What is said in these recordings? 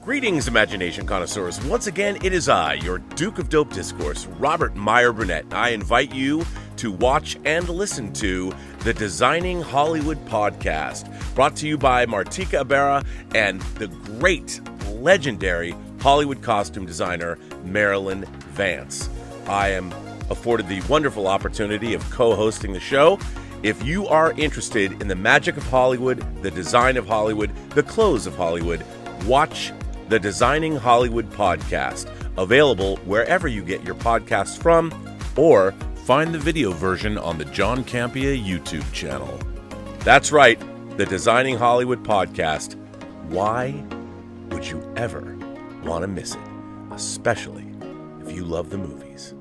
Greetings, imagination connoisseurs. Once again, it is I, your Duke of Dope Discourse, Robert Meyer Burnett. I invite you to watch and listen to the Designing Hollywood podcast, brought to you by Martika Ibarra and the great, legendary Hollywood costume designer, Marilyn Vance. I am afforded the wonderful opportunity of co-hosting the show. If you are interested in the magic of Hollywood, the design of Hollywood, the clothes of Hollywood, watch the Designing Hollywood podcast, available wherever you get your podcasts from, or find the video version on the John Campea YouTube channel. That's right, the Designing Hollywood podcast. Why would you ever want to miss it? Especially if you love the movies.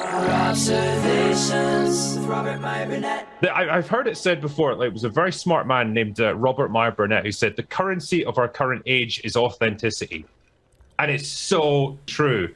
Observations with Robert Meyer Burnett. I've heard it said before, like, it was a very smart man named Robert Meyer Burnett who said the currency of our current age is authenticity. And it's so true.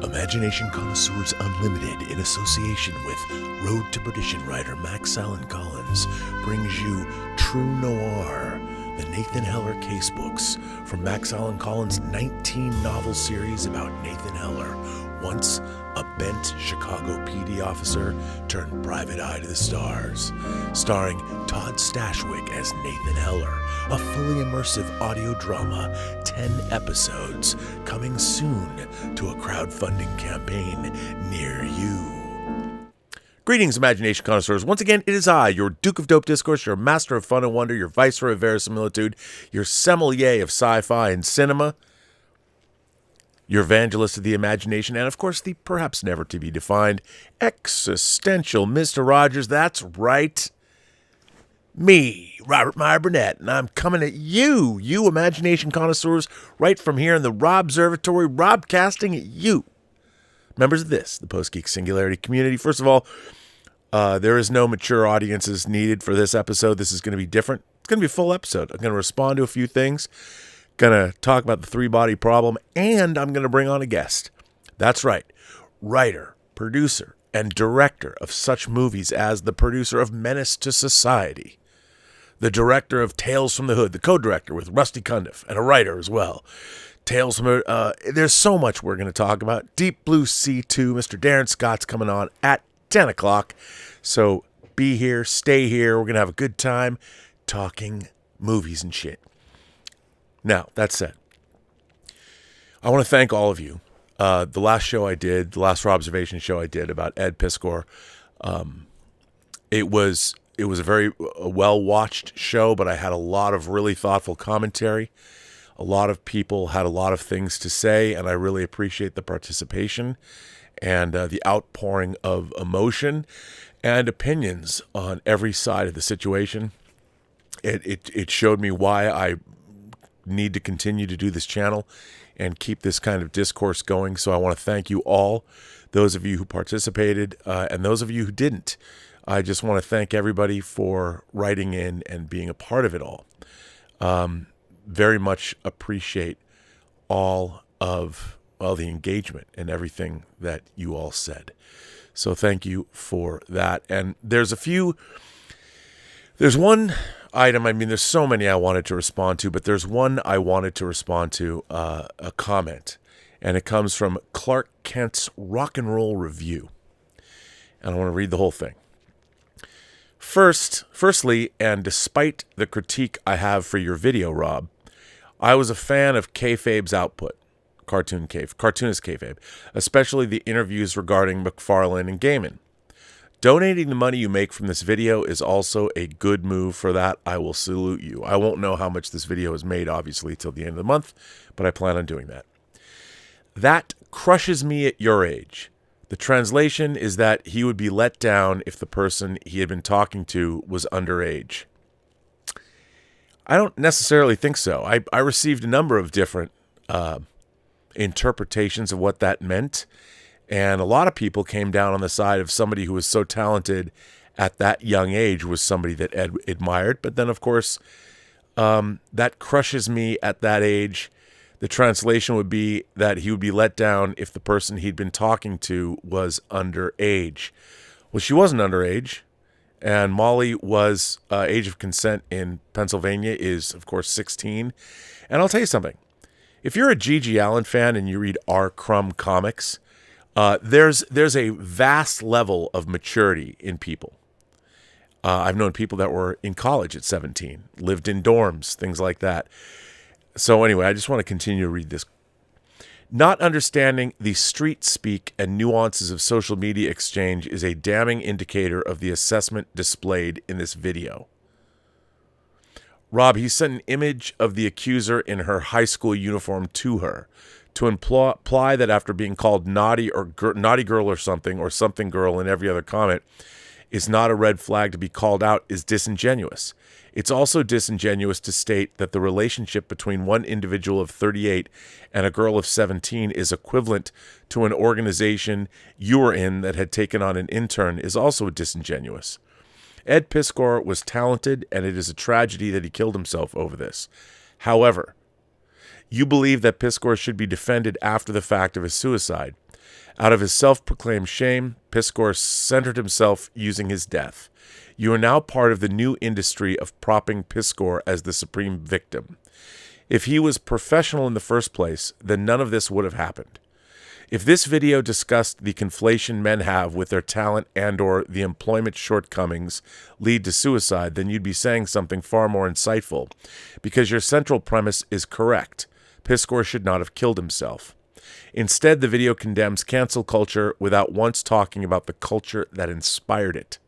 Imagination Connoisseurs Unlimited, in association with Road to Perdition writer Max Allen Collins, brings you True Noir, the Nathan Heller casebooks from Max Allen Collins' 19-novel series about Nathan Heller, once a bent Chicago PD officer turned private eye to the stars. Starring Todd Stashwick as Nathan Heller, a fully immersive audio drama, 10 episodes, coming soon to a crowdfunding campaign near you. Greetings, imagination connoisseurs. Once again, it is I, your Duke of Dope Discourse, your master of fun and wonder, your viceroy of verisimilitude, your sommelier of sci-fi and cinema, your evangelist of the imagination, and of course, the perhaps never to be defined existential Mr. Rogers. That's right. Me, Robert Meyer Burnett, and I'm coming at you, you imagination connoisseurs, right from here in the Rob Observatory, Robcasting at you. Members of this, the Post-Geek Singularity community. First of all, there is no mature audiences needed for this episode. This is going to be different. It's going to be a full episode. I'm going to respond to a few things, going to talk about the three-body problem, and I'm going to bring on a guest. That's right, writer, producer, and director of such movies as the producer of Menace to Society, the director of Tales from the Hood, the co-director with Rusty Cundiff, and a writer as well. Tales from there's so much we're going to talk about. Deep Blue Sea 2, Mr. DARIN Scott's coming on at 10 o'clock. So be here, stay here. We're going to have a good time talking movies and shit. Now, that said, I want to thank all of you. The last show I did, the last Observation show I did about Ed Piskor, it was a very well-watched show, but I had a lot of really thoughtful commentary. A lot of people had a lot of things to say, and I really appreciate the participation and the outpouring of emotion and opinions on every side of the situation. It showed me why I need to continue to do this channel and keep this kind of discourse going. So I want to thank you all, those of you who participated and those of you who didn't. I just want to thank everybody for writing in and being a part of it all. Very much appreciate all of the engagement and everything that you all said. So thank you for that. And there's one item, I mean, there's so many I wanted to respond to, but there's one I wanted to respond to, a comment, and it comes from Clark Kent's Rock and Roll Review. And I want to read the whole thing. Firstly, and despite the critique I have for your video, Rob, I was a fan of kayfabe's output, cartoonist kayfabe, especially the interviews regarding McFarlane and Gaiman. Donating the money you make from this video is also a good move for that. I will salute you. I won't know how much this video has made, obviously, till the end of the month, but I plan on doing that. That crushes me at your age. The translation is that he would be let down if the person he had been talking to was underage. I don't necessarily think so. I received a number of different interpretations of what that meant, and a lot of people came down on the side of somebody who was so talented at that young age was somebody that Ed admired. But then, of course, that crushes me at that age. The translation would be that he would be let down if the person he'd been talking to was underage. Well, she wasn't underage, and Molly was age of consent in Pennsylvania is, of course, 16. And I'll tell you something. If you're a G.G. Allen fan and you read R. Crumb comics, there's a vast level of maturity in people. I've known people that were in college at 17, lived in dorms, things like that. So anyway, I just want to continue to read this. Not understanding the street speak and nuances of social media exchange is a damning indicator of the assessment displayed in this video. Rob, he sent an image of the accuser in her high school uniform to her to imply that after being called naughty or naughty girl or something girl in every other comment is not a red flag to be called out is disingenuous. It's also disingenuous to state that the relationship between one individual of 38 and a girl of 17 is equivalent to an organization you were in that had taken on an intern is also disingenuous. Ed Piskor was talented, and it is a tragedy that he killed himself over this. However, you believe that Piskor should be defended after the fact of his suicide. Out of his self-proclaimed shame, Piskor centered himself using his death. You are now part of the new industry of propping Piskor as the supreme victim. If he was professional in the first place, then none of this would have happened. If this video discussed the conflation men have with their talent and or the employment shortcomings lead to suicide, then you'd be saying something far more insightful, because your central premise is correct. Piskor should not have killed himself. Instead, the video condemns cancel culture without once talking about the culture that inspired it.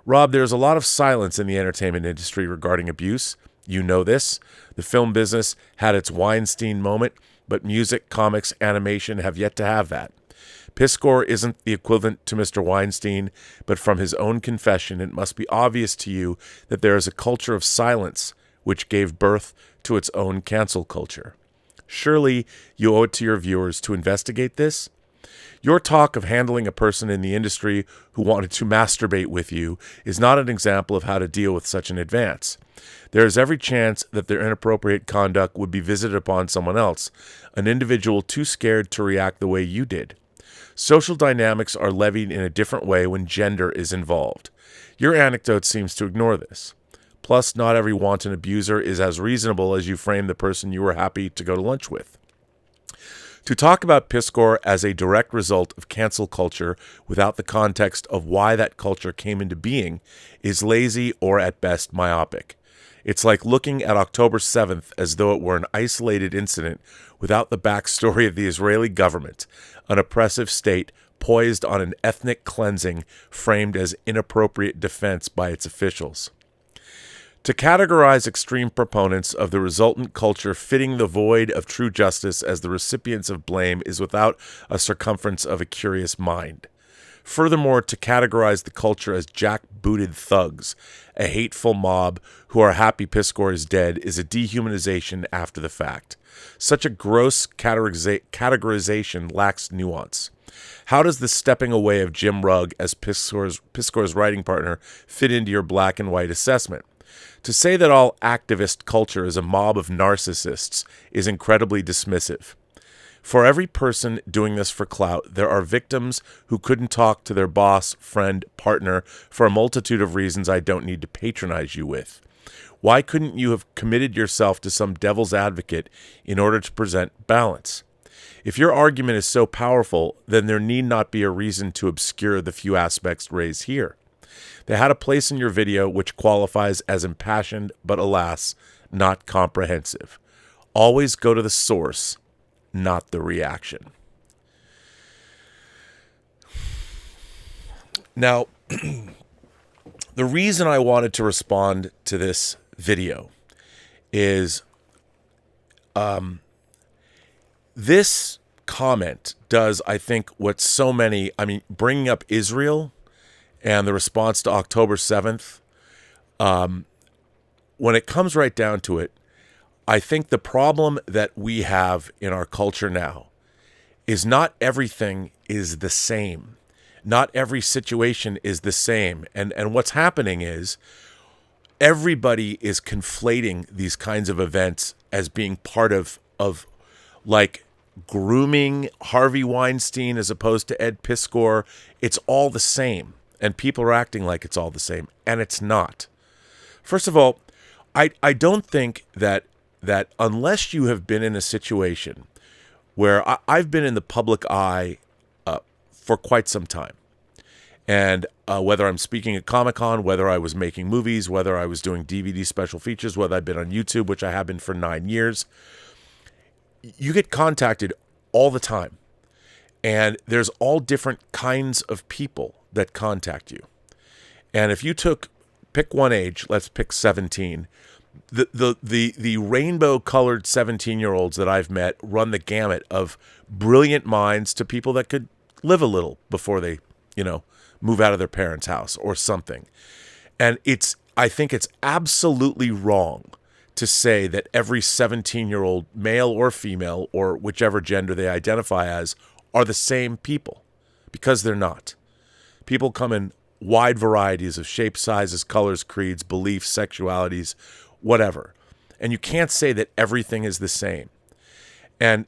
Rob, there's a lot of silence in the entertainment industry regarding abuse. You know this. The film business had its Weinstein moment, but music, comics, animation have yet to have that. Piskor isn't the equivalent to Mr. Weinstein, but from his own confession, it must be obvious to you that there is a culture of silence which gave birth to its own cancel culture. Surely you owe it to your viewers to investigate this? Your talk of handling a person in the industry who wanted to masturbate with you is not an example of how to deal with such an advance. There is every chance that their inappropriate conduct would be visited upon someone else, an individual too scared to react the way you did. Social dynamics are levied in a different way when gender is involved. Your anecdote seems to ignore this. Plus, not every wanton abuser is as reasonable as you frame the person you were happy to go to lunch with. To talk about Piskor as a direct result of cancel culture without the context of why that culture came into being is lazy or at best myopic. It's like looking at October 7th as though it were an isolated incident without the backstory of the Israeli government, an oppressive state poised on an ethnic cleansing framed as inappropriate defense by its officials. To categorize extreme proponents of the resultant culture fitting the void of true justice as the recipients of blame is without a circumference of a curious mind. Furthermore, to categorize the culture as jackbooted thugs, a hateful mob who are happy Piskor is dead, is a dehumanization after the fact. Such a gross categorization lacks nuance. How does the stepping away of Jim Rugg as Piskor's writing partner fit into your black and white assessment? To say that all activist culture is a mob of narcissists is incredibly dismissive. For every person doing this for clout, there are victims who couldn't talk to their boss, friend, partner for a multitude of reasons I don't need to patronize you with. Why couldn't you have committed yourself to some devil's advocate in order to present balance? If your argument is so powerful, then there need not be a reason to obscure the few aspects raised here. They had a place in your video which qualifies as impassioned, but alas, not comprehensive. Always go to the source, not the reaction. Now, the reason I wanted to respond to this video is this comment does, I think, what so many, bringing up Israel and the response to October 7th, when it comes right down to it, I think the problem that we have in our culture now is not everything is the same. Not every situation is the same. And what's happening is everybody is conflating these kinds of events as being part of like grooming Harvey Weinstein as opposed to Ed Piskor. It's all the same. And people are acting like it's all the same. And it's not. First of all, I don't think that unless you have been in a situation where I've been in the public eye for quite some time. And whether I'm speaking at Comic-Con, whether I was making movies, whether I was doing DVD special features, whether I've been on YouTube, which I have been for 9 years, you get contacted all the time. And there's all different kinds of people that contact you. And if you pick one age, let's pick 17, the rainbow-colored 17-year-olds that I've met run the gamut of brilliant minds to people that could live a little before they, move out of their parents' house or something. And I think it's absolutely wrong to say that every 17-year-old male or female or whichever gender they identify as are the same people, because they're not. People come in wide varieties of shapes, sizes, colors, creeds, beliefs, sexualities, whatever. And you can't say that everything is the same. And,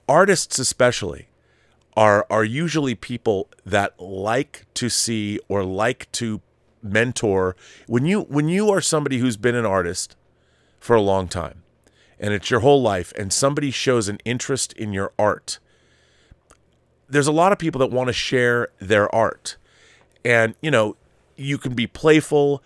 artists especially are usually people that like to see or like to mentor. When you are somebody who's been an artist for a long time, and it's your whole life, and somebody shows an interest in your art, there's a lot of people that want to share their art. And, you can be playful.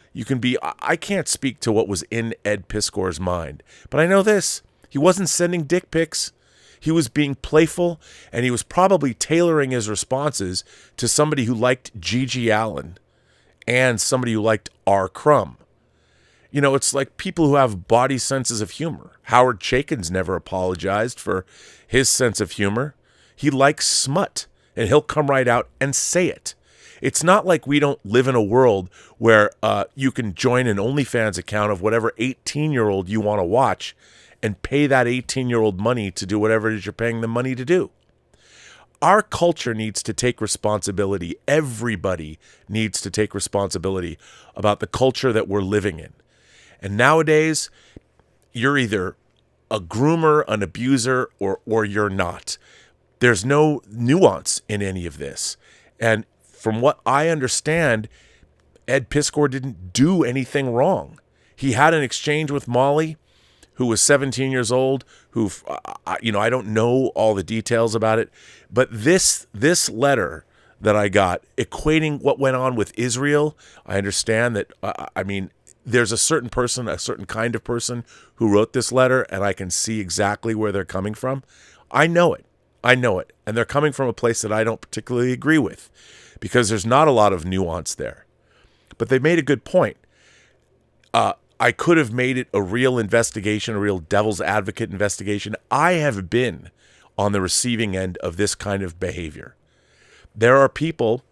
I can't speak to what was in Ed Piskor's mind, but I know this. He wasn't sending dick pics. He was being playful, and he was probably tailoring his responses to somebody who liked Gigi Allen and somebody who liked R. Crumb. It's like people who have body senses of humor. Howard Chaykin's never apologized for his sense of humor. He likes smut, and he'll come right out and say it. It's not like we don't live in a world where you can join an OnlyFans account of whatever 18-year-old you want to watch and pay that 18-year-old money to do whatever it is you're paying them money to do. Our culture needs to take responsibility. Everybody needs to take responsibility about the culture that we're living in. And nowadays, you're either a groomer, an abuser, or you're not. There's no nuance in any of this. And from what I understand, Ed Piskor didn't do anything wrong. He had an exchange with Molly, who was 17 years old, who, I don't know all the details about it, but this letter that I got equating what went on with Israel, I understand that, there's a certain person, a certain kind of person who wrote this letter, and I can see exactly where they're coming from. I know it. And they're coming from a place that I don't particularly agree with, because there's not a lot of nuance there. But they made a good point. I could have made it a real investigation, a real devil's advocate investigation. I have been on the receiving end of this kind of behavior. There are people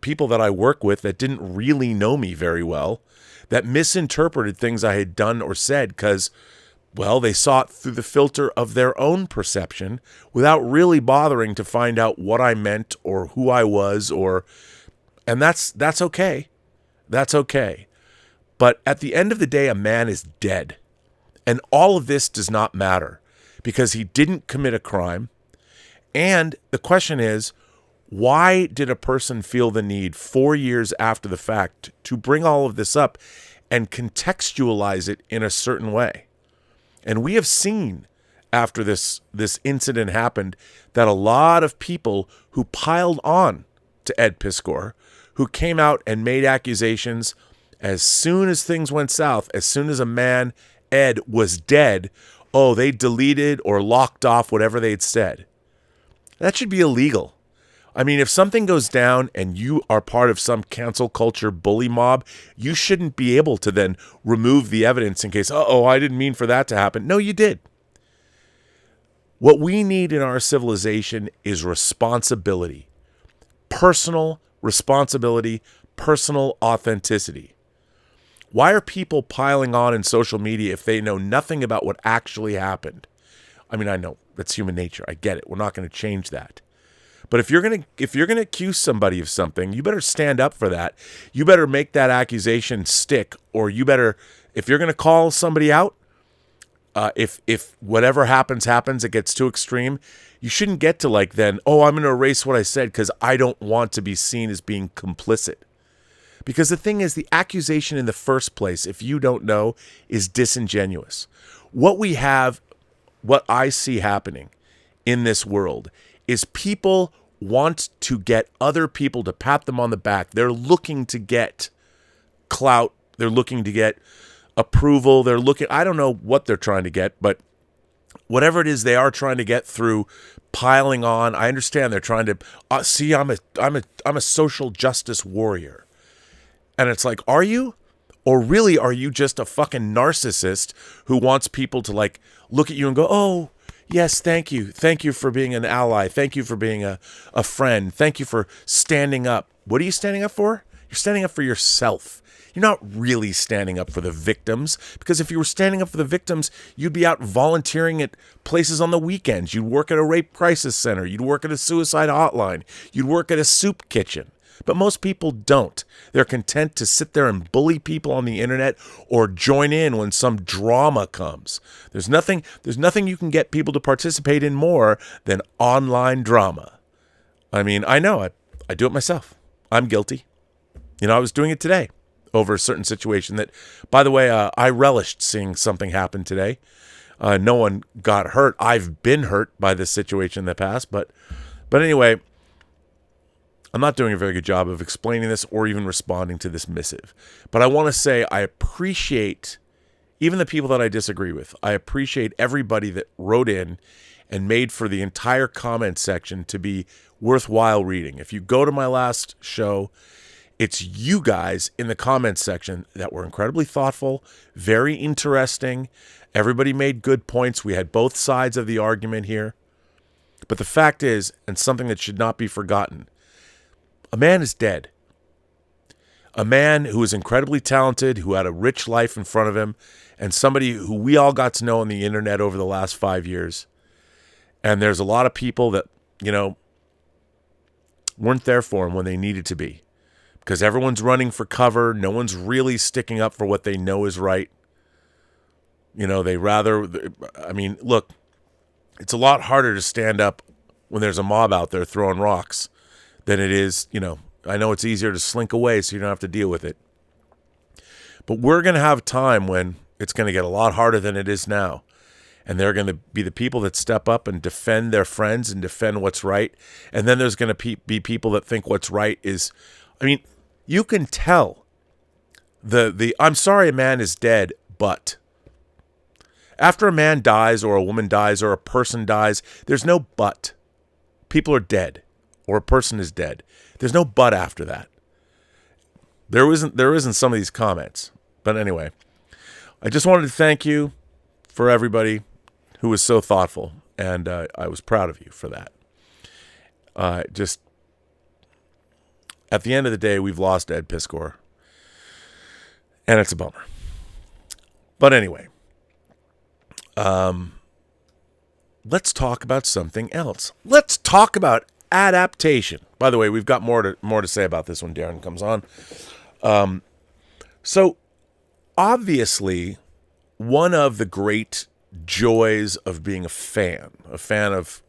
that I work with that didn't really know me very well, that misinterpreted things I had done or said because, well, they saw it through the filter of their own perception without really bothering to find out what I meant or who I was, and that's okay. That's okay. But at the end of the day, a man is dead. And all of this does not matter because he didn't commit a crime. And the question is, why did a person feel the need 4 years after the fact to bring all of this up and contextualize it in a certain way? And we have seen after this incident happened that a lot of people who piled on to Ed Piskor, who came out and made accusations as soon as things went south, as soon as a man, Ed, was dead, they deleted or locked off whatever they'd said. That should be illegal. If something goes down and you are part of some cancel culture bully mob, you shouldn't be able to then remove the evidence in case, I didn't mean for that to happen. No, you did. What we need in our civilization is responsibility. Personal responsibility, personal authenticity. Why are people piling on in social media if they know nothing about what actually happened? I know that's human nature. I get it. We're not going to change that. But if you're gonna accuse somebody of something, you better stand up for that. You better make that accusation stick, or you better, if you're gonna call somebody out, if whatever happens, it gets too extreme, you shouldn't get to like then, oh, I'm gonna erase what I said because I don't want to be seen as being complicit. Because the thing is, the accusation in the first place, if you don't know, is disingenuous. What I see happening in this world is people want to get other people to pat them on the back. They're looking to get clout. They're looking to get approval. I don't know what they're trying to get, but whatever it is they are trying to get through piling on, I understand they're trying to see I'm a social justice warrior. And it's like, are you? Or really are you just a fucking narcissist who wants people to like look at you and go, "Oh, yes, thank you. Thank you for being an ally. Thank you for being a friend. Thank you for standing up." What are you standing up for? You're standing up for yourself. You're not really standing up for the victims, because if you were standing up for the victims, you'd be out volunteering at places on the weekends. You'd work at a rape crisis center. You'd work at a suicide hotline. You'd work at a soup kitchen. But most people don't. They're content to sit there and bully people on the internet or join in when some drama comes. There's nothing you can get people to participate in more than online drama. I mean, I know, I do it myself. I'm guilty. I was doing it today over a certain situation that, by the way, I relished seeing something happen today. No one got hurt. I've been hurt by this situation in the past, but anyway, I'm not doing a very good job of explaining this or even responding to this missive. But I want to say I appreciate even the people that I disagree with. I appreciate everybody that wrote in and made for the entire comment section to be worthwhile reading. If you go to my last show, it's you guys in the comments section that were incredibly thoughtful, very interesting. Everybody made good points. We had both sides of the argument here. But the fact is, and something that should not be forgotten, a man is dead. A man who is incredibly talented, who had a rich life in front of him, and somebody who we all got to know on the internet over the last 5 years. And there's a lot of people that, weren't there for him when they needed to be. Because everyone's running for cover. No one's really sticking up for what they know is right. Look, it's a lot harder to stand up when there's a mob out there throwing rocks than it is, I know it's easier to slink away so you don't have to deal with it. But we're going to have time when it's going to get a lot harder than it is now. And they're going to be the people that step up and defend their friends and defend what's right. And then there's going to be people that think what's right is, you can tell the I'm sorry a man is dead, but after a man dies or a woman dies or a person dies, there's no but. People are dead. Or a person is dead. There's no but after that. There isn't some of these comments. But anyway, I just wanted to thank you for everybody who was so thoughtful, and I was proud of you for that. Just at the end of the day, we've lost Ed Piskor, and it's a bummer. But anyway, let's talk about something else. Let's talk about Adaptation. By the way, we've got more to say about this when Darren comes on. So obviously, one of the great joys of being a fan of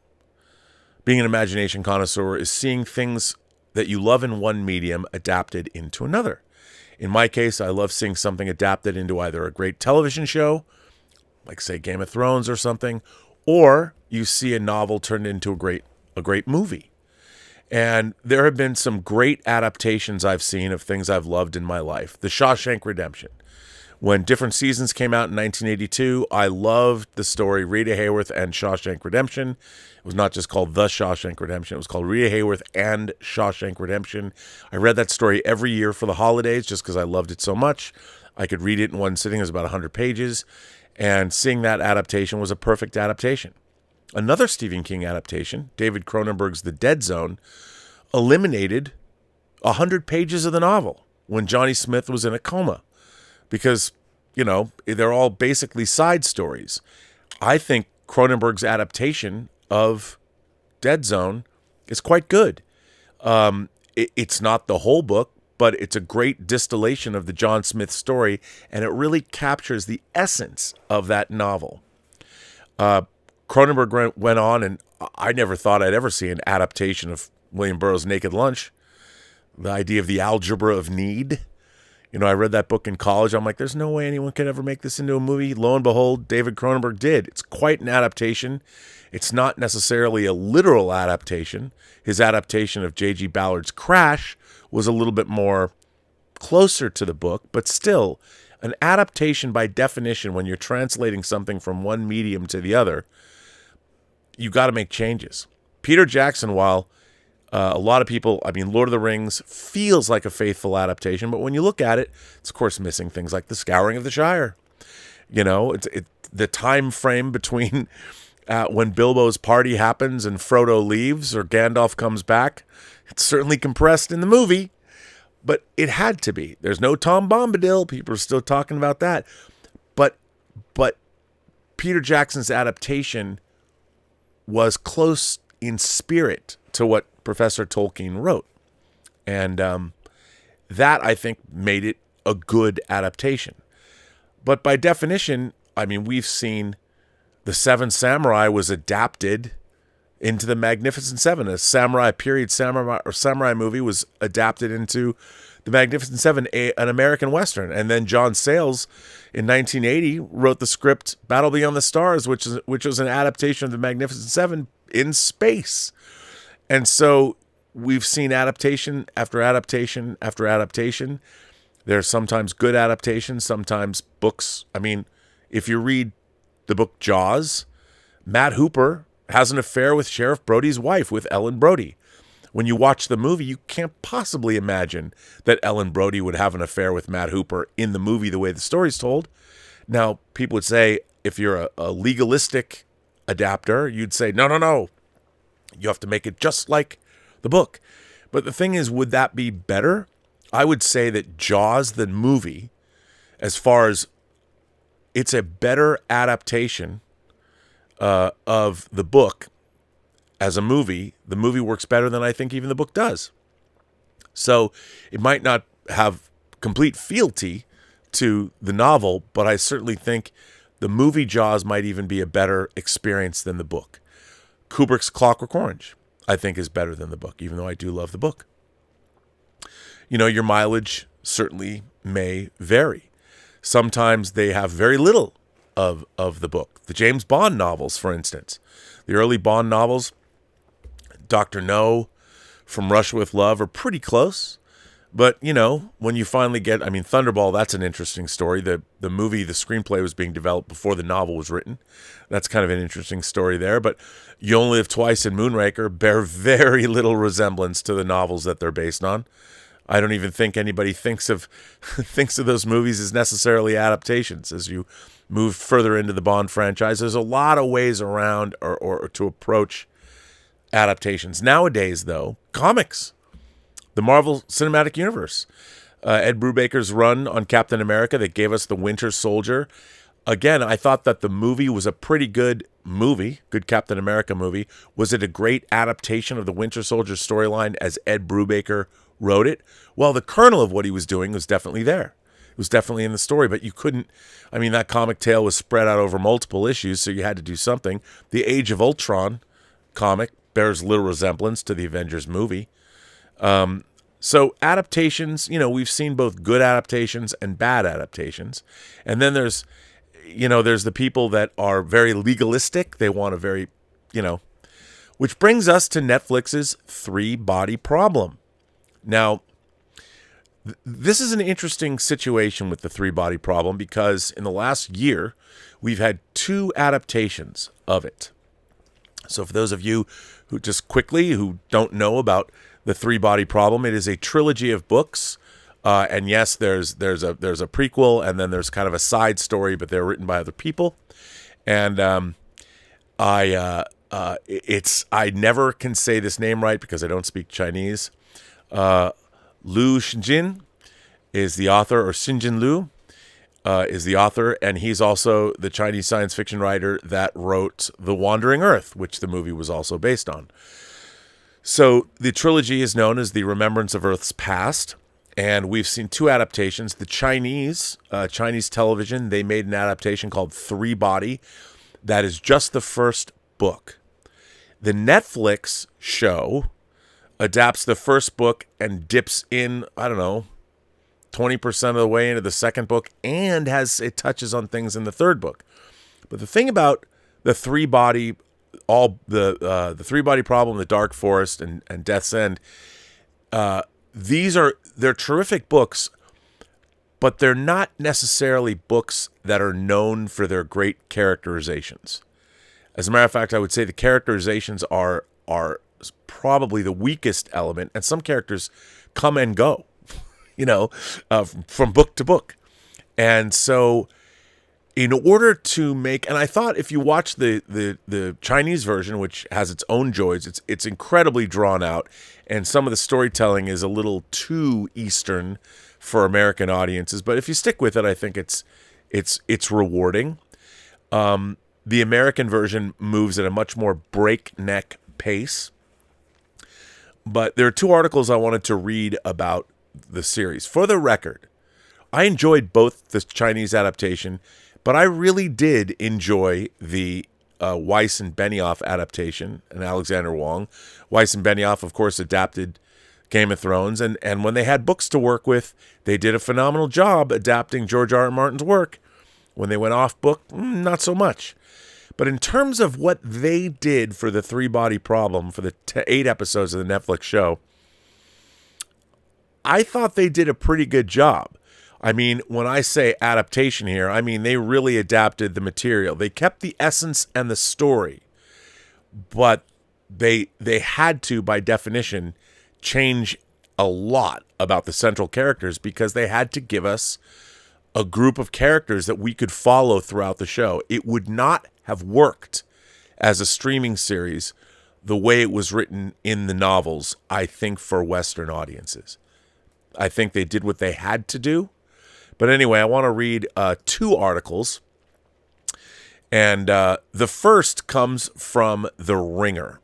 being an imagination connoisseur, is seeing things that you love in one medium adapted into another. In my case, I love seeing something adapted into either a great television show, like say Game of Thrones or something, or you see a novel turned into a great movie. And there have been some great adaptations I've seen of things I've loved in my life. The Shawshank Redemption. When different seasons came out in 1982, I loved the story Rita Hayworth and Shawshank Redemption. It was not just called The Shawshank Redemption. It was called Rita Hayworth and Shawshank Redemption. I read that story every year for the holidays just because I loved it so much. I could read it in one sitting. It was about 100 pages. And seeing that adaptation was a perfect adaptation. Another Stephen King adaptation, David Cronenberg's The Dead Zone, eliminated 100 pages of the novel when Johnny Smith was in a coma because, they're all basically side stories. I think Cronenberg's adaptation of Dead Zone is quite good. It's not the whole book, but it's a great distillation of the John Smith story, and it really captures the essence of that novel. Cronenberg went on, and I never thought I'd ever see an adaptation of William Burroughs' Naked Lunch. The idea of the algebra of need. You know, I read that book in college. I'm like, there's no way anyone could ever make this into a movie. Lo and behold, David Cronenberg did. It's quite an adaptation. It's not necessarily a literal adaptation. His adaptation of J.G. Ballard's Crash was a little bit more closer to the book, but still, an adaptation by definition, when you're translating something from one medium to the other, you got to make changes. Peter Jackson, while a lot of people, Lord of the Rings feels like a faithful adaptation, but when you look at it, it's of course missing things like the Scouring of the Shire. You know, the time frame between when Bilbo's party happens and Frodo leaves or Gandalf comes back, it's certainly compressed in the movie, but it had to be. There's no Tom Bombadil. People are still talking about that. But Peter Jackson's adaptation was close in spirit to what Professor Tolkien wrote. And that, I think, made it a good adaptation. But by definition, we've seen The Seven Samurai was adapted into The Magnificent Seven. A samurai movie was adapted into The Magnificent Seven, an American Western. And then John Sayles in 1980 wrote the script Battle Beyond the Stars, which was an adaptation of The Magnificent Seven in space. And so we've seen adaptation after adaptation after adaptation. There's sometimes good adaptations, sometimes books. If you read the book Jaws, Matt Hooper has an affair with Sheriff Brody's wife, with Ellen Brody. When you watch the movie, you can't possibly imagine that Ellen Brody would have an affair with Matt Hooper in the movie the way the story's told. Now, people would say, if you're a legalistic adapter, you'd say, no. You have to make it just like the book. But the thing is, would that be better? I would say that Jaws, the movie, as far as it's a better adaptation of the book as a movie, the movie works better than I think even the book does. So it might not have complete fealty to the novel, but I certainly think the movie Jaws might even be a better experience than the book. Kubrick's Clockwork Orange, I think, is better than the book, even though I do love the book. You know, your mileage certainly may vary. Sometimes they have very little of the book. The James Bond novels, for instance. The early Bond novels, Dr. No, From Russia with Love, are pretty close. But, you know, when you finally get, Thunderball, that's an interesting story. The movie, the screenplay was being developed before the novel was written. That's kind of an interesting story there. But You Only Live Twice and Moonraker bear very little resemblance to the novels that they're based on. I don't even think anybody thinks of those movies as necessarily adaptations. As you move further into the Bond franchise, there's a lot of ways around or to approach adaptations. Nowadays, though, comics, the Marvel Cinematic Universe, Ed Brubaker's run on Captain America that gave us the Winter Soldier. Again, I thought that the movie was a pretty good movie, good Captain America movie. Was it a great adaptation of the Winter Soldier storyline as Ed Brubaker wrote it? Well, the kernel of what he was doing was definitely there. It was definitely in the story, but you couldn't, that comic tale was spread out over multiple issues, so you had to do something. The Age of Ultron comic bears little resemblance to the Avengers movie. So adaptations, we've seen both good adaptations and bad adaptations. And then there's the people that are very legalistic. They want a very, which brings us to Netflix's three-body problem. Now, this is an interesting situation with the three-body problem because in the last year, we've had 2 adaptations of it. So for those of you who don't know about the three-body problem, it is a trilogy of books. And yes, there's a prequel, and then there's kind of a side story, but they're written by other people. And I never can say this name right because I don't speak Chinese. Lu Xinjin is the author, or Xinjin Lu is the author, and he's also the Chinese science fiction writer that wrote The Wandering Earth, which the movie was also based on. So the trilogy is known as The Remembrance of Earth's Past, and we've seen 2 adaptations. The Chinese television, they made an adaptation called Three Body. That is just the first book. The Netflix show adapts the first book and dips in, 20% of the way into the second book, and it touches on things in the third book. But the thing about the Three Body, the Three Body Problem, The Dark Forest, and Death's End, they're terrific books, but they're not necessarily books that are known for their great characterizations. As a matter of fact, I would say the characterizations are probably the weakest element, and some characters come and go, from book to book. And so in order to make, and I thought if you watch the Chinese version, which has its own joys, it's incredibly drawn out, and some of the storytelling is a little too Eastern for American audiences. But if you stick with it, I think it's rewarding. The American version moves at a much more breakneck pace. But there are 2 articles I wanted to read about the series. For the record, I enjoyed both the Chinese adaptation, but I really did enjoy the Weiss and Benioff adaptation, and Alexander Wong. Weiss and Benioff, of course, adapted Game of Thrones, and when they had books to work with, they did a phenomenal job adapting George R. R. Martin's work. When they went off book, not so much. But in terms of what they did for the Three Body Problem, for the 8 episodes of the Netflix show, I thought they did a pretty good job. I mean, when I say adaptation here, I mean they really adapted the material. They kept the essence and the story, but they had to, by definition, change a lot about the central characters because they had to give us a group of characters that we could follow throughout the show. It would not have worked as a streaming series the way it was written in the novels, I think, for Western audiences. I think they did what they had to do. But anyway, I want to read 2 articles. And the first comes from The Ringer.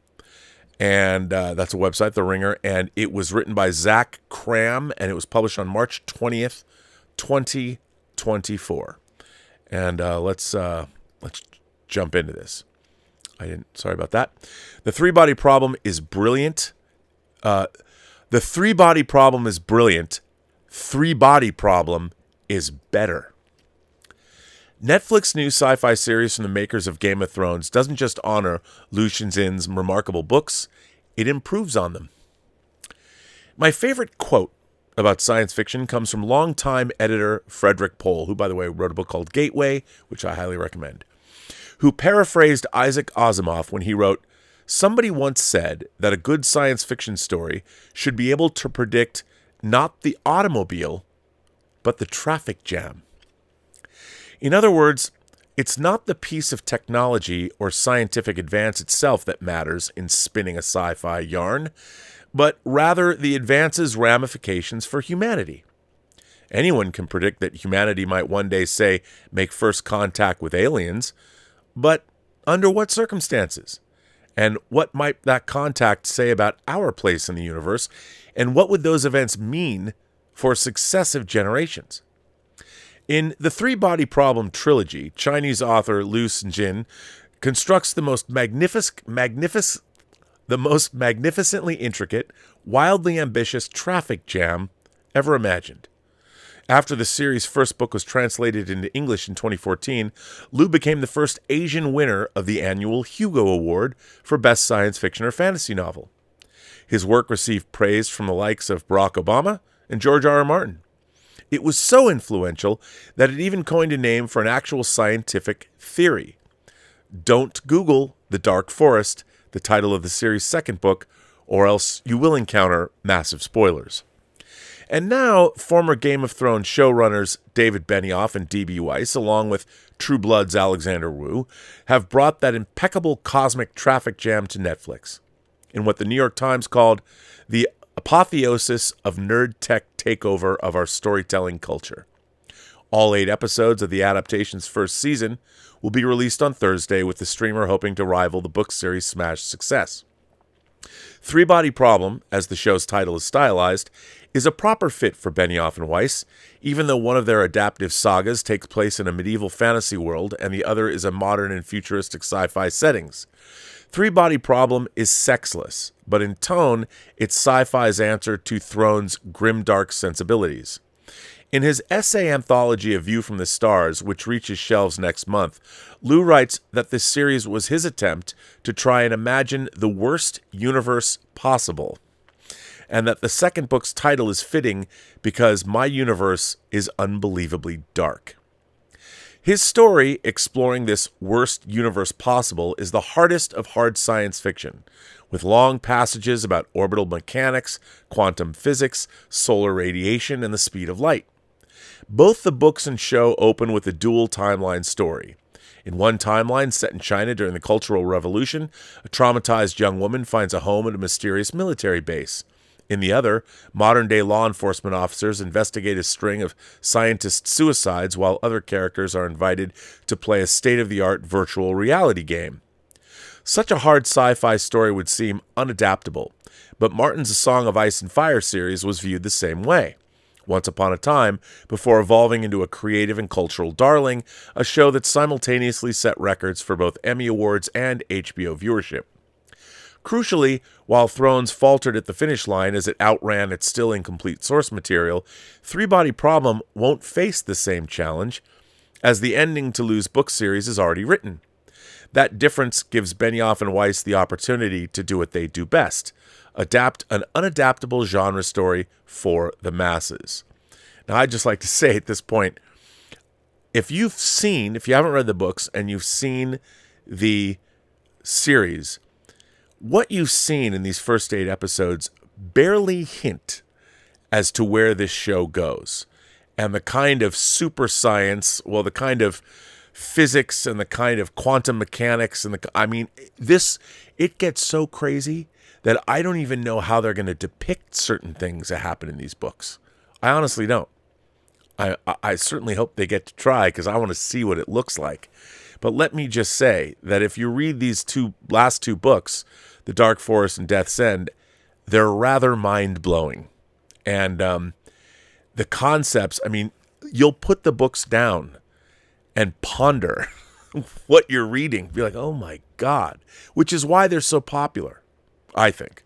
And that's a website, The Ringer. And it was written by Zach Cram, and it was published on March 20th, 2024. And let's jump into this. Sorry about that. The Three Body Problem is brilliant. The Three Body Problem is brilliant. Three Body Problem is better. Netflix new sci-fi series from the makers of Game of Thrones doesn't just honor Liu Xinzin's remarkable books, it improves on them. My favorite quote about science fiction comes from longtime editor Frederick Pohl, who, by the way, wrote a book called Gateway, which I highly recommend, who paraphrased Isaac Asimov when he wrote, "Somebody once said that a good science fiction story should be able to predict not the automobile, but the traffic jam." In other words, it's not the piece of technology or scientific advance itself that matters in spinning a sci-fi yarn, but rather the advance's ramifications for humanity. Anyone can predict that humanity might one day, say, make first contact with aliens, but under what circumstances? And what might that contact say about our place in the universe? And what would those events mean for successive generations? In the Three Body Problem trilogy, Chinese author Liu Xinjin constructs the most magnificently intricate, wildly ambitious traffic jam ever imagined. After the series' first book was translated into English in 2014, Liu became the first Asian winner of the annual Hugo Award for Best Science Fiction or Fantasy Novel. His work received praise from the likes of Barack Obama and George R. R. Martin. It was so influential that it even coined a name for an actual scientific theory. Don't Google The Dark Forest, the title of the series' second book, or else you will encounter massive spoilers. And now, former Game of Thrones showrunners David Benioff and D.B. Weiss, along with True Blood's Alexander Wu, have brought that impeccable cosmic traffic jam to Netflix, in what the New York Times called the apotheosis of nerd tech takeover of our storytelling culture. All 8 episodes of the adaptation's first season will be released on Thursday, with the streamer hoping to rival the book series' smash success. Three Body Problem, as the show's title is stylized, is a proper fit for Benioff and Weiss, even though one of their adaptive sagas takes place in a medieval fantasy world and the other is a modern and futuristic sci-fi settings. Three Body Problem is sexless, but in tone, it's sci-fi's answer to Throne's grimdark sensibilities. In his essay anthology A View from the Stars, which reaches shelves next month, Lou writes that this series was his attempt to try and imagine the worst universe possible, and that the second book's title is fitting because my universe is unbelievably dark. His story, exploring this worst universe possible, is the hardest of hard science fiction, with long passages about orbital mechanics, quantum physics, solar radiation, and the speed of light. Both the books and show open with a dual timeline story. In one timeline, set in China during the Cultural Revolution, a traumatized young woman finds a home at a mysterious military base. In the other, modern-day law enforcement officers investigate a string of scientist suicides while other characters are invited to play a state-of-the-art virtual reality game. Such a hard sci-fi story would seem unadaptable, but Martin's A Song of Ice and Fire series was viewed the same way. Once upon a time, before evolving into a creative and cultural darling, a show that simultaneously set records for both Emmy Awards and HBO viewership. Crucially, while Thrones faltered at the finish line as it outran its still incomplete source material, Three Body Problem won't face the same challenge, as the ending to Lou's book series is already written. That difference gives Benioff and Weiss the opportunity to do what they do best: adapt an unadaptable genre story for the masses. Now, I'd just like to say at this point, if you haven't read the books and you've seen the series, what you've seen in these first 8 episodes barely hint as to where this show goes. And the kind of super science, the kind of physics and the kind of quantum mechanics and it gets so crazy that I don't even know how they're going to depict certain things that happen in these books. I honestly don't. I certainly hope they get to try, because I want to see what it looks like. But let me just say that if you read these last two books, The Dark Forest and Death's End, they're rather mind-blowing. And the concepts, you'll put the books down and ponder what you're reading. Be like, oh my God. Which is why they're so popular, I think.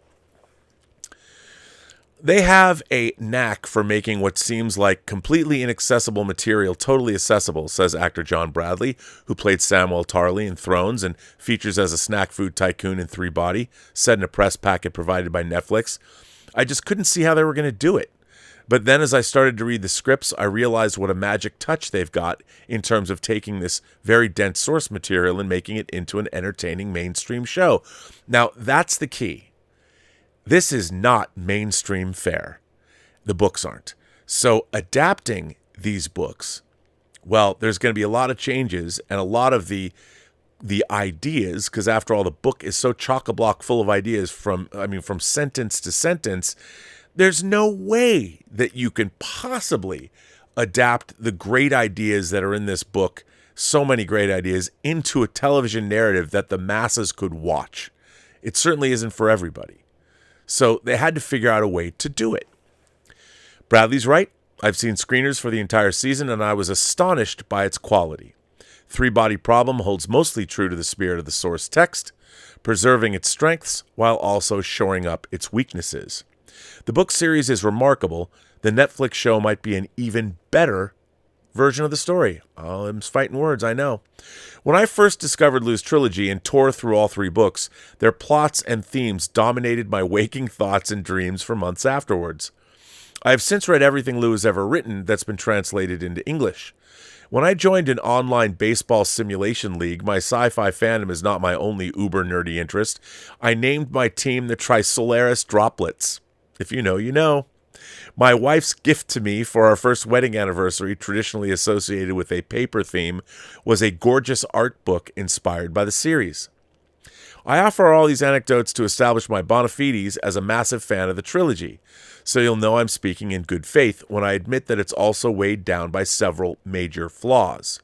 They have a knack for making what seems like completely inaccessible material totally accessible, says actor John Bradley, who played Samwell Tarly in Thrones and features as a snack food tycoon in Three Body, said in a press packet provided by Netflix. I just couldn't see how they were going to do it. But then as I started to read the scripts, I realized what a magic touch they've got in terms of taking this very dense source material and making it into an entertaining mainstream show. Now, that's the key. This is not mainstream fare. The books aren't. So adapting these books, well, there's going to be a lot of changes and a lot of the ideas, because after all, the book is so chock-a-block full of ideas from sentence to sentence. There's no way that you can possibly adapt the great ideas that are in this book, so many great ideas, into a television narrative that the masses could watch. It certainly isn't for everybody. So they had to figure out a way to do it. Bradley's right. I've seen screeners for the entire season, and I was astonished by its quality. Three Body Problem holds mostly true to the spirit of the source text, preserving its strengths while also shoring up its weaknesses. The book series is remarkable. The Netflix show might be an even better version of the story. Oh, I'm fighting words, I know. When I first discovered Lou's trilogy and tore through all 3 books, their plots and themes dominated my waking thoughts and dreams for months afterwards. I have since read everything Lou has ever written that's been translated into English. When I joined an online baseball simulation league, my sci-fi fandom is not my only uber-nerdy interest. I named my team the Trisolaris Droplets. If you know, you know. My wife's gift to me for our first wedding anniversary, traditionally associated with a paper theme, was a gorgeous art book inspired by the series. I offer all these anecdotes to establish my bona fides as a massive fan of the trilogy, so you'll know I'm speaking in good faith when I admit that it's also weighed down by several major flaws.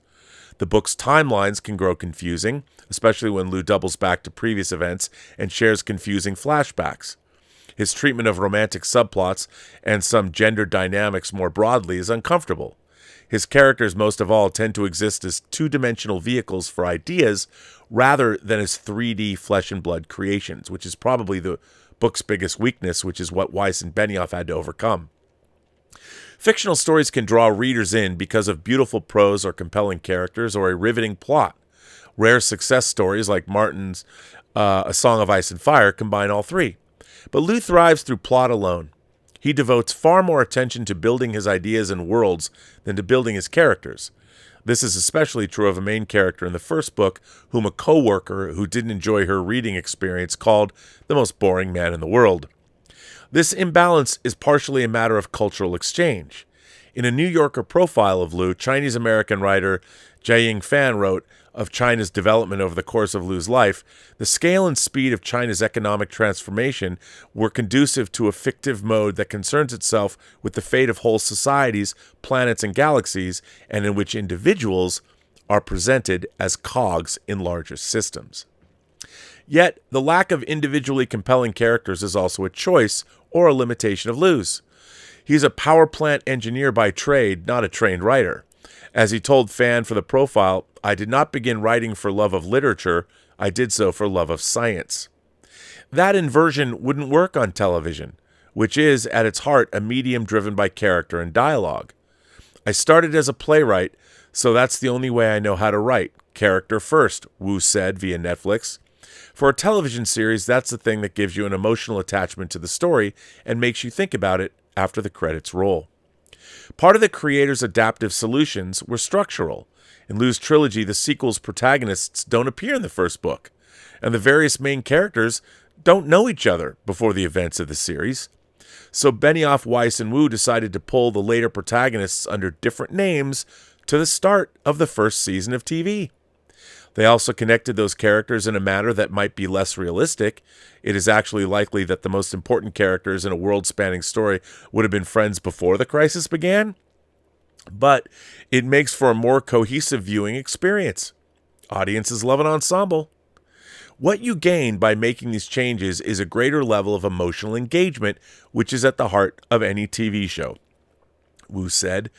The book's timelines can grow confusing, especially when Liu doubles back to previous events and shares confusing flashbacks. His treatment of romantic subplots and some gender dynamics more broadly is uncomfortable. His characters, most of all, tend to exist as two-dimensional vehicles for ideas rather than as 3D flesh and blood creations, which is probably the book's biggest weakness, which is what Weiss and Benioff had to overcome. Fictional stories can draw readers in because of beautiful prose or compelling characters or a riveting plot. Rare success stories like Martin's A Song of Ice and Fire combine all three. But Liu thrives through plot alone. He devotes far more attention to building his ideas and worlds than to building his characters. This is especially true of a main character in the first book, whom a co-worker who didn't enjoy her reading experience called the most boring man in the world. This imbalance is partially a matter of cultural exchange. In a New Yorker profile of Liu, Chinese-American writer Jiaying Fan wrote of China's development over the course of Liu's life, the scale and speed of China's economic transformation were conducive to a fictive mode that concerns itself with the fate of whole societies, planets, and galaxies, and in which individuals are presented as cogs in larger systems. Yet, the lack of individually compelling characters is also a choice or a limitation of Liu's. He's a power plant engineer by trade, not a trained writer. As he told Fan for the profile, "I did not begin writing for love of literature, I did so for love of science." That inversion wouldn't work on television, which is, at its heart, a medium driven by character and dialogue. "I started as a playwright, so that's the only way I know how to write. Character first," Wu said via Netflix. For a television series, that's the thing that gives you an emotional attachment to the story and makes you think about it after the credits roll. Part of the creator's adaptive solutions were structural. In Liu's trilogy, the sequel's protagonists don't appear in the first book, and the various main characters don't know each other before the events of the series. So Benioff, Weiss, and Wu decided to pull the later protagonists under different names to the start of the first season of TV. They also connected those characters in a manner that might be less realistic. It is actually likely that the most important characters in a world-spanning story would have been friends before the crisis began, but it makes for a more cohesive viewing experience. Audiences love an ensemble. What you gain by making these changes is a greater level of emotional engagement, which is at the heart of any TV show, Wu said.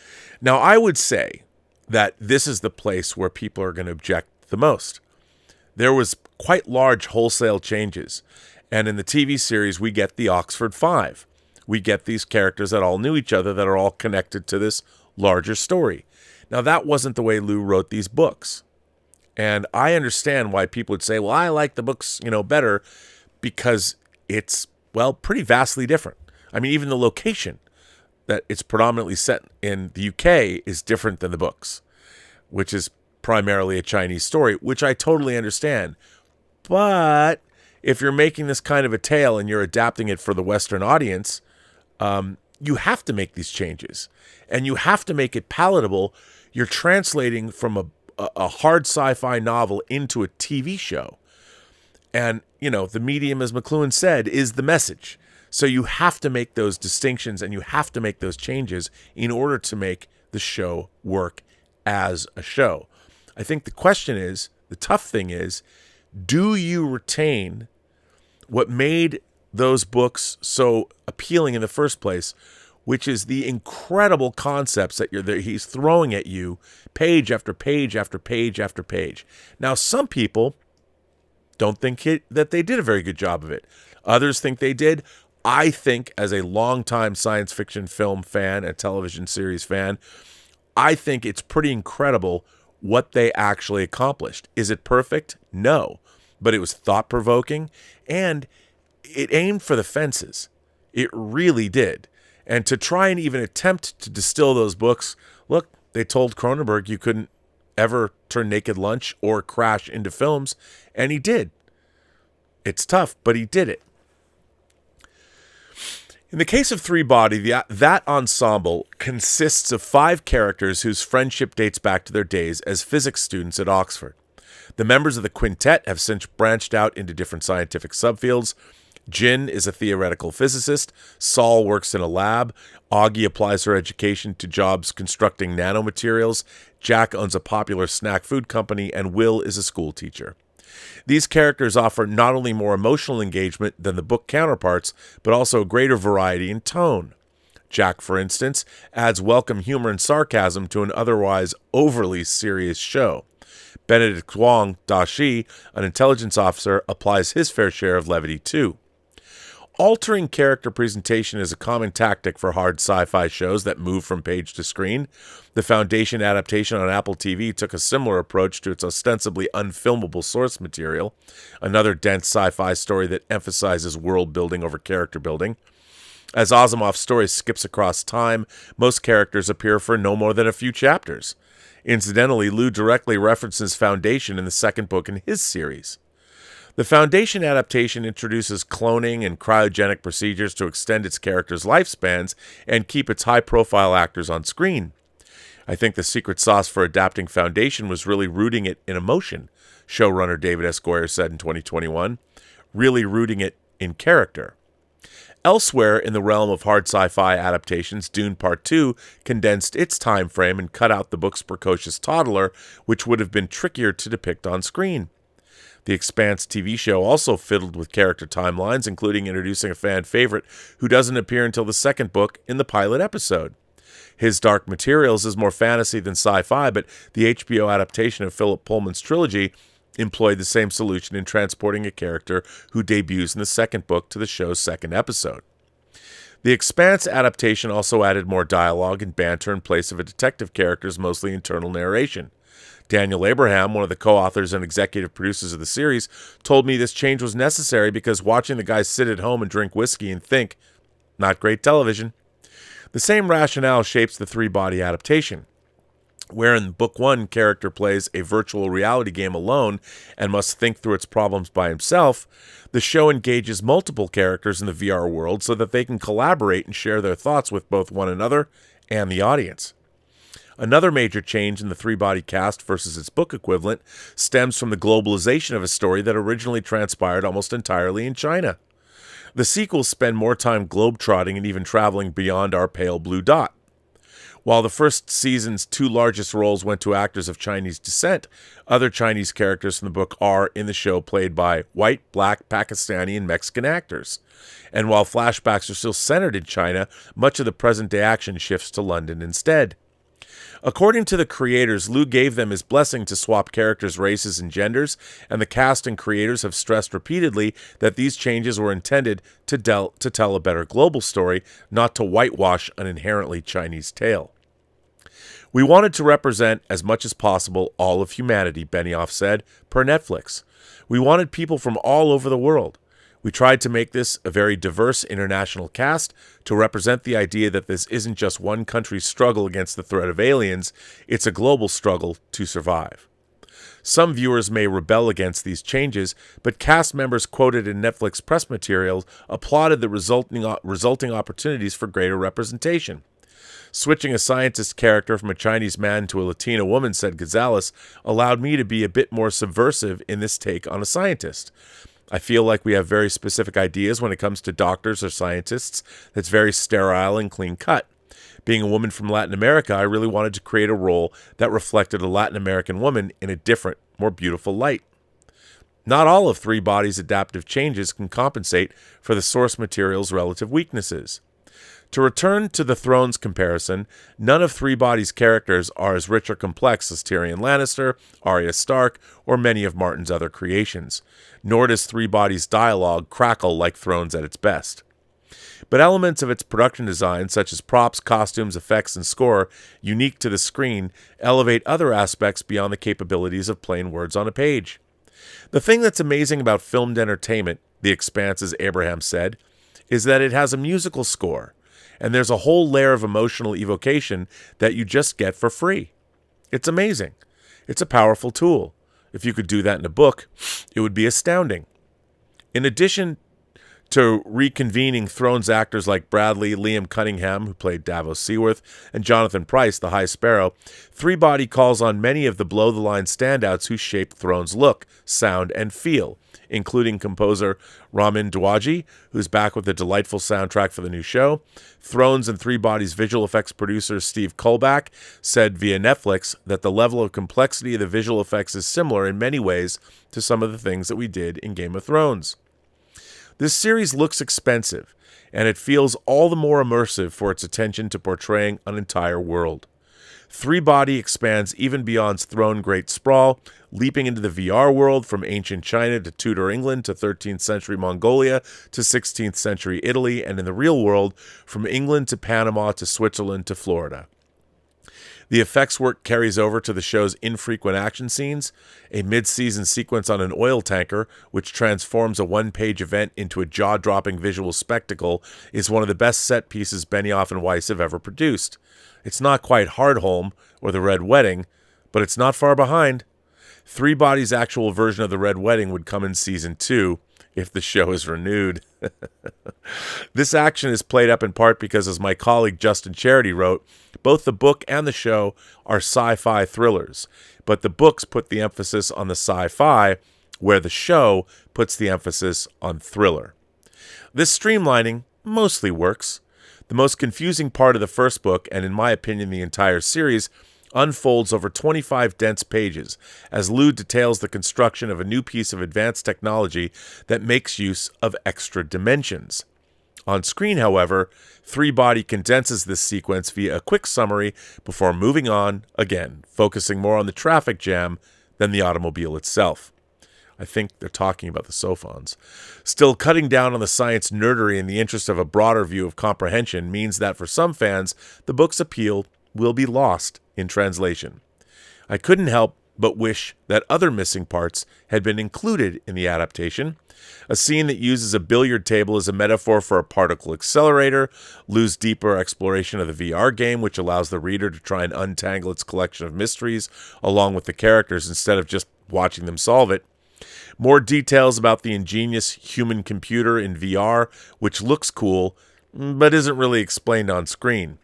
Now, I would say that this is the place where people are going to object the most. There was quite large wholesale changes, and in the TV series we get the Oxford Five. We get these characters that all knew each other, that are all connected to this larger story. Now, that wasn't the way Liu wrote these books, and I understand why people would say, well, I like the books, better, because it's, pretty vastly different. I mean, even the location that it's predominantly set in the UK is different than the books, which is primarily a Chinese story, which I totally understand. But if you're making this kind of a tale and you're adapting it for the Western audience, you have to make these changes, and you have to make it palatable. You're translating from a hard sci-fi novel into a TV show. And, the medium, as McLuhan said, is the message. So you have to make those distinctions and you have to make those changes in order to make the show work as a show. I think the question is, the tough thing is, do you retain what made those books so appealing in the first place, which is the incredible concepts that he's throwing at you page after page after page after page. Now, some people don't think that they did a very good job of it. Others think they did. I think, as a longtime science fiction film fan and television series fan, I think it's pretty incredible what they actually accomplished. Is it perfect? No. But it was thought-provoking, and it aimed for the fences. It really did. And to try and even attempt to distill those books, look, they told Cronenberg you couldn't ever turn Naked Lunch or Crash into films, and he did. It's tough, but he did it. In the case of Three Body, that ensemble consists of 5 characters whose friendship dates back to their days as physics students at Oxford. The members of the quintet have since branched out into different scientific subfields. Jin is a theoretical physicist, Saul works in a lab, Augie applies her education to jobs constructing nanomaterials, Jack owns a popular snack food company, and Will is a school teacher. These characters offer not only more emotional engagement than the book counterparts, but also a greater variety in tone. Jack, for instance, adds welcome humor and sarcasm to an otherwise overly serious show. Benedict Wong, Da Shi, an intelligence officer, applies his fair share of levity too. Altering character presentation is a common tactic for hard sci-fi shows that move from page to screen. The Foundation adaptation on Apple TV took a similar approach to its ostensibly unfilmable source material, another dense sci-fi story that emphasizes world building over character building. As Asimov's story skips across time, most characters appear for no more than a few chapters. Incidentally, Liu directly references Foundation in the second book in his series. The Foundation adaptation introduces cloning and cryogenic procedures to extend its characters' lifespans and keep its high-profile actors on screen. I think the secret sauce for adapting Foundation was really rooting it in emotion, showrunner David S. Goyer said in 2021, really rooting it in character. Elsewhere in the realm of hard sci-fi adaptations, Dune Part 2 condensed its time frame and cut out the book's precocious toddler, which would have been trickier to depict on screen. The Expanse TV show also fiddled with character timelines, including introducing a fan favorite who doesn't appear until the second book in the pilot episode. His Dark Materials is more fantasy than sci-fi, but the HBO adaptation of Philip Pullman's trilogy employed the same solution in transporting a character who debuts in the second book to the show's second episode. The Expanse adaptation also added more dialogue and banter in place of a detective character's mostly internal narration. Daniel Abraham, one of the co-authors and executive producers of the series, told me this change was necessary because watching the guys sit at home and drink whiskey and think, not great television. The same rationale shapes the three-body adaptation. Where in Book 1, character plays a virtual reality game alone and must think through its problems by himself, the show engages multiple characters in the VR world so that they can collaborate and share their thoughts with both one another and the audience. Another major change in the three-body cast versus its book equivalent stems from the globalization of a story that originally transpired almost entirely in China. The sequels spend more time globetrotting and even traveling beyond our pale blue dot. While the first season's two largest roles went to actors of Chinese descent, other Chinese characters from the book are, in the show, played by white, black, Pakistani, and Mexican actors. And while flashbacks are still centered in China, much of the present-day action shifts to London instead. According to the creators, Liu gave them his blessing to swap characters' races and genders, and the cast and creators have stressed repeatedly that these changes were intended to tell a better global story, not to whitewash an inherently Chinese tale. We wanted to represent as much as possible all of humanity, Benioff said, per Netflix. We wanted people from all over the world. We tried to make this a very diverse international cast to represent the idea that this isn't just one country's struggle against the threat of aliens, it's a global struggle to survive. Some viewers may rebel against these changes, but cast members quoted in Netflix press materials applauded the resulting opportunities for greater representation. Switching a scientist character from a Chinese man to a Latina woman, said Gonzalez, allowed me to be a bit more subversive in this take on a scientist. I feel like we have very specific ideas when it comes to doctors or scientists that's very sterile and clean-cut. Being a woman from Latin America, I really wanted to create a role that reflected a Latin American woman in a different, more beautiful light. Not all of Three Bodies' adaptive changes can compensate for the source material's relative weaknesses. To return to the Thrones comparison, none of Three Bodies' characters are as rich or complex as Tyrion Lannister, Arya Stark, or many of Martin's other creations. Nor does Three Bodies' dialogue crackle like Thrones at its best. But elements of its production design, such as props, costumes, effects, and score, unique to the screen, elevate other aspects beyond the capabilities of plain words on a page. The thing that's amazing about filmed entertainment, The Expanse's Abraham said, is that it has a musical score. And there's a whole layer of emotional evocation that you just get for free. It's amazing. It's a powerful tool. If you could do that in a book, it would be astounding. In addition to reconvening Thrones actors like Bradley, Liam Cunningham, who played Davos Seaworth, and Jonathan Pryce, the High Sparrow, Three Body calls on many of the below-the-line standouts who shaped Thrones' look, sound, and feel, including composer Ramin Djawadi, who's back with a delightful soundtrack for the new show. Thrones and Three Bodies visual effects producer Steve Kolbach said via Netflix that the level of complexity of the visual effects is similar in many ways to some of the things that we did in Game of Thrones. This series looks expensive, and it feels all the more immersive for its attention to portraying an entire world. Three Body expands even beyond Throne Great Sprawl, leaping into the VR world from ancient China to Tudor England to 13th century Mongolia to 16th century Italy, and in the real world from England to Panama to Switzerland to Florida. The effects work carries over to the show's infrequent action scenes. A mid-season sequence on an oil tanker, which transforms a one-page event into a jaw-dropping visual spectacle, is one of the best set pieces Benioff and Weiss have ever produced. It's not quite Hardhome or The Red Wedding, but it's not far behind. Three Bodies' actual version of The Red Wedding would come in Season 2 if the show is renewed. This action is played up in part because, as my colleague Justin Charity wrote, both the book and the show are sci-fi thrillers, but the books put the emphasis on the sci-fi, where the show puts the emphasis on thriller. This streamlining mostly works. The most confusing part of the first book, and in my opinion the entire series, unfolds over 25 dense pages as Lou details the construction of a new piece of advanced technology that makes use of extra dimensions. On screen, however, Three Body condenses this sequence via a quick summary before moving on, again, focusing more on the traffic jam than the automobile itself. I think they're talking about the Sophons. Still, cutting down on the science nerdery in the interest of a broader view of comprehension means that for some fans, the book's appeal will be lost in translation. I couldn't help but wish that other missing parts had been included in the adaptation. A scene that uses a billiard table as a metaphor for a particle accelerator, Lou's deeper exploration of the VR game, which allows the reader to try and untangle its collection of mysteries along with the characters instead of just watching them solve it. More details about the ingenious human computer in VR, which looks cool, but isn't really explained on screen.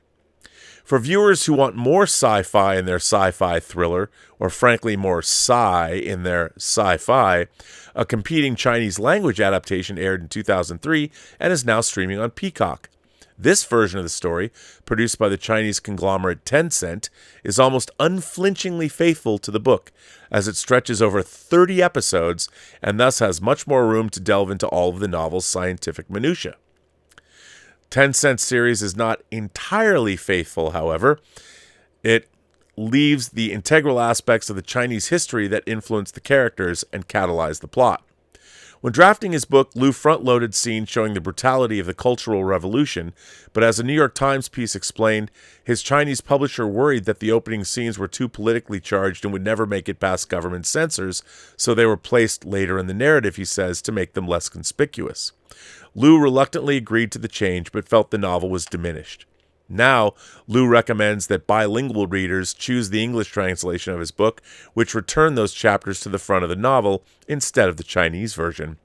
For viewers who want more sci-fi in their sci-fi thriller, or frankly more sci in their sci-fi, a competing Chinese language adaptation aired in 2003 and is now streaming on Peacock. This version of the story, produced by the Chinese conglomerate Tencent, is almost unflinchingly faithful to the book, as it stretches over 30 episodes and thus has much more room to delve into all of the novel's scientific minutiae. Tencent's series is not entirely faithful, however. It leaves the integral aspects of the Chinese history that influence the characters and catalyze the plot. When drafting his book, Liu front-loaded scenes showing the brutality of the Cultural Revolution, but as a New York Times piece explained, his Chinese publisher worried that the opening scenes were too politically charged and would never make it past government censors, so they were placed later in the narrative, he says, to make them less conspicuous. Liu reluctantly agreed to the change, but felt the novel was diminished. Now, Liu recommends that bilingual readers choose the English translation of his book, which returned those chapters to the front of the novel instead of the Chinese version.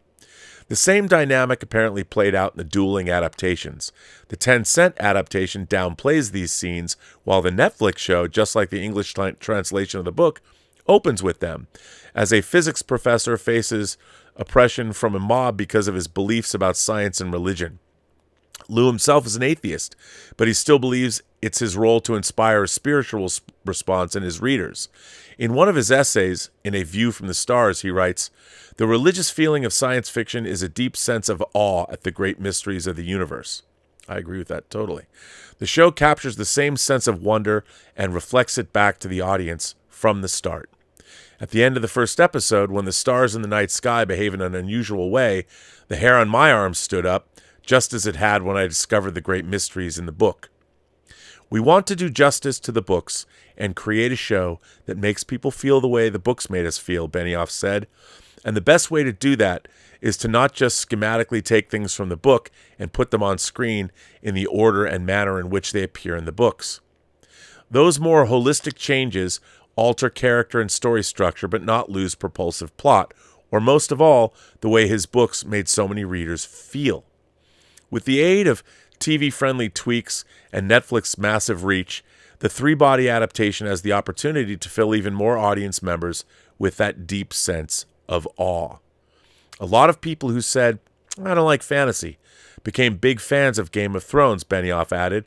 The same dynamic apparently played out in the dueling adaptations. The Tencent adaptation downplays these scenes, while the Netflix show, just like the English translation of the book, opens with them, as a physics professor faces oppression from a mob because of his beliefs about science and religion. Liu himself is an atheist, but he still believes it's his role to inspire a spiritual response in his readers. In one of his essays, In a View from the Stars, he writes, "The religious feeling of science fiction is a deep sense of awe at the great mysteries of the universe." I agree with that totally. The show captures the same sense of wonder and reflects it back to the audience from the start. At the end of the first episode, when the stars in the night sky behave in an unusual way, the hair on my arm stood up, just as it had when I discovered the great mysteries in the book. We want to do justice to the books and create a show that makes people feel the way the books made us feel, Benioff said. And the best way to do that is to not just schematically take things from the book and put them on screen in the order and manner in which they appear in the books. Those more holistic changes alter character and story structure, but not lose propulsive plot, or most of all, the way his books made so many readers feel. With the aid of TV-friendly tweaks and Netflix's massive reach, the Three Body adaptation has the opportunity to fill even more audience members with that deep sense of awe. A lot of people who said, I don't like fantasy, became big fans of Game of Thrones, Benioff added.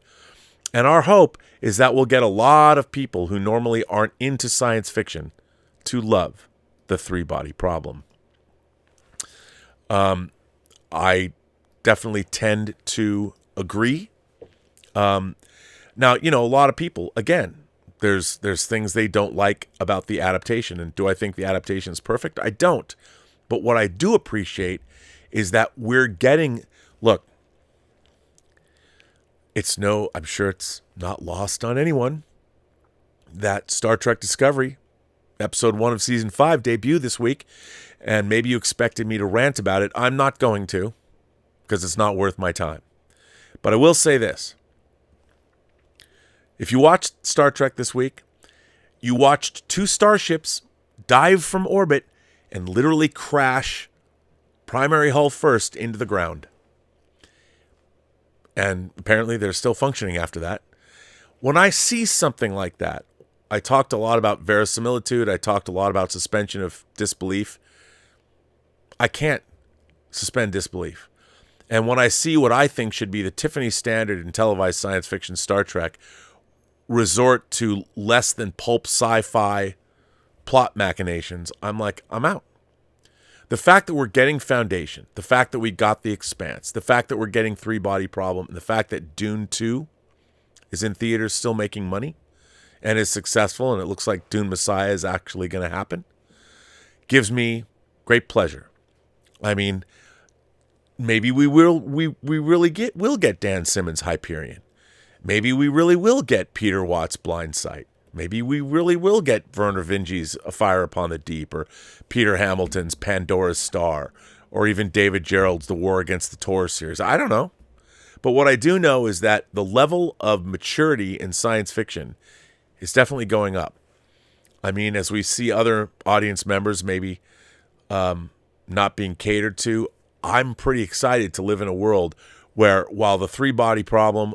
And our hope is that we'll get a lot of people who normally aren't into science fiction to love the three-body problem. I definitely tend to agree. Now, a lot of people, again, there's things they don't like about the adaptation. And do I think the adaptation is perfect? I don't. But what I do appreciate is that we're getting, look, I'm sure it's not lost on anyone that Star Trek Discovery, episode 1 of season 5, debuted this week. And maybe you expected me to rant about it. I'm not going to, because it's not worth my time. But I will say this. If you watched Star Trek this week, you watched 2 starships dive from orbit and literally crash primary hull first into the ground. And apparently they're still functioning after that. When I see something like that, I talked a lot about verisimilitude. I talked a lot about suspension of disbelief. I can't suspend disbelief. And when I see what I think should be the Tiffany standard in televised science fiction Star Trek resort to less than pulp sci-fi plot machinations, I'm like, I'm out. The fact that we're getting Foundation, the fact that we got The Expanse, the fact that we're getting Three-Body Problem, and the fact that Dune 2 is in theaters still making money and is successful, and it looks like Dune Messiah is actually going to happen, gives me great pleasure. I mean, maybe we really will get Dan Simmons' Hyperion. Maybe we really will get Peter Watts' Blind Sight. Maybe we really will get Werner Vinge's A Fire Upon the Deep, or Peter Hamilton's Pandora's Star, or even David Gerald's The War Against the Tor series. I don't know. But what I do know is that the level of maturity in science fiction is definitely going up. I mean, as we see other audience members maybe not being catered to, I'm pretty excited to live in a world where, while the Three-Body Problem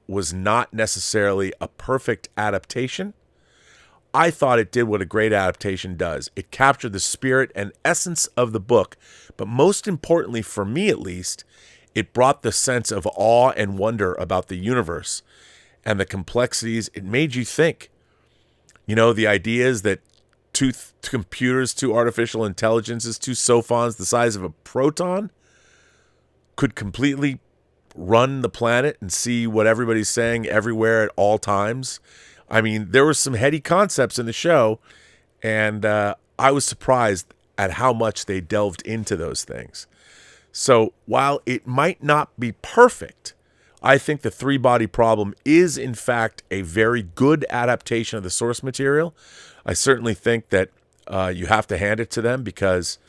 was not necessarily a perfect adaptation, I thought it did what a great adaptation does. It captured the spirit and essence of the book, but most importantly, for me at least, it brought the sense of awe and wonder about the universe and the complexities. It made you think. The ideas that 2 computers, 2 artificial intelligences, 2 sophons the size of a proton could completely run the planet and see what everybody's saying everywhere at all times. I mean, there were some heady concepts in the show, and I was surprised at how much they delved into those things. So while it might not be perfect, I think the Three-Body Problem is, in fact, a very good adaptation of the source material. I certainly think that you have to hand it to them, because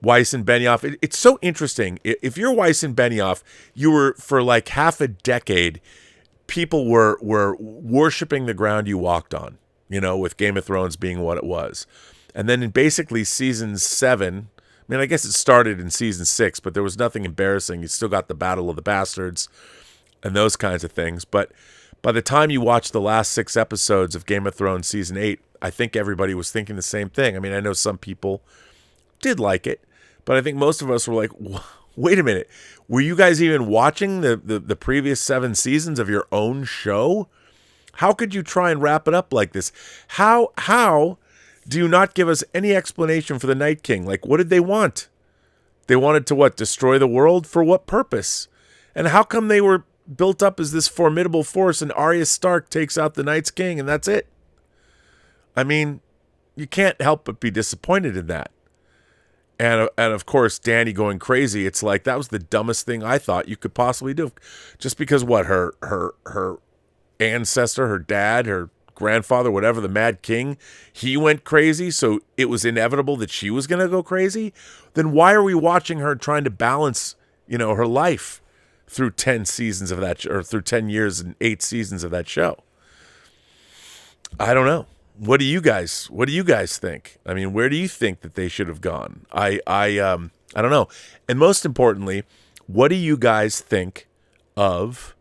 Weiss and Benioff, it's so interesting. If you're Weiss and Benioff, you were, for like half a decade, people were worshiping the ground you walked on, with Game of Thrones being what it was. And then in basically season 7, I mean, I guess it started in season 6, but there was nothing embarrassing. You still got the Battle of the Bastards and those kinds of things. But by the time you watch the last 6 episodes of Game of Thrones season 8, I think everybody was thinking the same thing. I mean, I know some people did like it, but I think most of us were like, wait a minute, were you guys even watching the previous 7 seasons of your own show? How could you try and wrap it up like this? How do you not give us any explanation for the Night King? Like, what did they want? They wanted to what? Destroy the world? For what purpose? And how come they were built up as this formidable force and Arya Stark takes out the Night's King and that's it? I mean, you can't help but be disappointed in that. And of course, Dany going crazy. It's like, that was the dumbest thing I thought you could possibly do. Just because what, her ancestor, her dad, her grandfather, whatever, the Mad King, he went crazy, so it was inevitable that she was going to go crazy. Then why are we watching her trying to balance, her life through 10 seasons of that, or through 10 years and 8 seasons of that show? I don't know. What do you guys think? I mean, where do you think that they should have gone? I don't know. And most importantly, what do you guys think of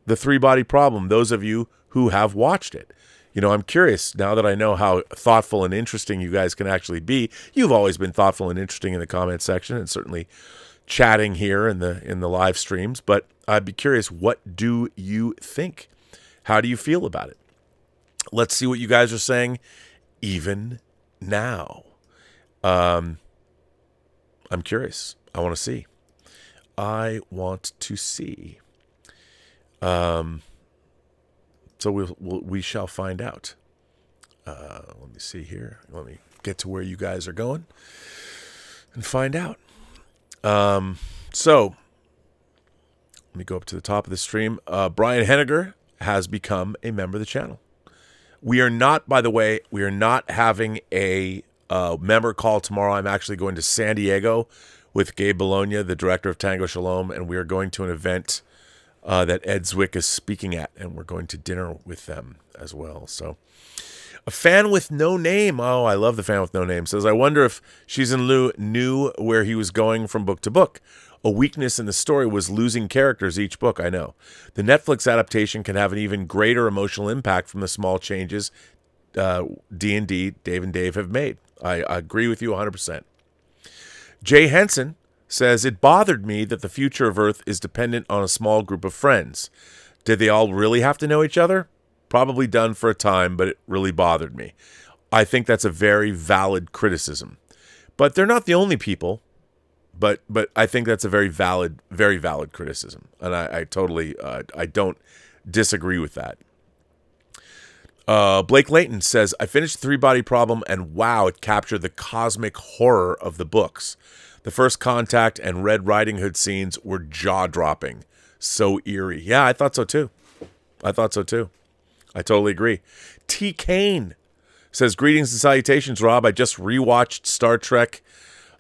the Three-Body Problem? Those of you who have watched it, I'm curious now that I know how thoughtful and interesting you guys can actually be. You've always been thoughtful and interesting in the comment section, and certainly chatting here in the live streams. But I'd be curious, what do you think? How do you feel about it? Let's see what you guys are saying even now. I'm curious. I want to see. I want to see. So we shall find out. Let me see here. Let me get to where you guys are going and find out. So let me go up to the top of the stream. Brian Henniger has become a member of the channel. We are not, by the way, having a member call tomorrow. I'm actually going to San Diego with Gabe Bologna, the director of Tango Shalom, and we are going to an event that Ed Zwick is speaking at, and we're going to dinner with them as well. So, a fan with no name. Oh, I love the fan with no name. Says, I wonder if Shizen Liu knew where he was going from book to book. A weakness in the story was losing characters each book, I know. The Netflix adaptation can have an even greater emotional impact from the small changes D&D, Dave and Dave have made. I agree with you 100%. Jay Henson says, it bothered me that the future of Earth is dependent on a small group of friends. Did they all really have to know each other? Probably done for a time, but it really bothered me. I think that's a very valid criticism. But they're not the only people. But I think that's a very valid criticism. And I totally, I don't disagree with that. Blake Layton says, I finished Three Body Problem, and wow, it captured the cosmic horror of the books. The First Contact and Red Riding Hood scenes were jaw-dropping. So eerie. Yeah, I thought so too. I totally agree. T. Kane says, greetings and salutations, Rob. I just rewatched Star Trek,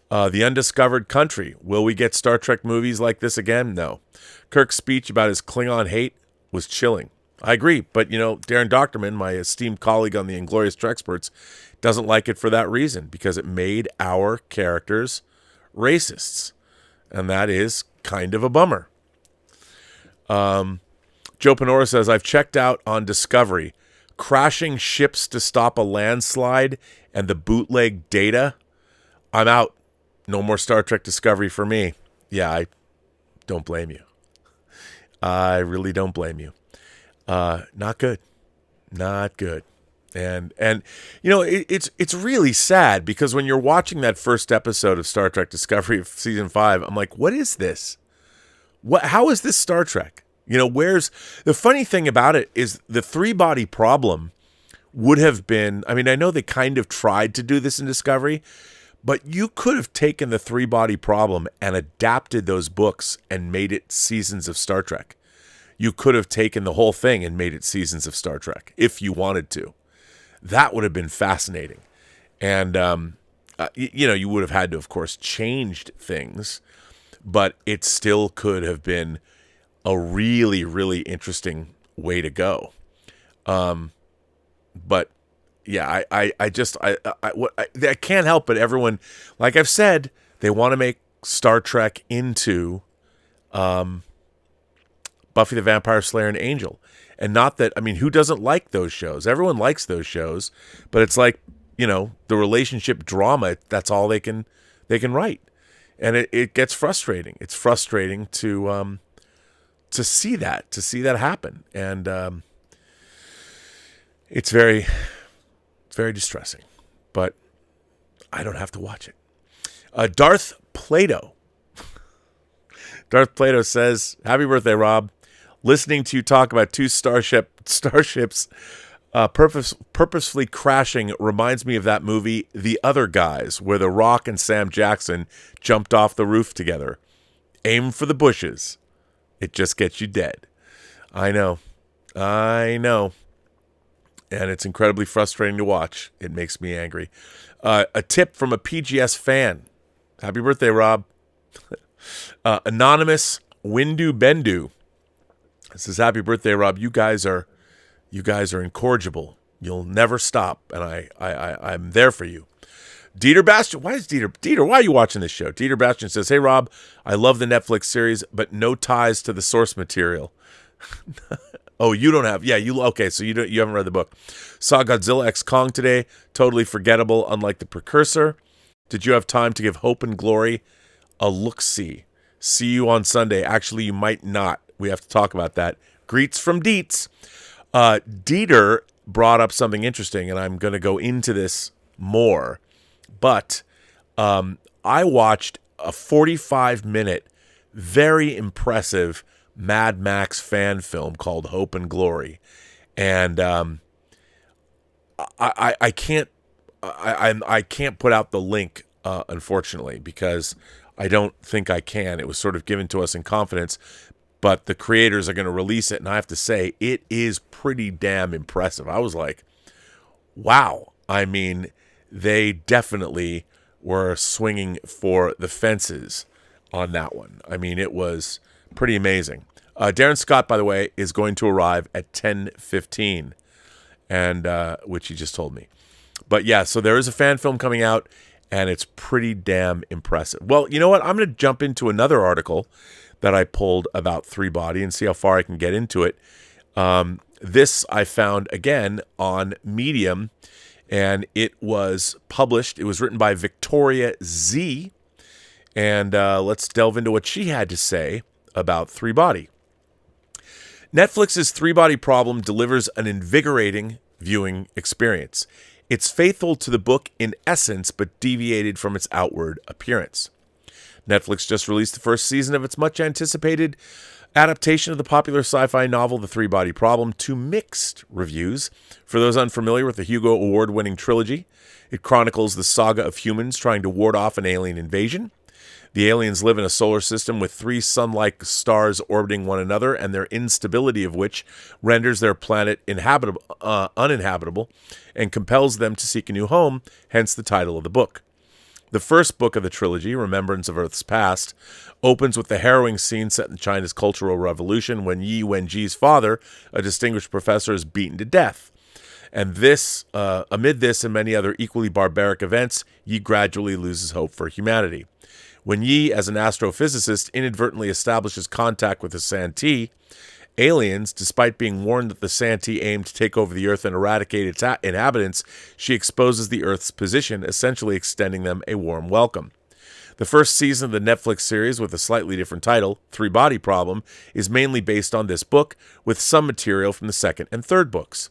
The Undiscovered Country. Will we get Star Trek movies like this again? No. Kirk's speech about his Klingon hate was chilling. I agree, but Darren Doctorman, my esteemed colleague on the Inglorious Trexperts, doesn't like it for that reason, because it made our characters racists, and that is kind of a bummer. Joe Panora says, I've checked out on Discovery. Crashing ships to stop a landslide and the bootleg Data. I'm out. No more Star Trek Discovery for me. Yeah, I don't blame you. I really don't blame you. Not good. And it's really sad, because when you're watching that first episode of Star Trek Discovery of season 5, I'm like, what is this? How is this Star Trek? Where's the funny thing about it is the three-body problem would have been, I know they kind of tried to do this in Discovery, but you could have taken the three-body problem and adapted those books and made it seasons of Star Trek. You could have taken the whole thing and made it seasons of Star Trek if you wanted to. That would have been fascinating. And, you would have had to, of course, changed things, but it still could have been a really, really interesting way to go. But yeah, I can't help but everyone, like I've said, they want to make Star Trek into Buffy the Vampire Slayer and Angel. And not that, who doesn't like those shows? Everyone likes those shows, but it's like, the relationship drama, that's all they can write. And it gets frustrating. It's frustrating to see that happen. And it's very distressing, but I don't have to watch it. Darth Plato says, happy birthday, Rob. Listening to you talk about two starships purposefully crashing reminds me of that movie, The Other Guys, where The Rock and Sam Jackson jumped off the roof together. Aim for the bushes. It just gets you dead. I know. And it's incredibly frustrating to watch. It makes me angry. A tip from a PGS fan. Happy birthday, Rob. Anonymous Windu Bendu. It says, happy birthday, Rob. You guys are incorrigible. You'll never stop, and I'm there for you. Dieter Bastian, why are you watching this show? Dieter Bastian says, hey, Rob, I love the Netflix series, but no ties to the source material. Oh, you don't have. Yeah, okay, so you haven't read the book. Saw Godzilla X Kong today. Totally forgettable, unlike the precursor. Did you have time to give Hope and Glory a look-see? See you on Sunday. Actually, you might not. We have to talk about that. Greets from Dietz. Dieter brought up something interesting, and I'm going to go into this more. But I watched a 45-minute, very impressive Mad Max fan film called Hope and Glory. And I can't put out the link, unfortunately, because I don't think I can. It was sort of given to us in confidence, but the creators are going to release it, and I have to say, it is pretty damn impressive. I was like, wow. I mean, they definitely were swinging for the fences on that one. I mean, it was pretty amazing. Darren Scott, by the way, is going to arrive at 10:15, and which he just told me. But yeah, so there is a fan film coming out, and it's pretty damn impressive. Well, you know what? I'm going to jump into another article that I pulled about Three Body and see how far I can get into it. This I found, again, on Medium, and it was published. It was written by Victoria Z, and let's delve into what she had to say about Three Body. Netflix's Three Body Problem delivers an invigorating viewing experience. It's faithful to the book in essence, but deviated from its outward appearance. Netflix just released the first season of its much-anticipated adaptation of the popular sci-fi novel The Three Body Problem to mixed reviews. For those unfamiliar with the Hugo Award-winning trilogy, it chronicles the saga of humans trying to ward off an alien invasion. The aliens live in a solar system with 3 sun-like stars orbiting one another, and their instability of which renders their planet uninhabitable and compels them to seek a new home, hence the title of the book. The first book of the trilogy, Remembrance of Earth's Past, opens with the harrowing scene set in China's Cultural Revolution when Yi Wenji's father, a distinguished professor, is beaten to death. And amid this and many other equally barbaric events, Yi gradually loses hope for humanity. When Yi, as an astrophysicist, inadvertently establishes contact with the Santee aliens, despite being warned that the Santee aimed to take over the Earth and eradicate its inhabitants, she exposes the Earth's position, essentially extending them a warm welcome. The first season of the Netflix series, with a slightly different title, Three Body Problem, is mainly based on this book, with some material from the second and third books.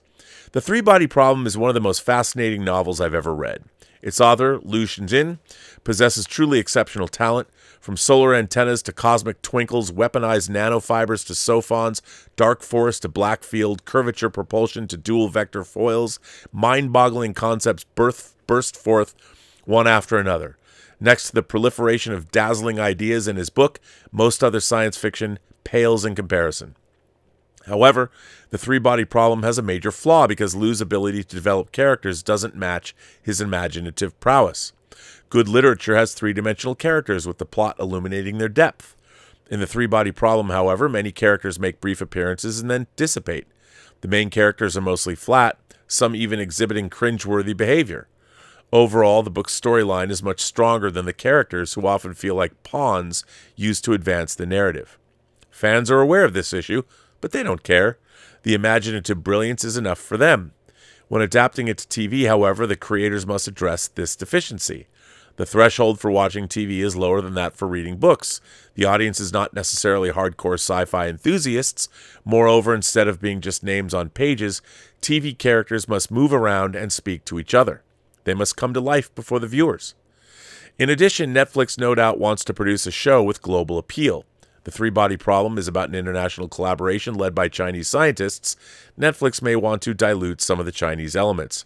The Three Body Problem is one of the most fascinating novels I've ever read. Its author, Liu Xinjin, possesses truly exceptional talent. From solar antennas to cosmic twinkles, weaponized nanofibers to sophons, dark forest to black field, curvature propulsion to dual vector foils, mind-boggling concepts burst forth one after another. Next to the proliferation of dazzling ideas in his book, most other science fiction pales in comparison. However, the Three Body Problem has a major flaw because Liu's ability to develop characters doesn't match his imaginative prowess. Good literature has three-dimensional characters with the plot illuminating their depth. In the Three Body Problem, however, many characters make brief appearances and then dissipate. The main characters are mostly flat, some even exhibiting cringeworthy behavior. Overall, the book's storyline is much stronger than the characters, who often feel like pawns used to advance the narrative. Fans are aware of this issue, but they don't care. The imaginative brilliance is enough for them. When adapting it to TV, however, the creators must address this deficiency. The threshold for watching TV is lower than that for reading books. The audience is not necessarily hardcore sci-fi enthusiasts. Moreover, instead of being just names on pages, TV characters must move around and speak to each other. They must come to life before the viewers. In addition, Netflix no doubt wants to produce a show with global appeal. The Three Body Problem is about an international collaboration led by Chinese scientists. Netflix may want to dilute some of the Chinese elements.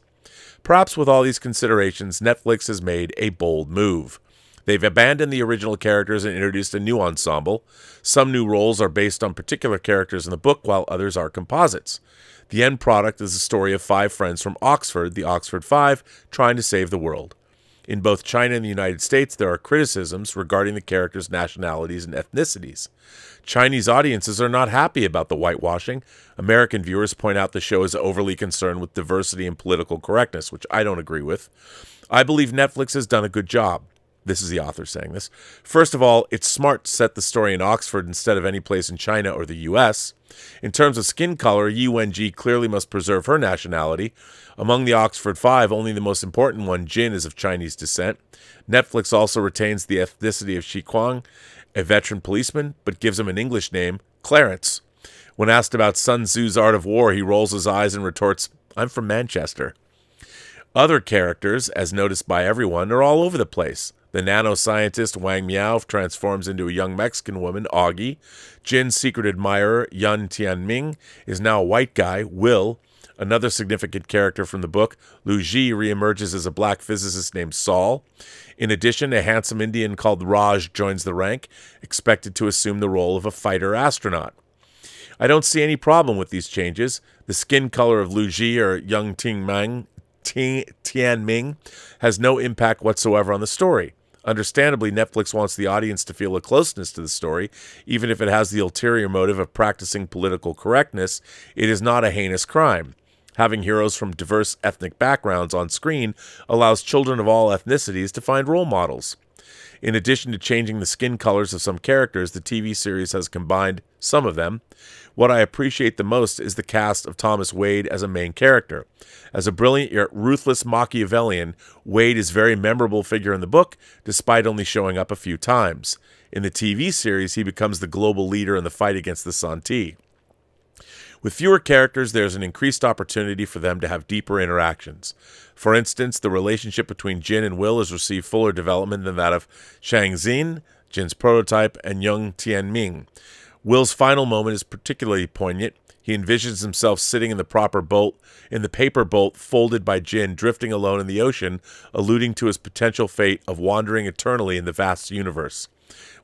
Perhaps with all these considerations, Netflix has made a bold move. They've abandoned the original characters and introduced a new ensemble. Some new roles are based on particular characters in the book, while others are composites. The end product is the story of 5 friends from Oxford, the Oxford Five, trying to save the world. In both China and the United States, there are criticisms regarding the characters' nationalities and ethnicities. Chinese audiences are not happy about the whitewashing. American viewers point out the show is overly concerned with diversity and political correctness, which I don't agree with. I believe Netflix has done a good job. This is the author saying this. First of all, it's smart to set the story in Oxford instead of any place in China or the U.S. In terms of skin color, Yu-Wen-ji clearly must preserve her nationality. Among the Oxford Five, only the most important one, Jin, is of Chinese descent. Netflix also retains the ethnicity of Shi Kwang, a veteran policeman, but gives him an English name, Clarence. When asked about Sun Tzu's Art of War, he rolls his eyes and retorts, "I'm from Manchester." Other characters, as noticed by everyone, are all over the place. The nanoscientist Wang Miao transforms into a young Mexican woman, Augie. Jin's secret admirer, Yun Tianming, is now a white guy, Will. Another significant character from the book, Lu Ji, reemerges as a black physicist named Saul. In addition, a handsome Indian called Raj joins the rank, expected to assume the role of a fighter astronaut. I don't see any problem with these changes. The skin color of Lu Ji, or Young Tianming, has no impact whatsoever on the story. Understandably, Netflix wants the audience to feel a closeness to the story, even if it has the ulterior motive of practicing political correctness. It is not a heinous crime. Having heroes from diverse ethnic backgrounds on screen allows children of all ethnicities to find role models. In addition to changing the skin colors of some characters, the TV series has combined some of them. What I appreciate the most is the cast of Thomas Wade as a main character. As a brilliant yet ruthless Machiavellian, Wade is a very memorable figure in the book, despite only showing up a few times. In the TV series, he becomes the global leader in the fight against the Santi. With fewer characters, there's an increased opportunity for them to have deeper interactions. For instance, the relationship between Jin and Will has received fuller development than that of Shang Xin, Jin's prototype, and Young Tianming. Will's final moment is particularly poignant. He envisions himself sitting in the paper boat folded by Jin, drifting alone in the ocean, alluding to his potential fate of wandering eternally in the vast universe.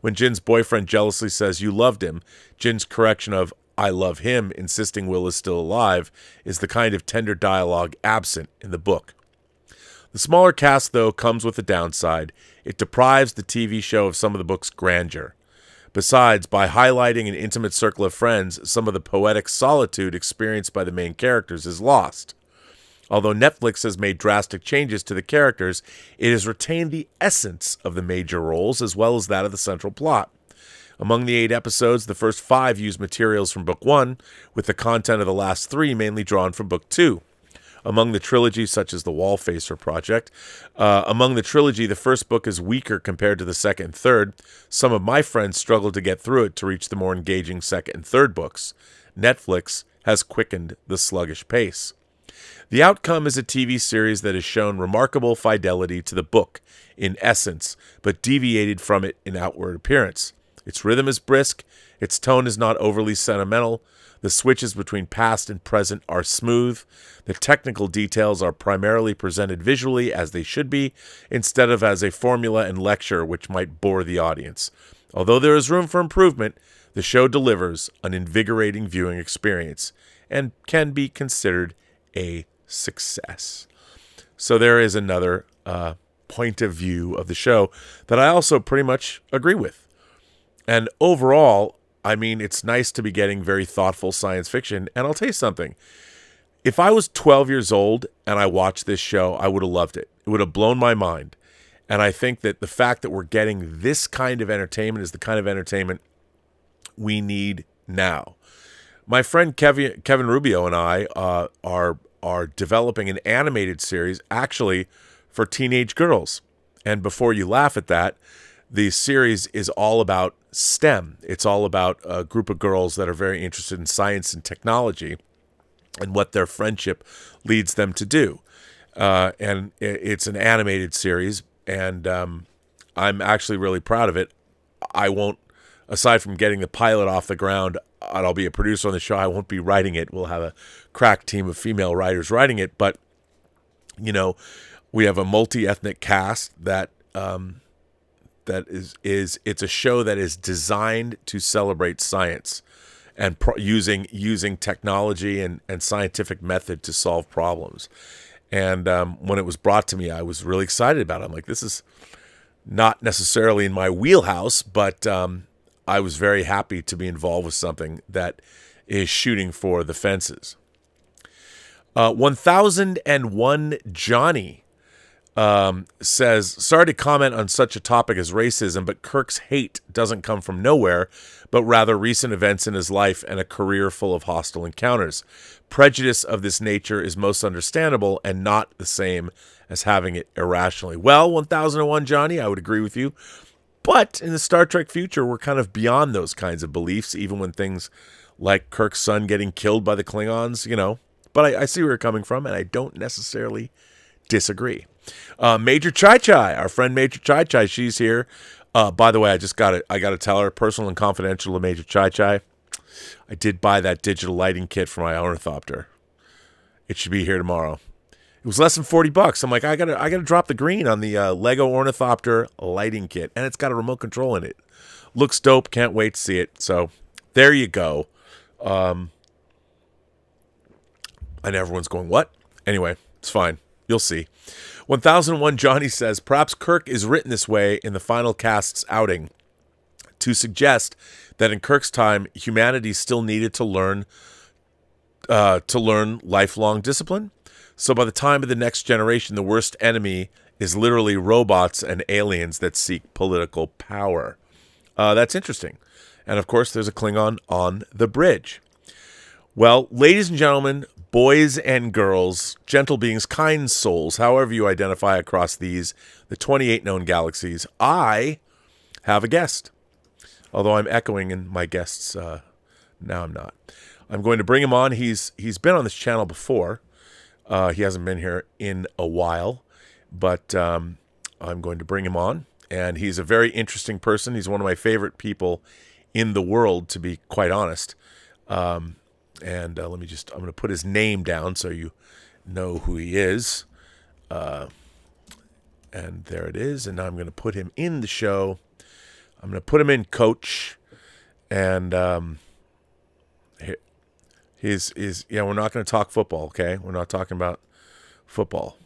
When Jin's boyfriend jealously says, "You loved him," Jin's correction of, "I love him," insisting Will is still alive, is the kind of tender dialogue absent in the book. The smaller cast, though, comes with a downside. It deprives the TV show of some of the book's grandeur. Besides, by highlighting an intimate circle of friends, some of the poetic solitude experienced by the main characters is lost. Although Netflix has made drastic changes to the characters, it has retained the essence of the major roles as well as that of the central plot. Among the 8 episodes, the first 5 use materials from Book 1, with the content of the last 3 mainly drawn from Book 2. Among the trilogy, such as the Wallfacer Project, the first book is weaker compared to the second and third. Some of my friends struggled to get through it to reach the more engaging second and third books. Netflix has quickened the sluggish pace. The outcome is a TV series that has shown remarkable fidelity to the book in essence, but deviated from it in outward appearance. Its rhythm is brisk, its tone is not overly sentimental, the switches between past and present are smooth, the technical details are primarily presented visually as they should be, instead of as a formula and lecture which might bore the audience. Although there is room for improvement, the show delivers an invigorating viewing experience and can be considered a success. So there is another point of view of the show that I also pretty much agree with. And overall, I mean, it's nice to be getting very thoughtful science fiction. And I'll tell you something. If I was 12 years old and I watched this show, I would have loved it. It would have blown my mind. And I think that the fact that we're getting this kind of entertainment is the kind of entertainment we need now. My friend Kevin Rubio and I are developing an animated series actually for teenage girls. And before you laugh at that, the series is all about STEM. It's all about a group of girls that are very interested in science and technology and what their friendship leads them to do. And it's an animated series, and I'm actually really proud of it. I won't, aside from getting the pilot off the ground, and I'll be a producer on the show, I won't be writing it. We'll have a crack team of female writers writing it. But, you know, we have a multi-ethnic cast that it's a show that is designed to celebrate science and using technology and scientific method to solve problems. And when it was brought to me, I was really excited about it. I'm like, this is not necessarily in my wheelhouse, but I was very happy to be involved with something that is shooting for the fences. 1001 Johnny says, sorry to comment on such a topic as racism, but Kirk's hate doesn't come from nowhere, but rather recent events in his life and a career full of hostile encounters. Prejudice of this nature is most understandable and not the same as having it irrationally. Well, 1001 Johnny, I would agree with you. But in the Star Trek future, we're kind of beyond those kinds of beliefs, even when things like Kirk's son getting killed by the Klingons, you know. But I see where you're coming from, and I don't necessarily disagree. Major Chai Chai, our friend Major Chai Chai, she's here. By the way, I got to tell her, personal and confidential to Major Chai Chai, I did buy that digital lighting kit for my ornithopter. It should be here tomorrow. It was less than $40. I'm like, I gotta drop the green on the Lego Ornithopter lighting kit, and it's got a remote control in it. Looks dope. Can't wait to see it. So there you go. And everyone's going, what? Anyway, it's fine. You'll see. 1001 Johnny says, perhaps Kirk is written this way in the final cast's outing to suggest that in Kirk's time, humanity still needed to learn lifelong discipline. So by the time of the next generation, the worst enemy is literally robots and aliens that seek political power. That's interesting. And of course, there's a Klingon on the bridge. Well, ladies and gentlemen, boys and girls, gentle beings, kind souls, however you identify across the 28 known galaxies, I have a guest. Although I'm echoing in my guests, now I'm not. I'm going to bring him on. He's been on this channel before. He hasn't been here in a while, but I'm going to bring him on. And he's a very interesting person. He's one of my favorite people in the world, to be quite honest. I'm going to put his name down so you know who he is. And there it is. And now I'm going to put him in the show. I'm going to put him in coach. And we're not going to talk football, okay? We're not talking about football.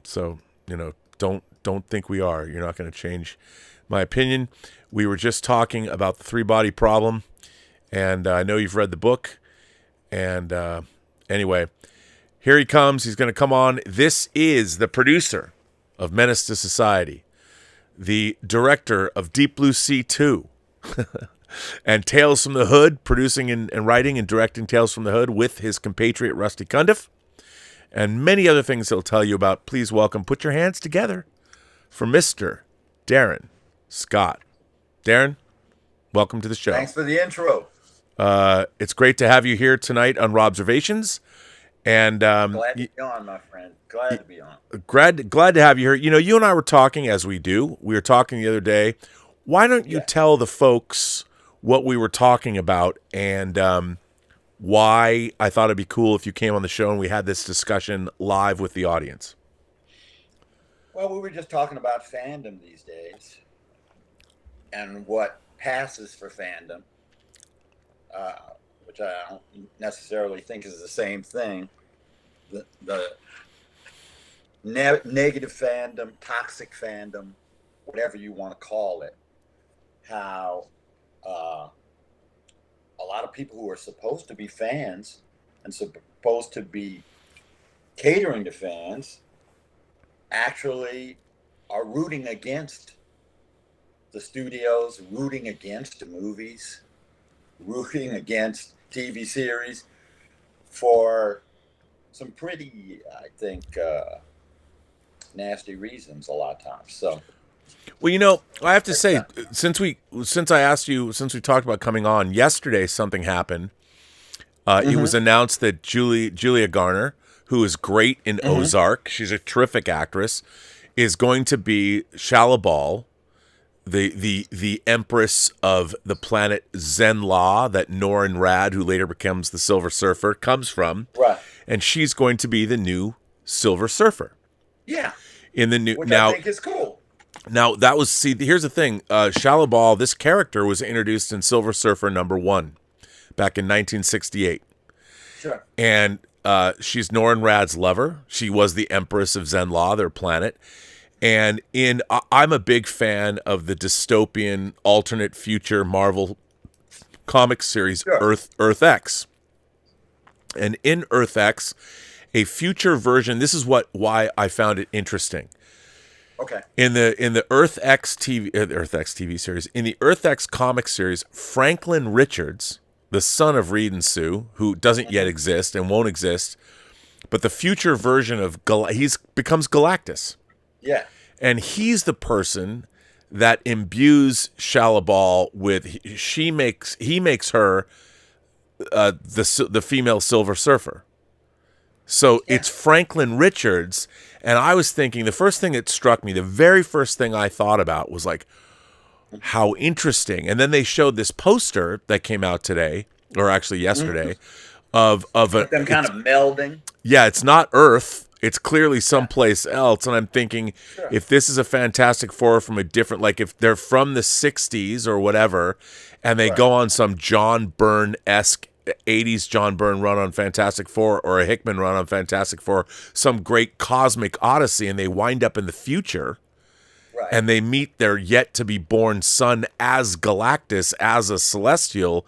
So, don't think we are. You're not going to change my opinion. We were just talking about the three-body problem. And I know you've read the book. And anyway, here he comes. He's going to come on. This is the producer of Menace to Society, the director of Deep Blue Sea 2, and Tales from the Hood, producing and writing and directing Tales from the Hood with his compatriot Rusty Cundiff, and many other things he'll tell you about. Please welcome, put your hands together for Mr. DARIN Scott. DARIN, welcome to the show. Thanks for the intro. It's great to have you here tonight on Robservations. And glad to be on, my friend. Glad to be on. Glad to have you here. You and I were talking, as we do. We were talking the other day. Why don't you tell the folks what we were talking about and why I thought it'd be cool if you came on the show and we had this discussion live with the audience? Well, we were just talking about fandom these days and what passes for fandom, which I don't necessarily think is the same thing. The negative fandom, toxic fandom, whatever you want to call it, how a lot of people who are supposed to be fans and supposed to be catering to fans actually are rooting against the studios, rooting against the movies, rooting against TV series for some pretty, I think, nasty reasons a lot of times. So, well, I have to say, since we talked about coming on yesterday, something happened. It was announced that Julia Garner, who is great in Ozark, she's a terrific actress, is going to be Shalabal, the empress of the planet Zenla that Norin Rad, who later becomes the Silver Surfer, comes from. Right. And she's going to be the new Silver Surfer. Yeah. Which I think is cool. Now, here's the thing. Shalabal, this character, was introduced in Silver Surfer #1 back in 1968. Sure. And she's Norin Rad's lover. She was the Empress of Zenla, their planet. And I'm a big fan of the dystopian alternate future Marvel comic series, sure. Earth X. And in Earth X, a future version. This is why I found it interesting. Okay. In the Earth X TV series, in the Earth X comic series, Franklin Richards, the son of Reed and Sue, who doesn't yet exist and won't exist, but the future version of he's becomes Galactus. Yeah. And he's the person that imbues Shallabal with he makes her the female Silver Surfer. So it's Franklin Richards, and I was thinking the first thing that struck me, the very first thing I thought about was like, how interesting. And then they showed this poster that came out today, or actually yesterday, of them kind of melding. Yeah, it's not Earth. It's clearly someplace else. And I'm thinking, if this is a Fantastic Four from a different, like if they're from the 60s or whatever, and they go on some John Byrne-esque 80s John Byrne run on Fantastic Four or a Hickman run on Fantastic Four, some great cosmic odyssey, and they wind up in the future, and they meet their yet-to-be-born son as Galactus, as a Celestial,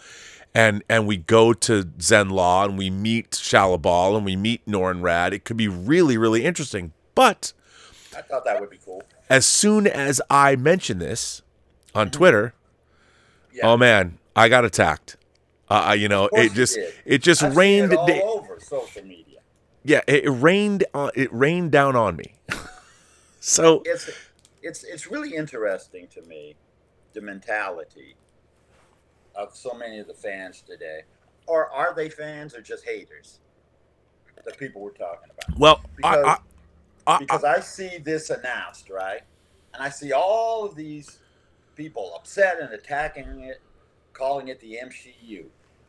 and we go to Zenlaw, and we meet Shallabal, and we meet Nornrad. It could be really, really interesting. But I thought that would be cool. As soon as I mentioned this on Twitter, oh man, I got attacked. It just I've rained seen it all over social media. Yeah, it rained down on me. So it's really interesting to me, the mentality of so many of the fans today. Or are they fans or just haters? The people we're talking about. Well, because I see this announced, right? And I see all of these people upset and attacking it, calling it the MCU.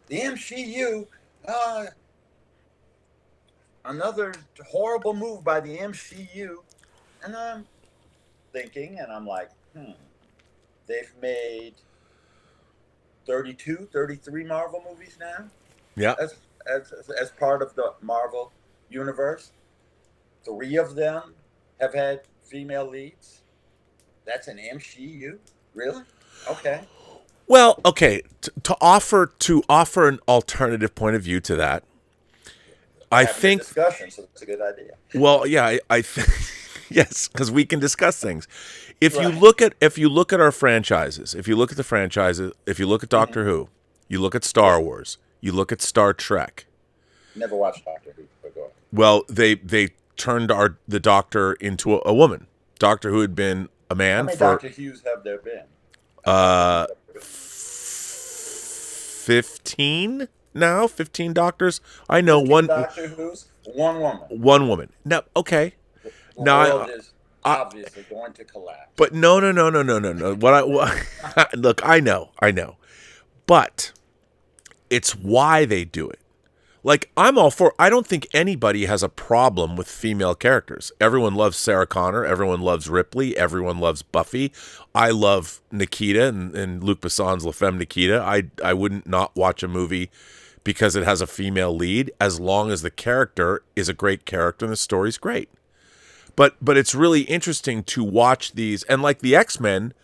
The MCU, another horrible move by the MCU. And I'm thinking, and I'm like, they've made 32, 33 Marvel movies now? Yeah. As part of the Marvel universe. 3 of them have had female leads. That's an MCU? Really? Okay. Well, okay. To offer an alternative point of view to that, I think discussion, so it's a good idea. Well, yeah, I think yes, because we can discuss things. If you look at our franchises, if you look at the franchises, if you look at Doctor Who, you look at Star Wars, you look at Star Trek. Never watched Doctor Who, but go ahead. Well, they turned the Doctor into a woman. Doctor Who had been a man. How many Doctor Who's have there been? 15 now. 15 doctors. I know one. Doctor Who's one woman. One woman. No, okay. The world is obviously going to collapse. But no. Look, I know, but it's why they do it. Like, I'm all for. I don't think anybody has a problem with female characters. Everyone loves Sarah Connor. Everyone loves Ripley. Everyone loves Buffy. I love Nikita and Luc Besson's La Femme Nikita. I wouldn't not watch a movie because it has a female lead, as long as the character is a great character and the story's great. But it's really interesting to watch these, and like the X-Men,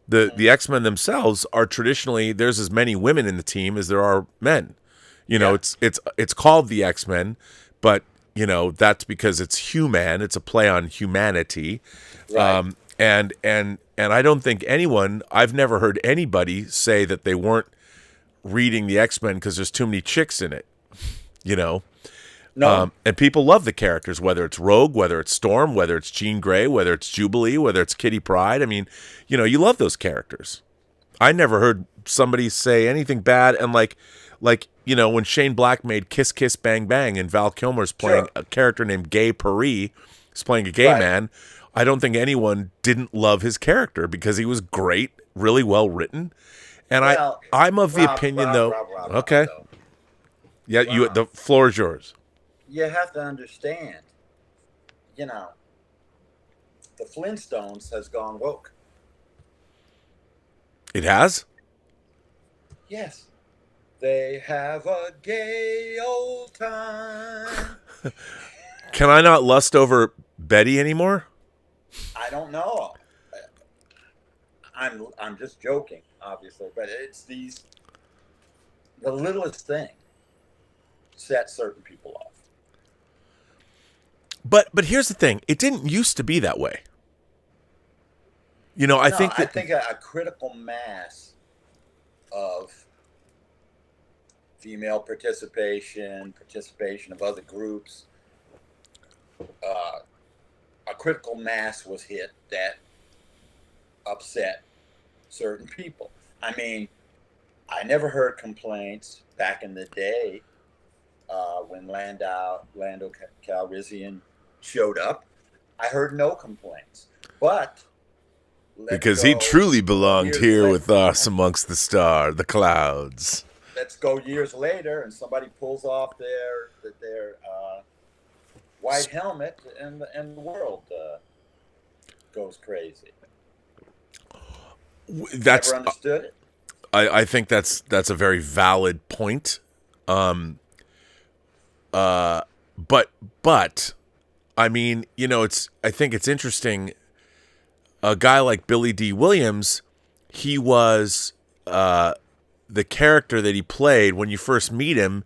the X-Men themselves are traditionally, there's as many women in the team as there are men. It's called the X-Men, but that's because it's human. It's a play on humanity. Right. And I don't think I've never heard anybody say that they weren't reading the X-Men because there's too many chicks in it. No. And people love the characters, whether it's Rogue, whether it's Storm, whether it's Jean Grey, whether it's Jubilee, whether it's Kitty Pryde. I mean, you love those characters. I never heard somebody say anything bad. And like when Shane Black made Kiss Kiss Bang Bang and Val Kilmer's playing a character named Gay Paris, he's playing a gay man. I don't think anyone didn't love his character because he was great, really well written. And I'm of the opinion though. Okay. Yeah, the floor is yours. You have to understand, the Flintstones has gone woke. It has? Yes. They have a gay old time. Can I not lust over Betty anymore? I don't know. I'm just joking, obviously, but it's the littlest thing sets certain people off. But here's the thing: it didn't used to be that way. You know, I think I think a critical mass of female participation of other groups, a critical mass was hit that upset certain people. I mean, I never heard complaints back in the day when Lando Calrissian showed up. I heard no complaints, but because he truly belonged here with us amongst the clouds. Let's go years later, and somebody pulls off their white helmet, and the world goes crazy. That's never understood it. I think that's a very valid point. But I mean, you know, I think it's interesting. A guy like Billy D. Williams, he was the character that he played when you first meet him.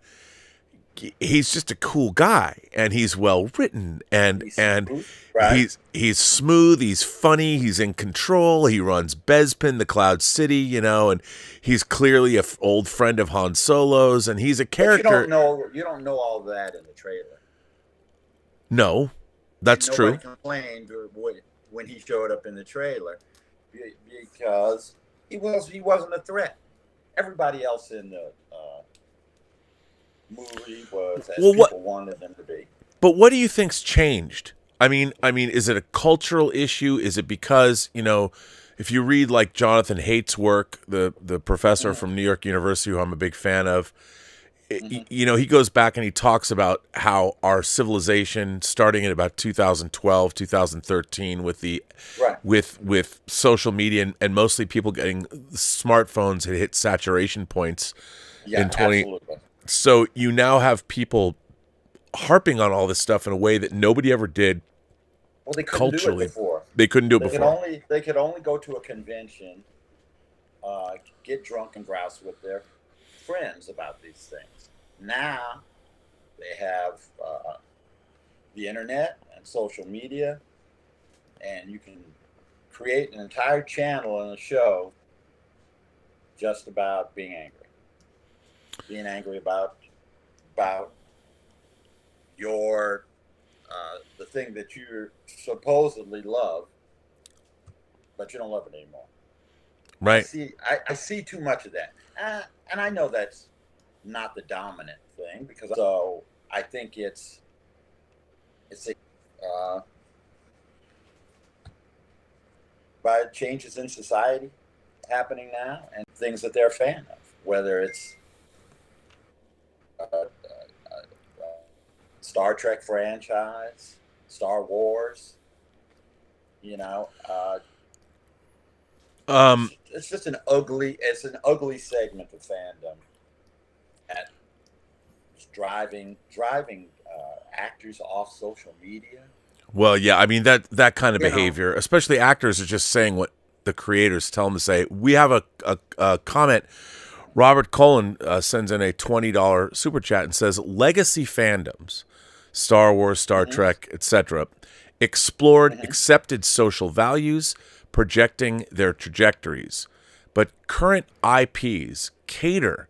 He's just a cool guy, and he's well written, and right. he's smooth, he's funny, he's in control. He runs Bespin, the Cloud City, you know, and he's clearly an old friend of Han Solo's, and he's a character. But you don't know all that in the trailer. No, that's true. Nobody complained when he showed up in the trailer because he wasn't a threat. Everybody else in the movie was as people wanted them to be. But what do you think's changed? I mean, is it a cultural issue? Is it because, you know, if you read like Jonathan Haidt's work, the professor from New York University, who I'm a big fan of, you know, he goes back and he talks about how our civilization, starting in about 2012, 2013, with the with social media and mostly people getting smartphones, had hit saturation points in 20. Absolutely. So you now have people harping on all this stuff in a way that nobody ever did. Well, they couldn't culturally. Do it before. They couldn't do it before. They could only go to a convention, get drunk and grouse with their friends about these things. Now they have the internet and social media, and you can create an entire channel and a show just about being angry. Being angry about your the thing that you supposedly love, but you don't love it anymore. Right. I see too much of that, and I know that's not the dominant thing, because so I think it's by changes in society happening now and things that they're a fan of, whether it's Star Trek franchise, Star Wars, you know, it's just an ugly segment of fandom at driving actors off social media. Well, yeah, I mean that kind of behavior, especially actors, are just saying what the creators tell them to say. We have a comment. Robert Cullen sends in a $20 super chat and says, legacy fandoms, Star Wars, Star Trek, etc., explored accepted social values, projecting their trajectories. But current IPs cater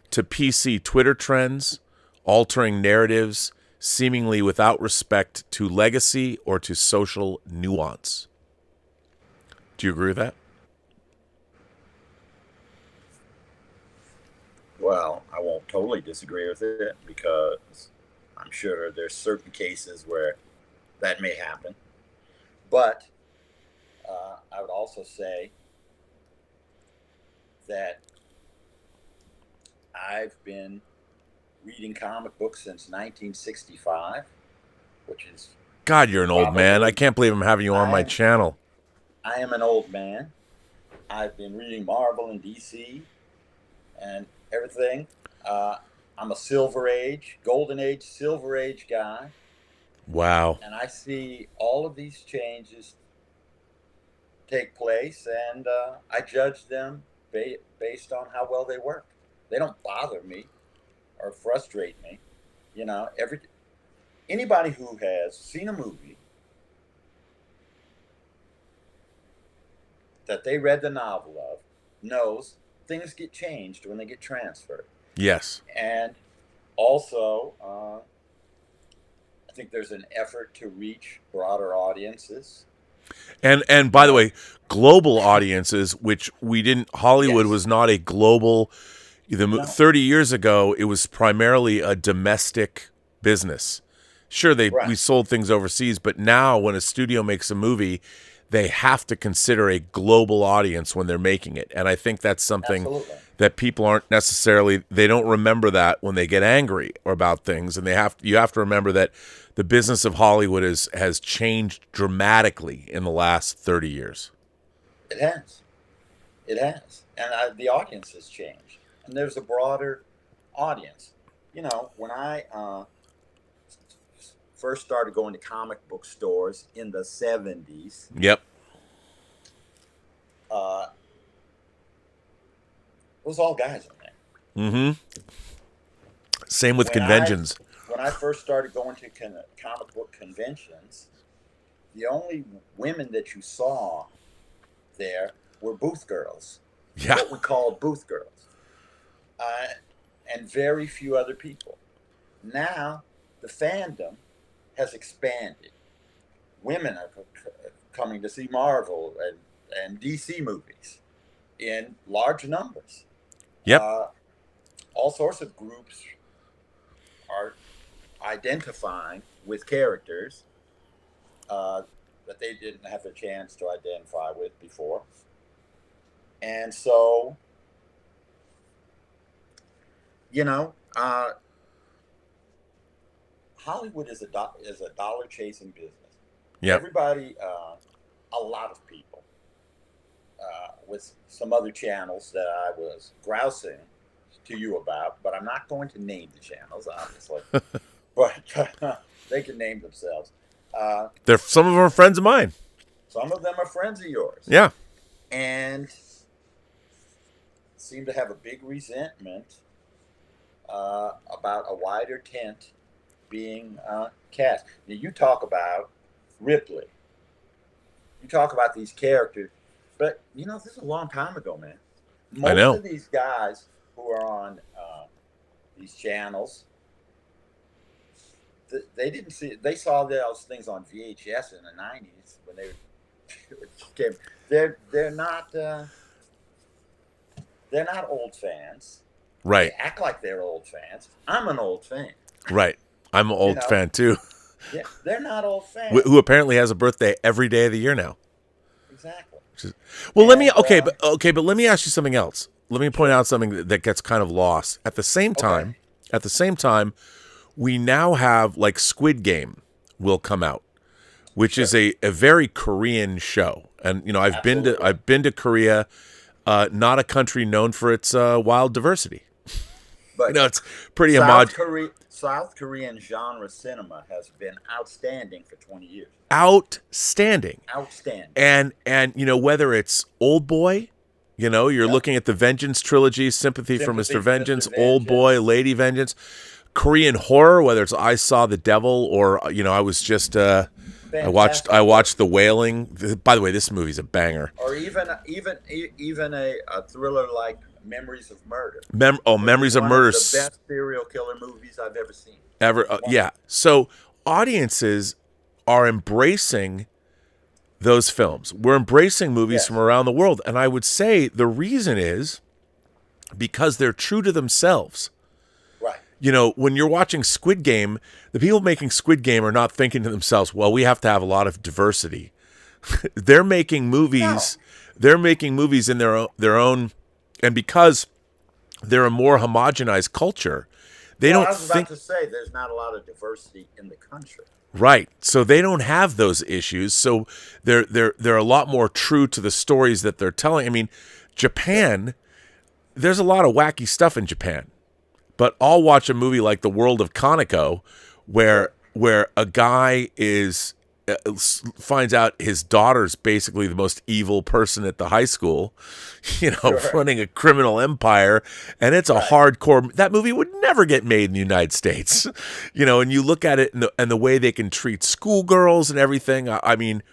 to PC Twitter trends, altering narratives, seemingly without respect to legacy or to social nuance. Do you agree with that? Well, I won't totally disagree with it, because I'm sure there's certain cases where that may happen. But I would also say that I've been reading comic books since 1965, which is... God, you're an old man. I can't believe I'm having you on my channel. I am an old man. I've been reading Marvel and DC and everything. I'm a Golden Age, Silver Age guy. Wow. And I see all of these changes take place, and I judge them based on how well they work. They don't bother me or frustrate me. You know, anybody who has seen a movie that they read the novel of knows things get changed when they get transferred. Yes. And also, I think there's an effort to reach broader audiences. And by the way, global audiences, which we didn't. Hollywood Yes. was not a global. 30 years ago, it was primarily a domestic business. Sure, we sold things overseas, but now when a studio makes a movie, they have to consider a global audience when they're making it. And I think that's something that people aren't necessarily, they don't remember that when they get angry or about things. And you have to remember that the business of Hollywood has changed dramatically in the last 30 years. It has. And the audience has changed. And there's a broader audience. When I first started going to comic book stores in the 70s. Yep. It was all guys in there. Mm-hmm. Same with conventions. When I first started going to comic book conventions, the only women that you saw there were booth girls. Yeah. What we called booth girls. And very few other people. Now, the fandom has expanded. Women are coming to see Marvel and DC movies in large numbers. Yep. All sorts of groups are identifying with characters that they didn't have a chance to identify with before. And so, Hollywood is a dollar chasing business. Yeah. Everybody, a lot of people, with some other channels that I was grousing to you about, but I'm not going to name the channels, obviously. But they can name themselves. Some of them are friends of mine. Some of them are friends of yours. Yeah. And seem to have a big resentment about a wider tent being cast. Now, you talk about Ripley. You talk about these characters. But, this is a long time ago, man. I know. Most of these guys who are on these channels, they saw those things on VHS in the 90s when they came. They're not old fans. Right. They act like they're old fans. I'm an old fan. Right. I'm an old fan too. Yeah, they're not old fans. Who apparently has a birthday every day of the year now. Exactly. Well, let me but let me ask you something else. Let me point out something that gets kind of lost. At the same time, we now have like Squid Game will come out, which is a very Korean show. And I've been to Korea, not a country known for its wild diversity. But it's pretty homogeneous. South Korean genre cinema has been outstanding for 20 years. Outstanding. And whether it's Old Boy, you're looking at the Vengeance trilogy, Sympathy for Mr. Vengeance, Old Boy, Lady Vengeance, Korean horror, whether it's I Saw the Devil or I was just I watched The Wailing. By the way, this movie's a banger. Or even a thriller like Memories of Murder. Memories of Murder. One of the best serial killer movies I've ever seen. Yeah. So audiences are embracing those films. We're embracing movies from around the world. And I would say the reason is because they're true to themselves. Right. When you're watching Squid Game, the people making Squid Game are not thinking to themselves, well, we have to have a lot of diversity. They're making movies. No. They're making movies in their own, and because they're a more homogenized culture, they don't think. I was about to say there's not a lot of diversity in the country. Right. So they don't have those issues. So they're a lot more true to the stories that they're telling. I mean, Japan, there's a lot of wacky stuff in Japan. But I'll watch a movie like The World of Kaneko where a guy is finds out his daughter's basically the most evil person at the high school, running a criminal empire, and it's a hardcore. That movie would never get made in the United States, and you look at it and the way they can treat schoolgirls and everything. I mean,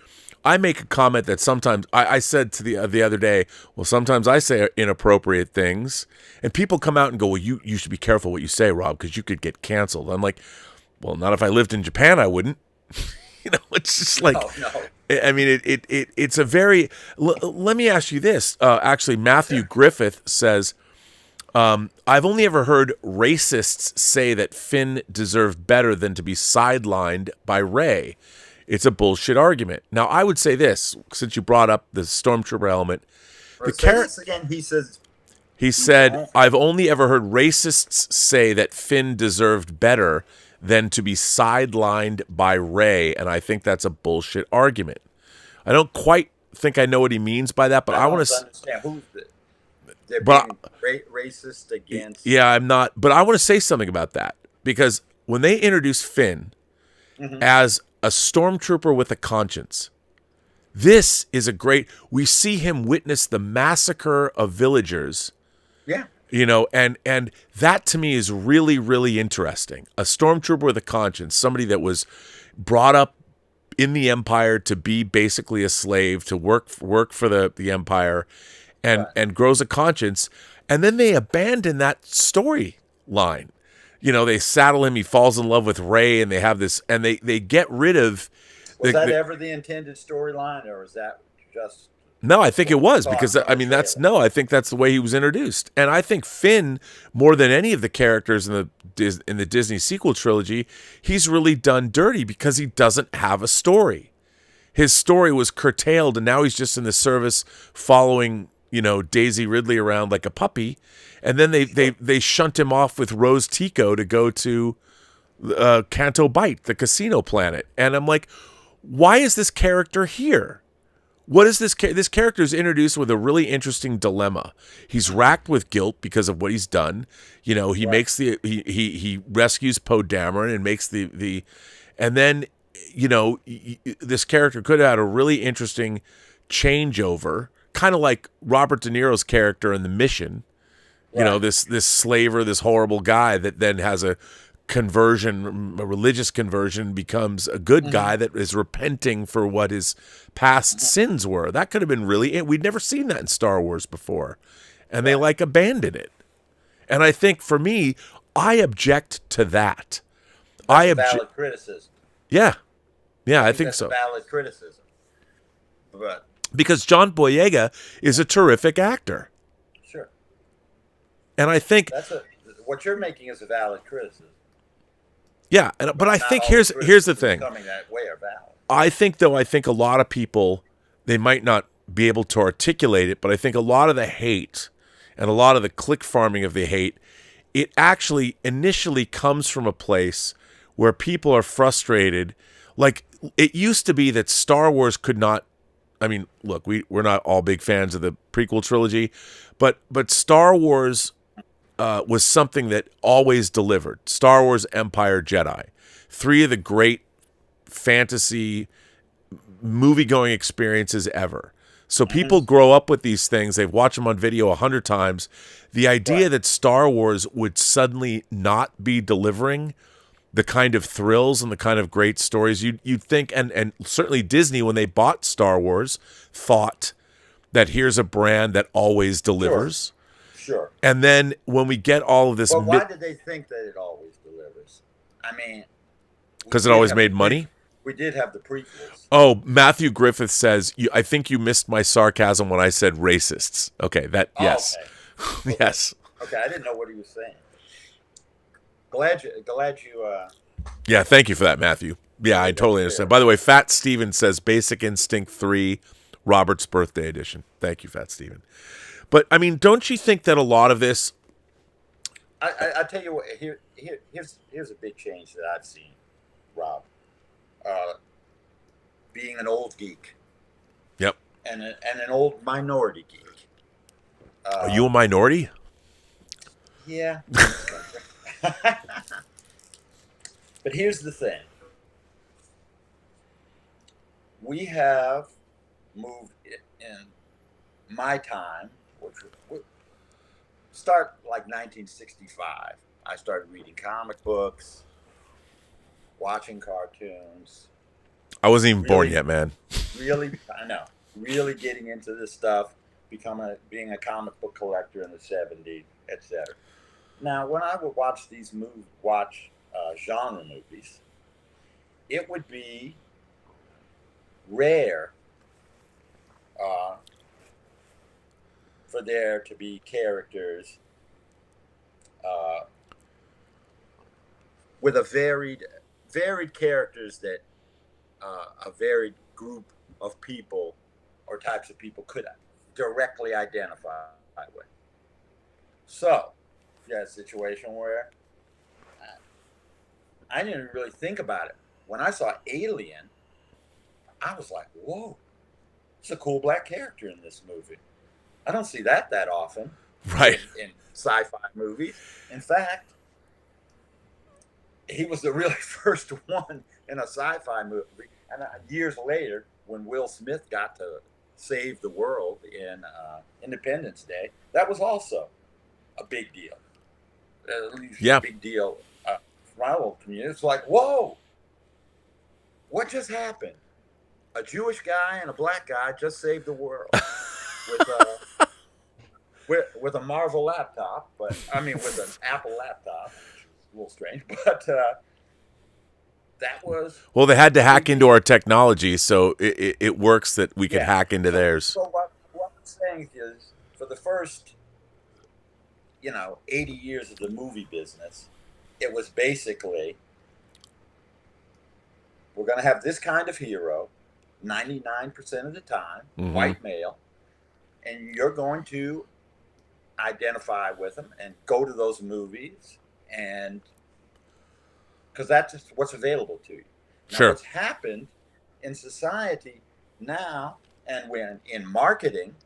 I make a comment that sometimes I said to the other day, well, sometimes I say inappropriate things, and people come out and go, well, you should be careful what you say, Rob, because you could get canceled. I'm like, well, not if I lived in Japan, I wouldn't. It's just like, no. I mean, it's a very. Let me ask you this. Actually, Matthew Griffith says, I've only ever heard racists say that Finn deserved better than to be sidelined by Rey. It's a bullshit argument. Now, I would say this, since you brought up the Stormtrooper element. He said, I've only ever heard racists say that Finn deserved better than to be sidelined by Rey, and I think that's a bullshit argument. I don't quite think I know what he means by that, but I want to understand who's they're being racist against. Yeah, I'm not, but I want to say something about that, because when they introduce Finn as a stormtrooper with a conscience, this is a great. We see him witness the massacre of villagers. Yeah. And that to me is really, really interesting. A stormtrooper with a conscience, somebody that was brought up in the Empire to be basically a slave, to work for the Empire, and grows a conscience, and then they abandon that storyline. They saddle him, he falls in love with Rey, and they have this, and they get rid of. Was that ever the intended storyline, or is that just? No, I think it was, because I think that's the way he was introduced. And I think Finn, more than any of the characters in the Disney sequel trilogy, he's really done dirty because he doesn't have a story. His story was curtailed, and now he's just in the service following, Daisy Ridley around like a puppy. And then they shunt him off with Rose Tico to go to Canto Bight, the casino planet. And I'm like, why is this character here? What is this? This character is introduced with a really interesting dilemma. He's racked with guilt because of what he's done. He makes he rescues Poe Dameron and makes the and then this character could have had a really interesting changeover, kind of like Robert De Niro's character in The Mission. This slaver, this horrible guy that then has a religious conversion, becomes a good guy that is repenting for what his past sins were. That could have been we'd never seen that in Star Wars before, and they abandoned it. And I think for me, I object to that. That's valid criticism. Yeah, I think so. Valid criticism, but because John Boyega is a terrific actor. Sure. And I think what you're making is a valid criticism. Yeah, but I think here's the thing. That way are valid. I think a lot of people, they might not be able to articulate it, but I think a lot of the hate and a lot of the click farming of the hate, it actually initially comes from a place where people are frustrated. Like, it used to be that Star Wars could not. I mean, look, we're not all big fans of the prequel trilogy, but Star Wars was something that always delivered. Star Wars, Empire, Jedi. 3 of the great fantasy movie-going experiences ever. So people grow up with these things. They've watched them on video 100 times. The idea that Star Wars would suddenly not be delivering the kind of thrills and the kind of great stories you'd think, and certainly Disney, when they bought Star Wars, thought that here's a brand that always delivers. Sure. And then when we get all of this... But why did they think that it always delivers? I mean... Because it always made money? We did have the prequels. Oh, Matthew Griffith says, I think you missed my sarcasm when I said racists. Okay, yes. Okay. Yes. Okay, I didn't know what he was saying. Glad you Yeah, thank you for that, Matthew. Yeah, I totally understand. By the way, Fat Steven says Basic Instinct 3, Robert's birthday edition. Thank you, Fat Steven. But, I mean, don't you think that a lot of this... I tell you what, here's a big change that I've seen, Rob. Being an old geek. Yep. And an old minority geek. Are you a minority? Yeah. But here's the thing. we have moved in my time, which would start like 1965. I started reading comic books, watching cartoons. I wasn't even born yet, man. Really getting into this stuff, being a comic book collector in the 70s, etc. Now, when I would watch these genre movies, it would be rare for there to be characters with a varied characters that a varied group of people or types of people could directly identify with. So, you had a situation where I didn't really think about it. When I saw Alien, I was like, whoa, it's a cool black character in this movie. I don't see that often. Right. In sci-fi movies. In fact, he was the really first one in a sci-fi movie. And years later, when Will Smith got to save the world in Independence Day, that was also a big deal. At least a big deal for my little community. It's like, whoa, what just happened? A Jewish guy and a black guy just saved the world with a Marvel laptop, with an Apple laptop, which is a little strange, but that was... Well, they had to hack into our technology, so it works that we could hack into theirs. So what I'm saying is, for the first, 80 years of the movie business, it was basically, we're going to have this kind of hero 99% of the time, white male, and you're going to identify with them and go to those movies, and because that's just what's available to you. Now, sure. What's happened in society now, and when in marketing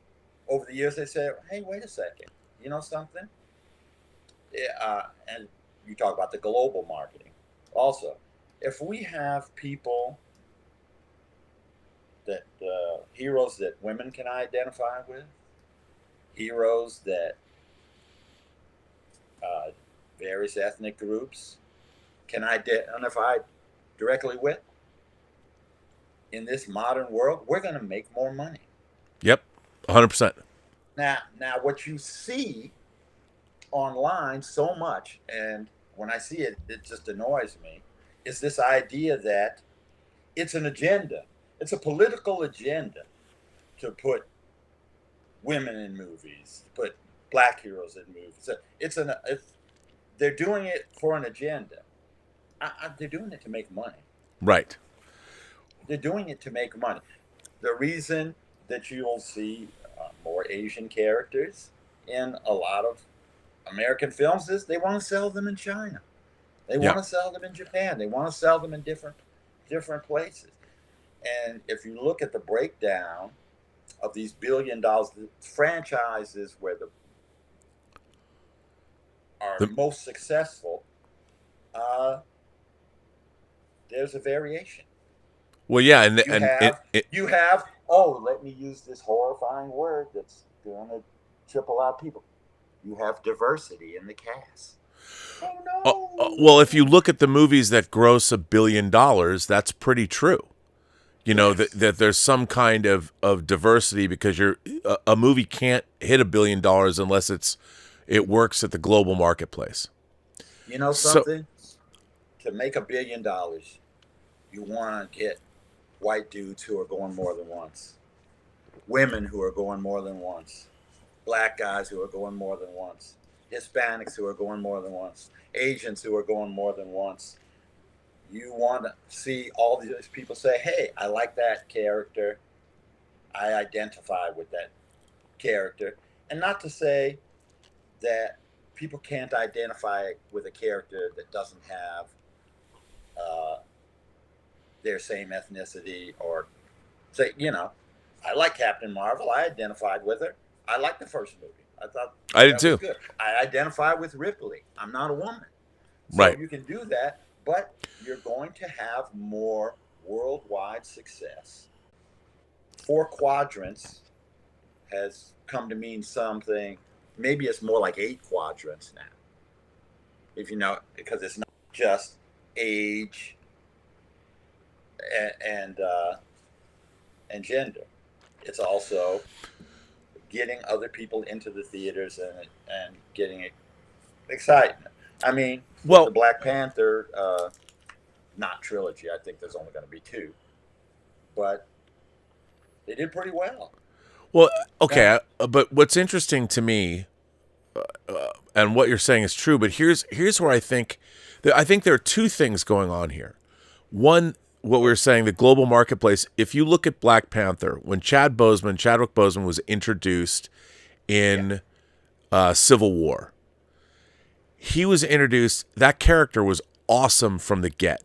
over the years, they say, hey, wait a second, you know something? And you talk about the global marketing also. If we have people that heroes that women can identify with, heroes that various ethnic groups can identify directly with, in this modern world, we're going to make more money. Yep, 100%. Now, what you see online so much, and when I see it, it just annoys me, is this idea that it's an agenda. It's a political agenda to put women in movies, to put black heroes in movies. They're doing it for an agenda. They're doing it to make money. Right. They're doing it to make money. The reason that you'll see more Asian characters in a lot of American films is they want to sell them in China. They want to sell them in Japan. They want to sell them in different places. And if you look at the breakdown of these $1 billion franchises where the most successful, there's a variation. Well, yeah, you have. Oh, let me use this horrifying word that's going to triple out people. You have diversity in the cast. Oh no! Well, if you look at the movies that gross $1 billion, that's pretty true. That there's some kind of diversity, because a movie can't hit $1 billion unless it works at the global marketplace. You know something? To make $1 billion, you want to get white dudes who are going more than once, women who are going more than once, black guys who are going more than once, Hispanics who are going more than once, Asians who are going more than once. You want to see all these people say, hey, I like that character. I identify with that character. And not to say that people can't identify with a character that doesn't have their same ethnicity, or say, I like Captain Marvel. I identified with her. I liked the first movie. I thought I did too. Good. I identify with Ripley. I'm not a woman. So right. You can do that, but you're going to have more worldwide success 4 quadrants has come to mean something. Maybe it's more like 8 quadrants now. If you know, because it's not just age and gender. It's also getting other people into the theaters and getting excitement. I mean, Well, the Black Panther, not trilogy. I think there's only going to be 2, but they did pretty well. Well, okay, but what's interesting to me, and what you're saying is true, but here's where I think there are 2 things going on here. One, what we were saying, the global marketplace. If you look at Black Panther, when Chadwick Boseman was introduced in Civil War, he was introduced. That character was awesome from the get.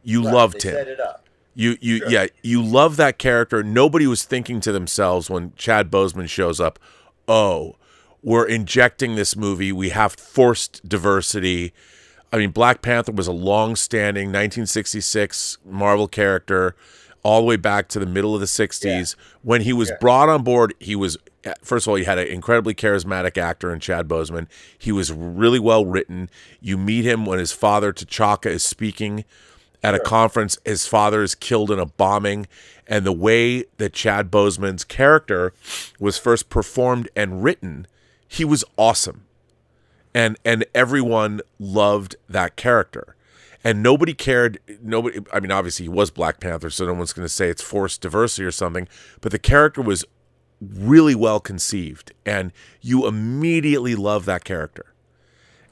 You loved him. Set it up. You love that character. Nobody was thinking to themselves when Chad Boseman shows up, oh, we're injecting this movie. We have forced diversity. I mean, Black Panther was a long-standing 1966 Marvel character all the way back to the middle of the 60s. Yeah. When he was brought on board, he was, first of all, he had an incredibly charismatic actor in Chad Boseman. He was really well written. You meet him when his father, T'Chaka, is speaking at a conference. His father is killed in a bombing, and the way that Chad Boseman's character was first performed and written, he was awesome. And everyone loved that character. And nobody cared. I mean, obviously he was Black Panther, so no one's going to say it's forced diversity or something, but the character was really well conceived, and you immediately love that character.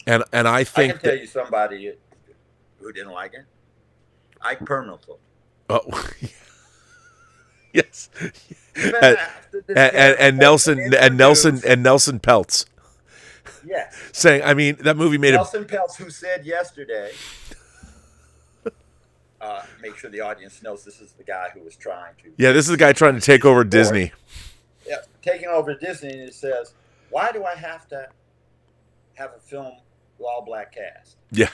And I think I can tell you somebody who didn't like it. Ike Permeable. Oh, yes. And Nelson Peltz. Yes. Saying, I mean, that movie made Nelson Peltz, who said yesterday, make sure the audience knows this is the guy who was trying to. Yeah, this is the guy trying to take over Disney. Yeah, taking over Disney, and it says, why do I have to have a film with all black cast? Yeah.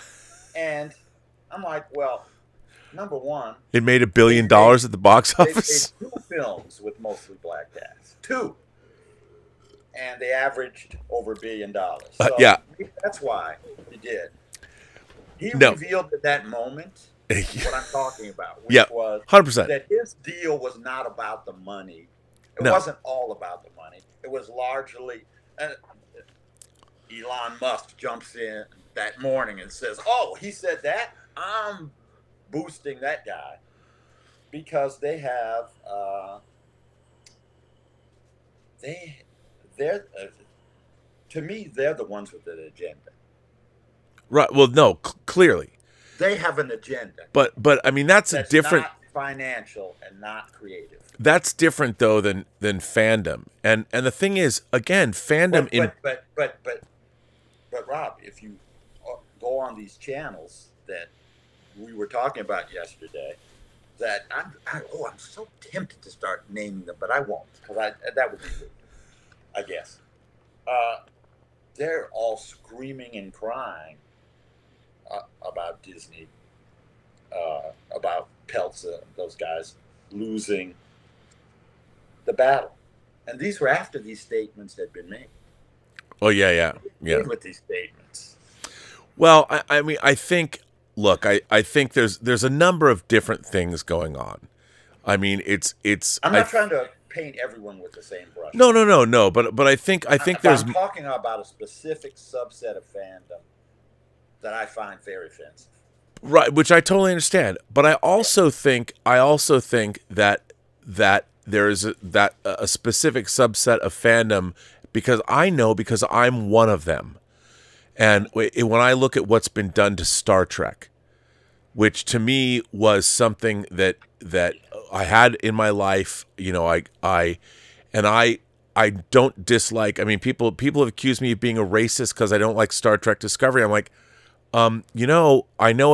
And I'm like, well, number one, it made $1 billion at the box office. They made 2 films with mostly black cast. 2. And they averaged over $1 billion. So yeah. That's why he did. He revealed at that moment what I'm talking about, which was 100%. That his deal was not about the money. It wasn't all about the money. It was largely Elon Musk jumps in that morning and says, oh, he said that? I'm boosting that guy. Because they have they're to me, they're the ones with an agenda. Right. Well, no, clearly. They have an agenda. But I mean, that's a different, not financial and not creative. That's different though than fandom. And the thing is, again, fandom but Rob, if you go on these channels that we were talking about yesterday, that I'm so tempted to start naming them, but I won't, because that would be good, I guess. They're all screaming and crying about Disney, about Peltz, those guys losing the battle. And these were after these statements had been made. Oh, yeah. With these statements. Well, I mean, I think, look, I think there's a number of different things going on. I mean, it's. I'm not trying to paint everyone with the same brush. No. But I think there's. I'm talking about a specific subset of fandom that I find very offensive. Right, which I totally understand. But I also think that there is a specific subset of fandom because I'm one of them. And when I look at what's been done to Star Trek, which to me was something that I had in my life, you know, I don't dislike. I mean, people have accused me of being a racist because I don't like Star Trek Discovery. I'm like, I know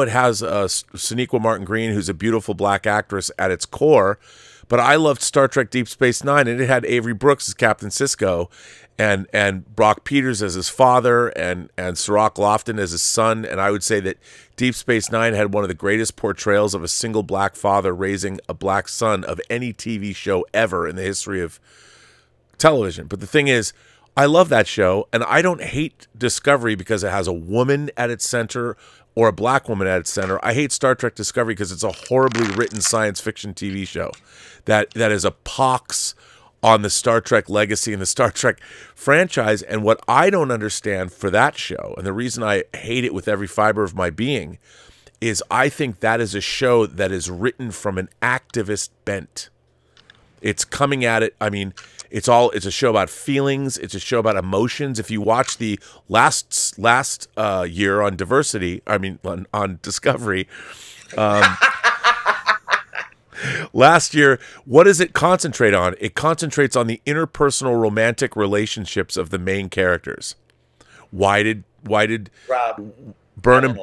it has Sonequa Martin Green, who's a beautiful black actress at its core, but I loved Star Trek Deep Space Nine, and it had Avery Brooks as Captain Sisko, and Brock Peters as his father, and Sirach Lofton as his son. And I would say that Deep Space Nine had one of the greatest portrayals of a single black father raising a black son of any TV show ever in the history of television. But the thing is, I love that show, and I don't hate Discovery because it has a woman at its center or a black woman at its center. I hate Star Trek Discovery because it's a horribly written science fiction TV show that is a pox on the Star Trek legacy and the Star Trek franchise. And what I don't understand for that show, and the reason I hate it with every fiber of my being, is I think that is a show that is written from an activist bent. It's coming at it. I mean, it's a show about feelings. It's a show about emotions. If you watch the last year on diversity, on Discovery, last year, what does it concentrate on? It concentrates on the interpersonal romantic relationships of the main characters. Why did Rob, Burnham?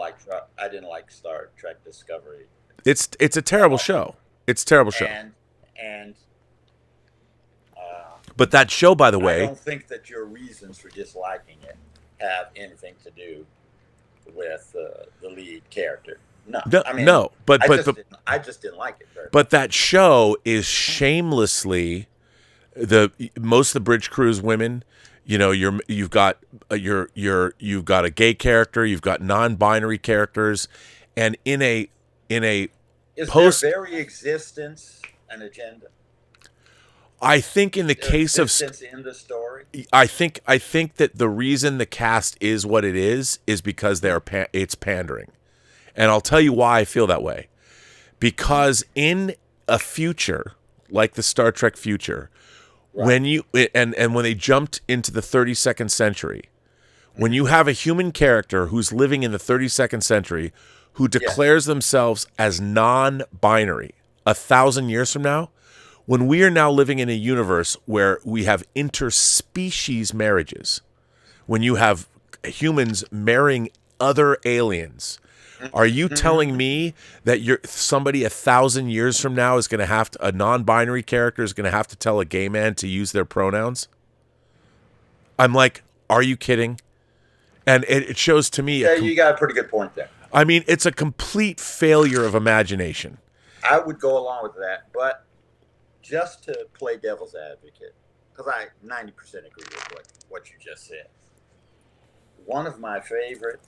I didn't like Star Trek Discovery. It's a terrible show. It's a terrible show. And but that show, by the way, I don't think that your reasons for disliking it have anything to do with the lead character. No, I just didn't like it. But that show is shamelessly most of the bridge crew's women. You've got a gay character, you've got non-binary characters, and in a is their very existence an agenda? I think in the case of in the story, I think that the reason the cast is what it is because it's pandering. And I'll tell you why I feel that way. Because in a future like the Star Trek future, right, when they jumped into the 32nd century, when you have a human character who's living in the 32nd century who declares themselves as non-binary 1,000 years from now, when we are now living in a universe where we have interspecies marriages, when you have humans marrying other aliens, are you telling me that somebody 1,000 years from now is going to have a non-binary character is going to have to tell a gay man to use their pronouns? I'm like, are you kidding? And it shows to me. You got a pretty good point there. I mean, it's a complete failure of imagination. I would go along with that, but just to play devil's advocate, because I 90% agree with what you just said. One of my favorite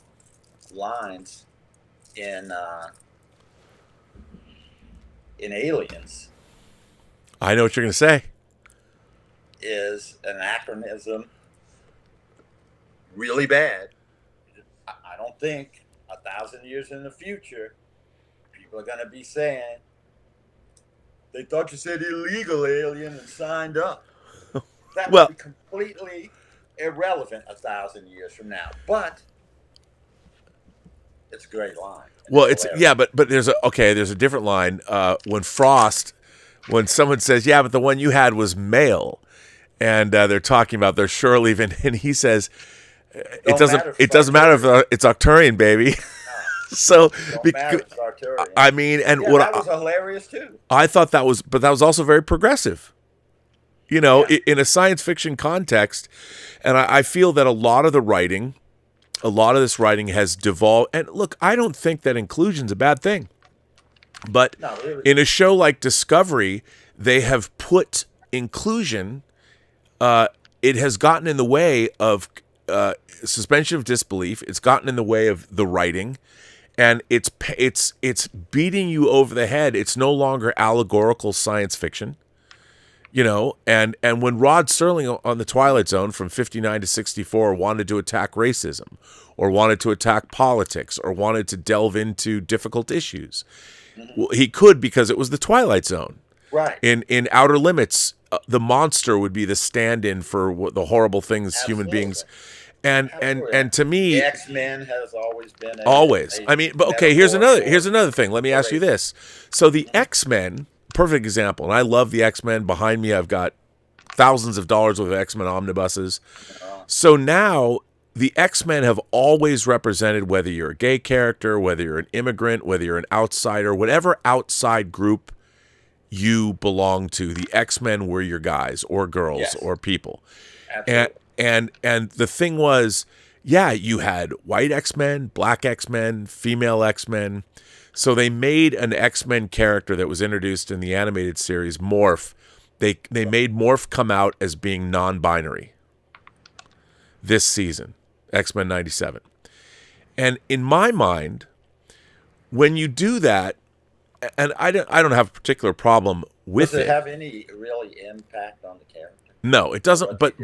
lines in Aliens, I know what you're going to say, is an anachronism really bad. I don't think 1,000 years in the future people are going to be saying, they thought you said illegal alien and signed up. That would be completely irrelevant 1,000 years from now. But it's a great line. Well, but there's a different line when someone says, yeah, but the one you had was male, and they're talking about their shore leave, and he says, it doesn't matter if it's Arcturian, baby. So, I mean, and that was hilarious too. I thought that was also very progressive. In a science fiction context, and I feel that a lot of this writing has devolved. And look, I don't think that inclusion's a bad thing, but in a show like Discovery, they have put inclusion. It has gotten in the way of suspension of disbelief. It's gotten in the way of the writing. And it's beating you over the head. It's no longer allegorical science fiction, And when Rod Serling on The Twilight Zone from 59 to 64 wanted to attack racism, or wanted to attack politics, or wanted to delve into difficult issues, well, he could because it was The Twilight Zone. Right. In Outer Limits, the monster would be the stand-in for the horrible things human beings. And to me, the X-Men has always been but okay, here's another thing. Let me ask you this. So the X-Men, perfect example, and I love the X-Men. Behind me, I've got thousands of dollars worth of X-Men omnibuses. So now the X-Men have always represented, whether you're a gay character, whether you're an immigrant, whether you're an outsider, whatever outside group you belong to, the X-Men were your guys or girls Yes. or people. Absolutely. And the thing was, yeah, you had white X-Men, black X-Men, female X-Men. So they made an X-Men character that was introduced in the animated series, Morph. They made Morph come out as being non-binary this season, X-Men 97. And in my mind, when you do that, and I don't have a particular problem with Does it it. have any really impact on the character? No, it doesn't. But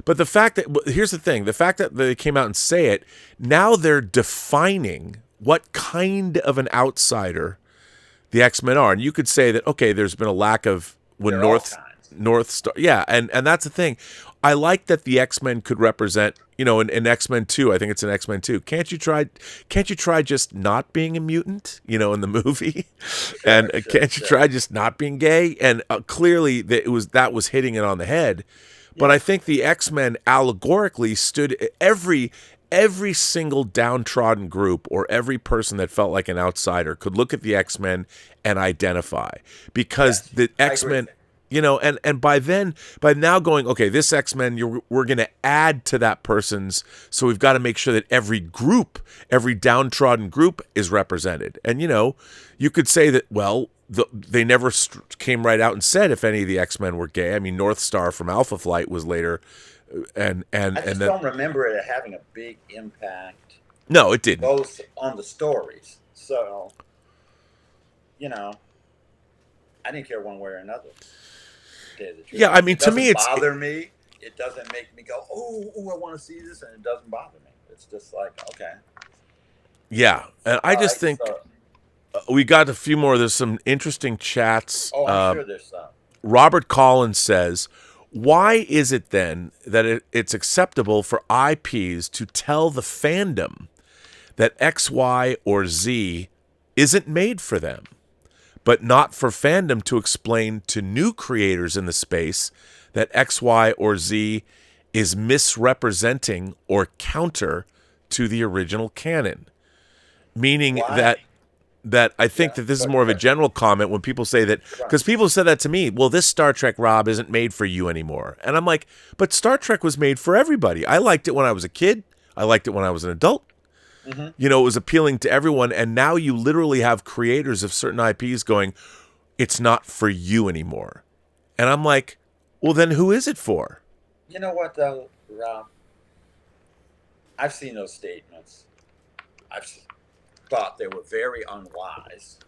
the fact that, here's the thing: the fact that they came out and say it, now they're defining what kind of an outsider the X-Men are. And you could say that, okay, there's been a lack of when They're all kinds. North Star, yeah, and that's the thing. I like that the X-Men could represent, in X-Men 2, I think it's in X-Men 2. Can't you try just not being a mutant, in the movie? Can't you try just not being gay? And clearly that was hitting it on the head. But I think the X-Men allegorically stood every single downtrodden group or every person that felt like an outsider could look at the X-Men and identify, because the X-Men, and by now going, okay, this X-Men, we're going to add to that person's, so we've got to make sure that every downtrodden group is represented. And, you could say that, well, they never came right out and said if any of the X-Men were gay. I mean, North Star from Alpha Flight was later, I just don't remember it having a big impact. No, it didn't. Both on the stories. So, I didn't care one way or another. Yeah, I mean, to me, it doesn't bother me. It doesn't make me go, oh, I want to see this, and it doesn't bother me. It's just like, okay. Yeah, and I just think we got a few more. There's some interesting chats. Oh, I'm sure there's some. Robert Collins says, why is it then that it's acceptable for IPs to tell the fandom that X, Y, or Z isn't made for them, but not for fandom to explain to new creators in the space that X, Y, or Z is misrepresenting or counter to the original canon? Meaning that I think that this is more of a general comment when people say that, because people said that to me, well, this Star Trek, Rob, isn't made for you anymore. And I'm like, but Star Trek was made for everybody. I liked it when I was a kid. I liked it when I was an adult. Mm-hmm. It was appealing to everyone. And now you literally have creators of certain IPs going, it's not for you anymore. And I'm like, well, then who is it for? You know what, though, Rob? I've seen those statements. I've thought they were very unwise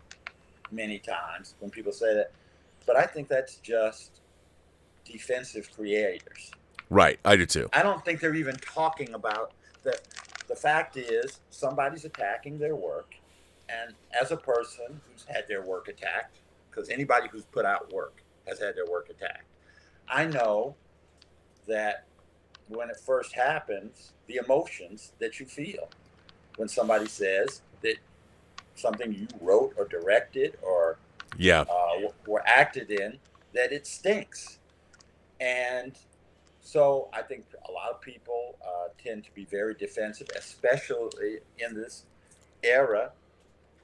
many times when people say that. But I think that's just defensive creators. Right, I do too. I don't think they're even talking about that. The fact is, somebody's attacking their work. And as a person who's had their work attacked, because anybody who's put out work has had their work attacked, I know that when it first happens, the emotions that you feel when somebody says that something you wrote or directed or were acted in, that it stinks. And so I think a lot of people tend to be very defensive, especially in this era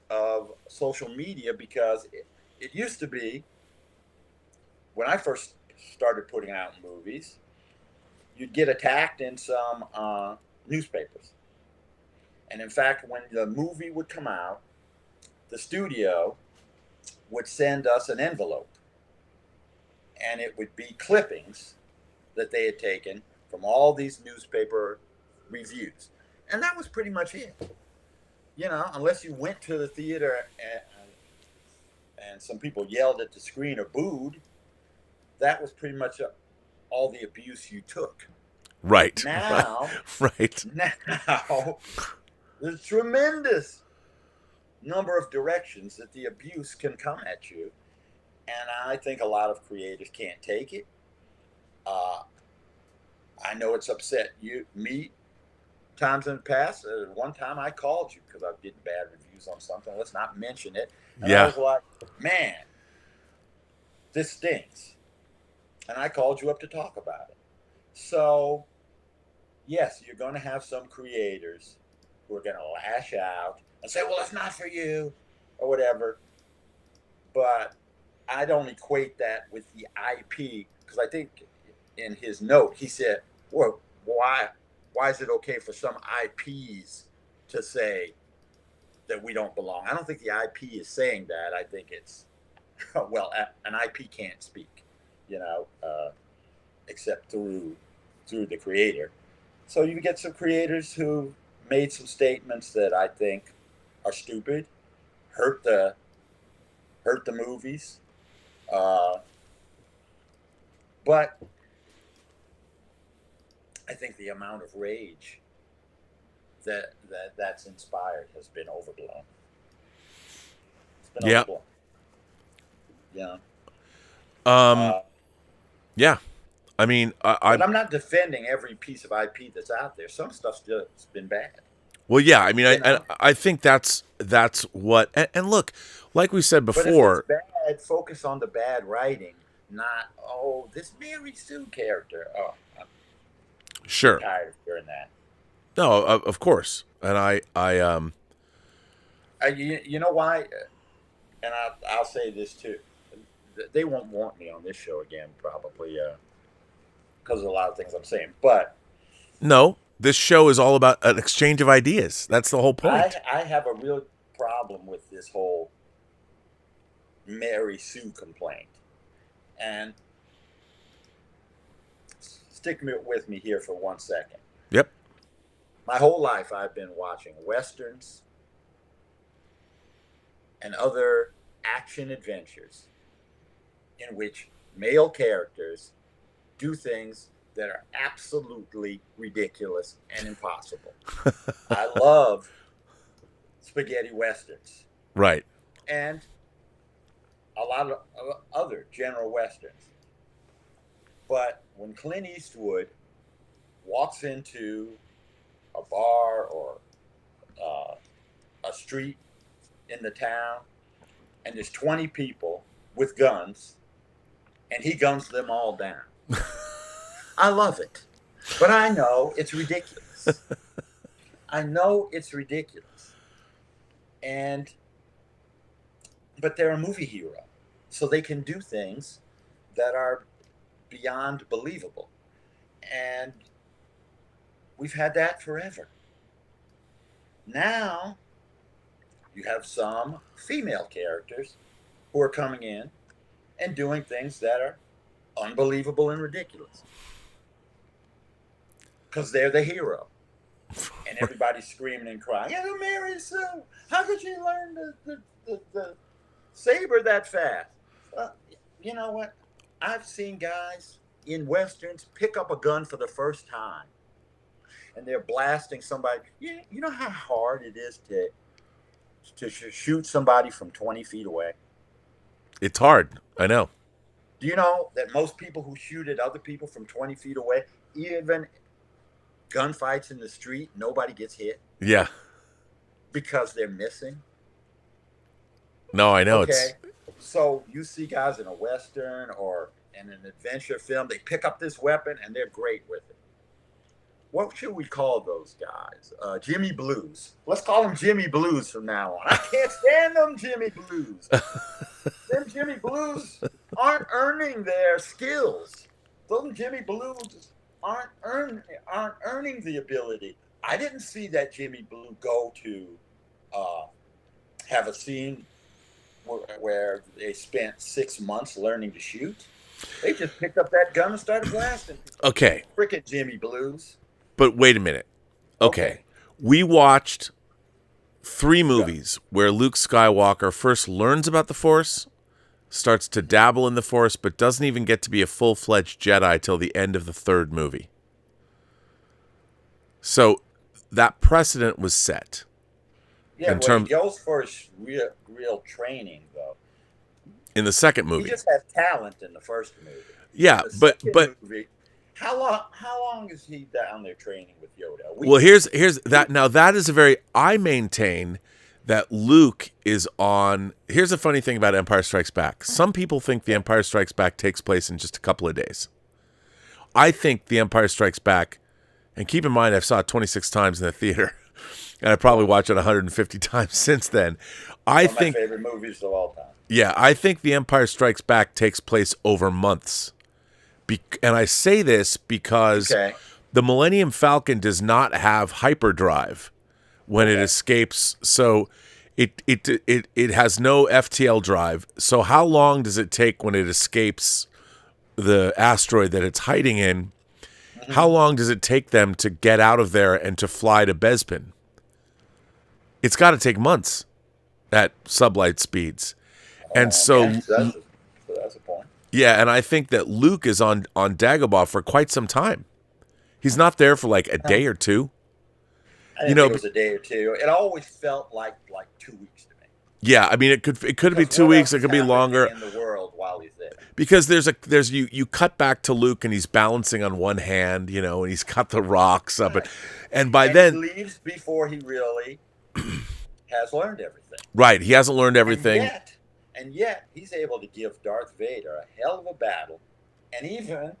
of social media, because it used to be, when I first started putting out movies, you'd get attacked in some newspapers. And in fact, when the movie would come out, the studio would send us an envelope. And it would be clippings that they had taken from all these newspaper reviews. And that was pretty much it. Unless you went to the theater and some people yelled at the screen or booed, that was pretty much all the abuse you took. Right. Now, now, there's a tremendous number of directions that the abuse can come at you. And I think a lot of creators can't take it. I know it's upset me times in the past. One time I called you because I was getting bad reviews on something. Let's not mention it. And I was like, man, this stinks. And I called you up to talk about it. So yes, you're going to have some creators who are going to lash out and say, well, it's not for you or whatever. But I don't equate that with the IP, because I think in his note, he said, well, why is it okay for some IPs to say that we don't belong? I don't think the IP is saying that. I think it's, well, an IP can't speak, except through the creator. So you get some creators who made some statements that I think are stupid, hurt the movies, but I think the amount of rage that's inspired has been overblown. It's been overblown. Yeah. Yeah. I mean, but I'm not defending every piece of IP that's out there. Some stuff's just been bad. Well, yeah. I mean, I think that's what. And look, like we said before, but if it's bad, focus on the bad writing, not this Mary Sue character. I'm sure tired of hearing that. No, of course, and I you know why? And I'll say this too. They won't want me on this show again, probably, because of a lot of things I'm saying. But no, this show is all about an exchange of ideas. That's the whole point. I have a real problem with this whole Mary Sue complaint, and stick with me here for 1 second. Yep. My whole life, I've been watching Westerns and other action adventures in which male characters do things that are absolutely ridiculous and impossible. I love spaghetti westerns. Right. And a lot of other general westerns. But when Clint Eastwood walks into a bar or a street in the town, and there's 20 people with guns, and he guns them all down. I love it. But I know it's ridiculous. But they're a movie hero. So they can do things that are beyond believable. And we've had that forever. Now, you have some female characters who are coming in and doing things that are unbelievable and ridiculous. Because they're the hero. And everybody's screaming and crying, "Oh, Mary Sue, how could you learn the saber that fast?" You know what? I've seen guys in Westerns pick up a gun for the first time. And they're blasting somebody. You know how hard it is to shoot somebody from 20 feet away? It's hard. I know. Do you know that most people who shoot at other people from 20 feet away, even gunfights in the street, nobody gets hit? Yeah. Because they're missing? No, I know. Okay. So you see guys in a Western or in an adventure film, they pick up this weapon and they're great with it. What should we call those guys? Jimmy Blues. Let's call them Jimmy Blues from now on. I can't stand them Jimmy Blues. Them Jimmy Blues aren't earning their skills. Those Jimmy Blues aren't earning the ability. I didn't see that Jimmy Blue go to have a scene where they spent 6 months learning to shoot. They just picked up that gun and started blasting. Okay. Frickin' Jimmy Blues. But wait a minute. Okay. We watched 3 movies where Luke Skywalker first learns about the Force, starts to dabble in the Force, but doesn't even get to be a full-fledged Jedi till the end of the 3rd movie. So that precedent was set. Yeah, he goes for his real training, though. In the 2nd movie. He just has talent in the 1st movie. Yeah, but movie, how long is he down there training with Yoda? Well, here's that. Now that is I maintain that Luke is on. Here's a funny thing about Empire Strikes Back. Some people think The Empire Strikes Back takes place in just a couple of days. I think The Empire Strikes Back And keep in mind, I've saw it 26 times in the theater, and I probably watched it 150 times since then. I think my favorite movies of all time. Yeah, I think The Empire Strikes Back takes place over months. And I say this because the Millennium Falcon does not have hyperdrive when it escapes. So it has no FTL drive. So how long does it take when it escapes the asteroid that it's hiding in? How long does it take them to get out of there and to fly to Bespin? It's got to take months at sublight speeds. And so that's a point. Yeah, and I think that Luke is on Dagobah for quite some time. He's not there for like a day or two. I think it was a day or two. It always felt like 2 weeks to me. Yeah, I mean it could be 2 weeks, it could be longer. In the world while he's there. Because you cut back to Luke and he's balancing on one hand, and he's got the rocks up, and then he leaves before he really has learned everything. Right, he hasn't learned everything. And yet, he's able to give Darth Vader a hell of a battle and even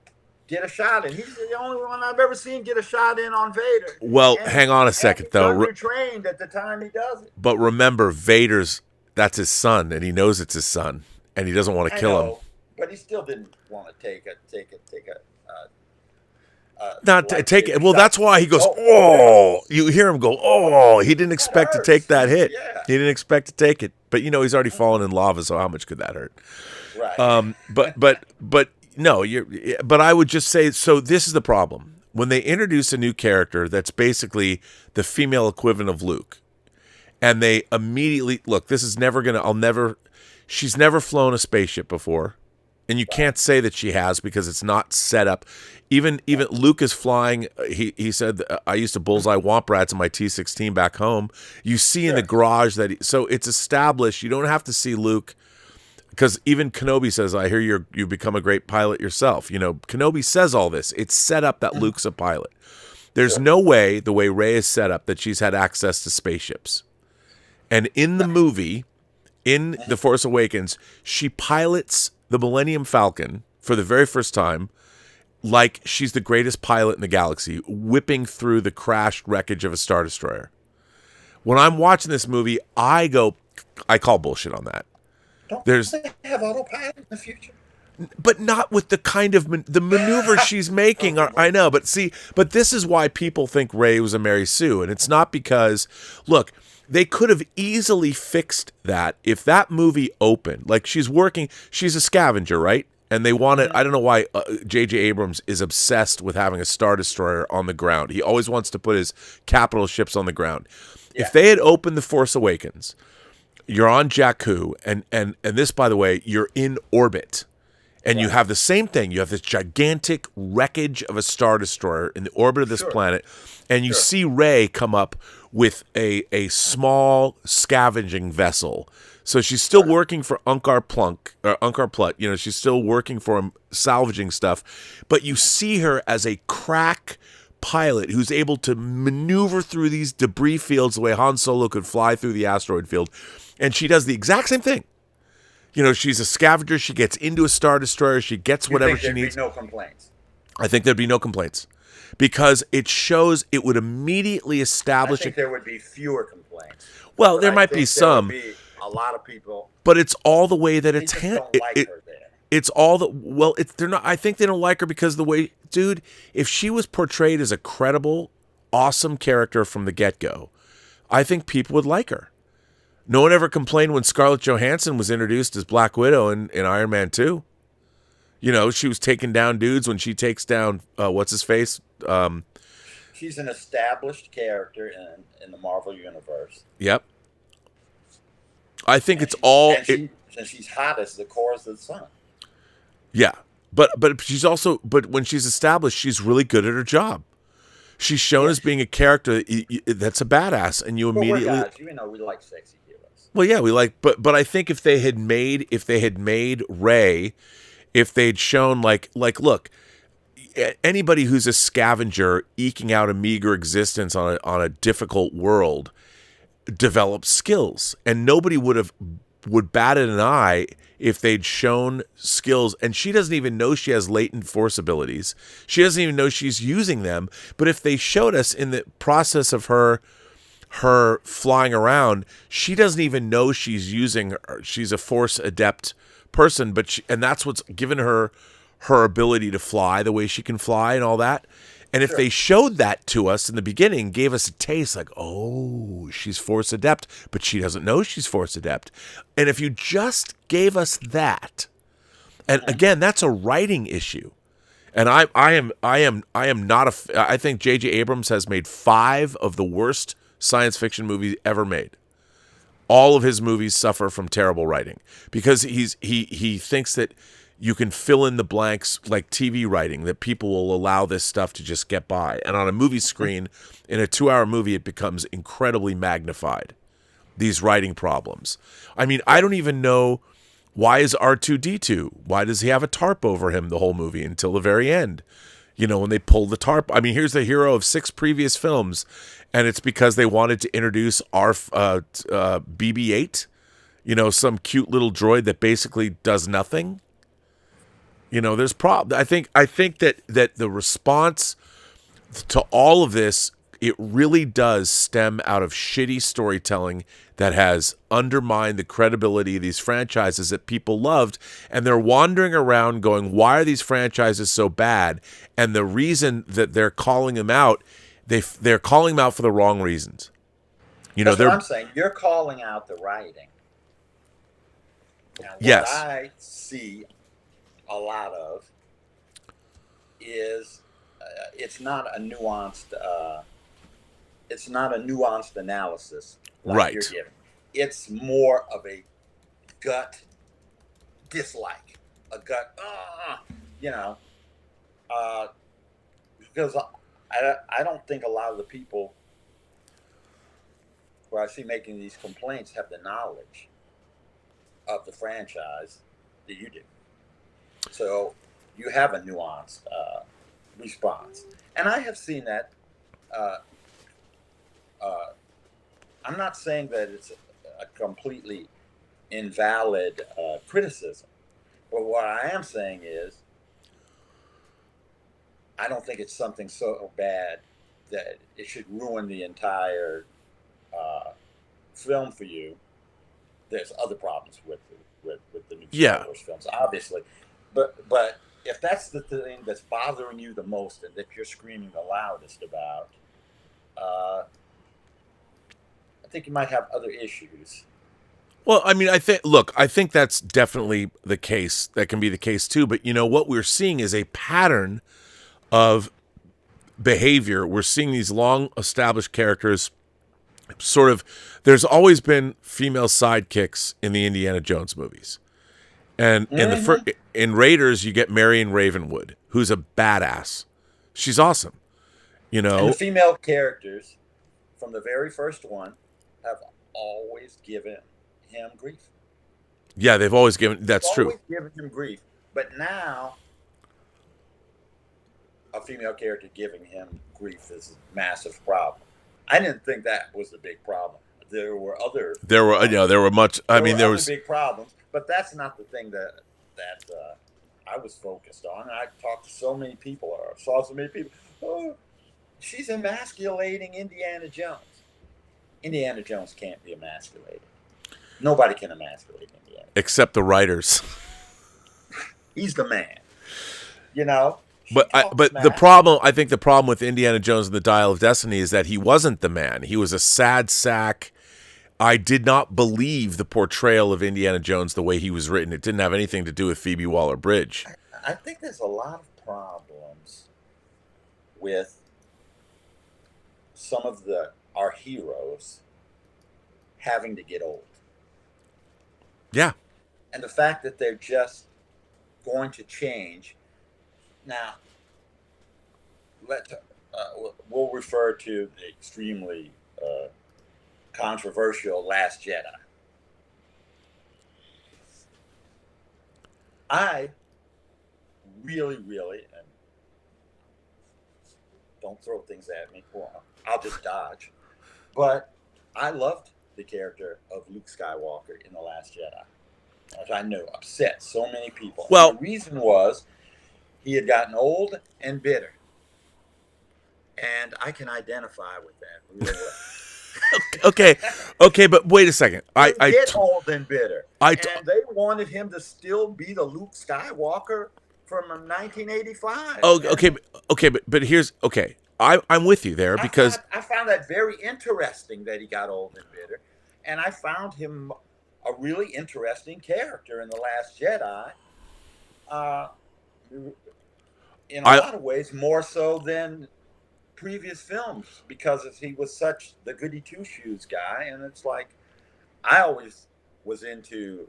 get a shot in. He's the only one I've ever seen get a shot in on Vader. Well, hang on a second, though. He's undertrained at the time he does it. But remember, that's his son, and he knows it's his son, and he doesn't want to kill him. But he still didn't want to take it. Well, that's why he goes, oh. You hear him go, oh. He didn't expect to take that hit. Yeah. He didn't expect to take it. But, he's already fallen in lava, so how much could that hurt? Right. But no, but I would just say, so this is the problem. When they introduce a new character that's basically the female equivalent of Luke, and they immediately, look, this is never going to, she's never flown a spaceship before. And you can't say that she has because it's not set up. Even Luke is flying. He said, I used to bullseye womp rats in my T-16 back home. You see in the garage so it's established. You don't have to see Luke, because even Kenobi says, I hear you've become a great pilot yourself. Kenobi says all this. It's set up that Luke's a pilot. There's no way, the way Rey is set up, that she's had access to spaceships. And in the movie, in The Force Awakens, she pilots the Millennium Falcon for the very first time like she's the greatest pilot in the galaxy, whipping through the crashed wreckage of a Star Destroyer. When I'm watching this movie, I call bullshit on that. Don't they have autopilot in the future? But not with the kind of the maneuver she's making. I know, but this is why people think Rey was a Mary Sue, and it's not because, look, they could have easily fixed that if that movie opened. Like, she's a scavenger, right? And they wanted, I don't know why J.J. Abrams is obsessed with having a Star Destroyer on the ground. He always wants to put his capital ships on the ground. Yeah. If they had opened The Force Awakens, you're on Jakku, and this, by the way, you're in orbit. And you have the same thing. You have this gigantic wreckage of a Star Destroyer in the orbit of this planet, and you see Rey come up with a small scavenging vessel. So she's still working for Unkar Plutt. She's still working for him, salvaging stuff. But you see her as a crack pilot who's able to maneuver through these debris fields the way Han Solo could fly through the asteroid field. And she does the exact same thing. She's a scavenger. She gets into a Star Destroyer. She gets whatever she needs. No complaints. I think there'd be no complaints, because it would immediately establish. I think there would be fewer complaints. Well, there might be some. There would be a lot of people. But it's all the way that it's handled. Her there. It's all the they're not. I think they don't like her because the way, dude. If she was portrayed as a credible, awesome character from the get-go, I think people would like her. No one ever complained when Scarlett Johansson was introduced as Black Widow in Iron Man 2. She was taking down dudes when she takes down, what's his face? She's an established character in the Marvel Universe. Yep. I think it's all... And she's hot as the core of the sun. Yeah. But she's also... But when she's established, she's really good at her job. She's shown as being a character that's a badass, and you immediately... We're guys, we like sexy heroes. Well, yeah, we like... But I think if they had made Rey, if they'd shown, like, look... Anybody who's a scavenger eking out a meager existence on a difficult world develops skills, and nobody would have would bat an eye if they'd shown skills, and she doesn't even know she has latent force abilities. She doesn't even know she's using them. But if they showed us in the process of her flying around, she doesn't even know she's using. She's a force adept person, and that's what's given her ability to fly the way she can fly and all that. And if they showed that to us in the beginning, gave us a taste like, oh, she's force adept, but she doesn't know she's force adept. And if you just gave us that, and again, that's a writing issue. And I am not I think J.J. Abrams has made 5 of the worst science fiction movies ever made. All of his movies suffer from terrible writing because he thinks that you can fill in the blanks like TV writing, that people will allow this stuff to just get by. And on a movie screen, in a 2-hour movie, it becomes incredibly magnified, these writing problems. I mean, I don't even know, why is R2-D2? Why does he have a tarp over him the whole movie until the very end? You know, when they pull the tarp. I mean, here's the hero of 6 previous films, and it's because they wanted to introduce our BB-8, you know, some cute little droid that basically does nothing. You know, there's I think that the response to all of this, it really does stem out of shitty storytelling that has undermined the credibility of these franchises that people loved, and they're wandering around going, why are these franchises so bad? And the reason that they're calling them out, they're calling them out for the wrong reasons. You know, that's what I'm saying. You're calling out the writing. Now, what I see a lot of is it's not a nuanced analysis like you're giving. It's more of a gut dislike, a gut because I don't think a lot of the people who I see making these complaints have the knowledge of the franchise that you do. So you have a nuanced response. And I have seen that. I'm not saying that it's a completely invalid criticism. But what I am saying is I don't think it's something so bad that it should ruin the entire film for you. There's other problems with the new Star Wars films, obviously. But if that's the thing that's bothering you the most and that you're screaming the loudest about, I think you might have other issues. Well, I mean, I think that's definitely the case. That can be the case too. But you know what we're seeing is a pattern of behavior. We're seeing these long established characters sort of, there's always been female sidekicks in the Indiana Jones movies. And in Raiders, you get Marion Ravenwood, who's a badass. She's awesome. You know, and the female characters from the very first one have always given him grief. Yeah, they've always given. That's true. Always given him grief, but now a female character giving him grief is a massive problem. I didn't think that was the big problem. There were other. There were much. I mean, there was big problems. But that's not the thing that I was focused on. I talked to so many people, or saw so many people. Oh, she's emasculating Indiana Jones. Indiana Jones can't be emasculated. Nobody can emasculate Indiana. Except the writers. He's the man. You know? But the problem, I think the problem with Indiana Jones and the Dial of Destiny is that he wasn't the man. He was a sad sack. I did not believe the portrayal of Indiana Jones the way he was written. It didn't have anything to do with Phoebe Waller-Bridge. I think there's a lot of problems with some of our heroes having to get old. Yeah. And the fact that they're just going to change. Now, we'll refer to the extremely controversial Last Jedi. I really, and don't throw things at me, I'll just dodge. But I loved the character of Luke Skywalker in The Last Jedi, which I know upset so many people. Well, and the reason was he had gotten old and bitter. And I can identify with that really well. okay, but wait a second. I get old and bitter. And they wanted him to still be the Luke Skywalker from 1985. Oh, okay, but here's okay. I'm with you there because I found that very interesting that he got old and bitter, and I found him a really interesting character in The Last Jedi. In a lot of ways, more so than previous films, because he was such the goody two shoes guy, and it's like I always was into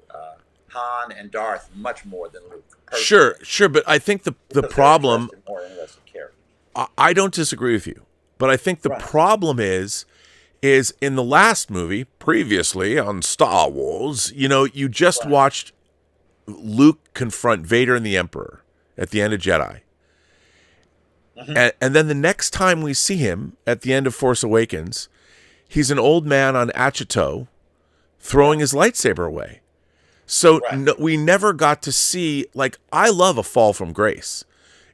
Han and Darth much more than Luke. Personally. Sure, but I think the problem. More interesting characters. I don't disagree with you, but I think the problem is in the last movie, previously on Star Wars, you just watched Luke confront Vader and the Emperor at the end of Jedi. Mm-hmm. And then the next time we see him at the end of Force Awakens, he's an old man on Achito throwing his lightsaber away. So we never got to see, like, I love A Fall from Grace.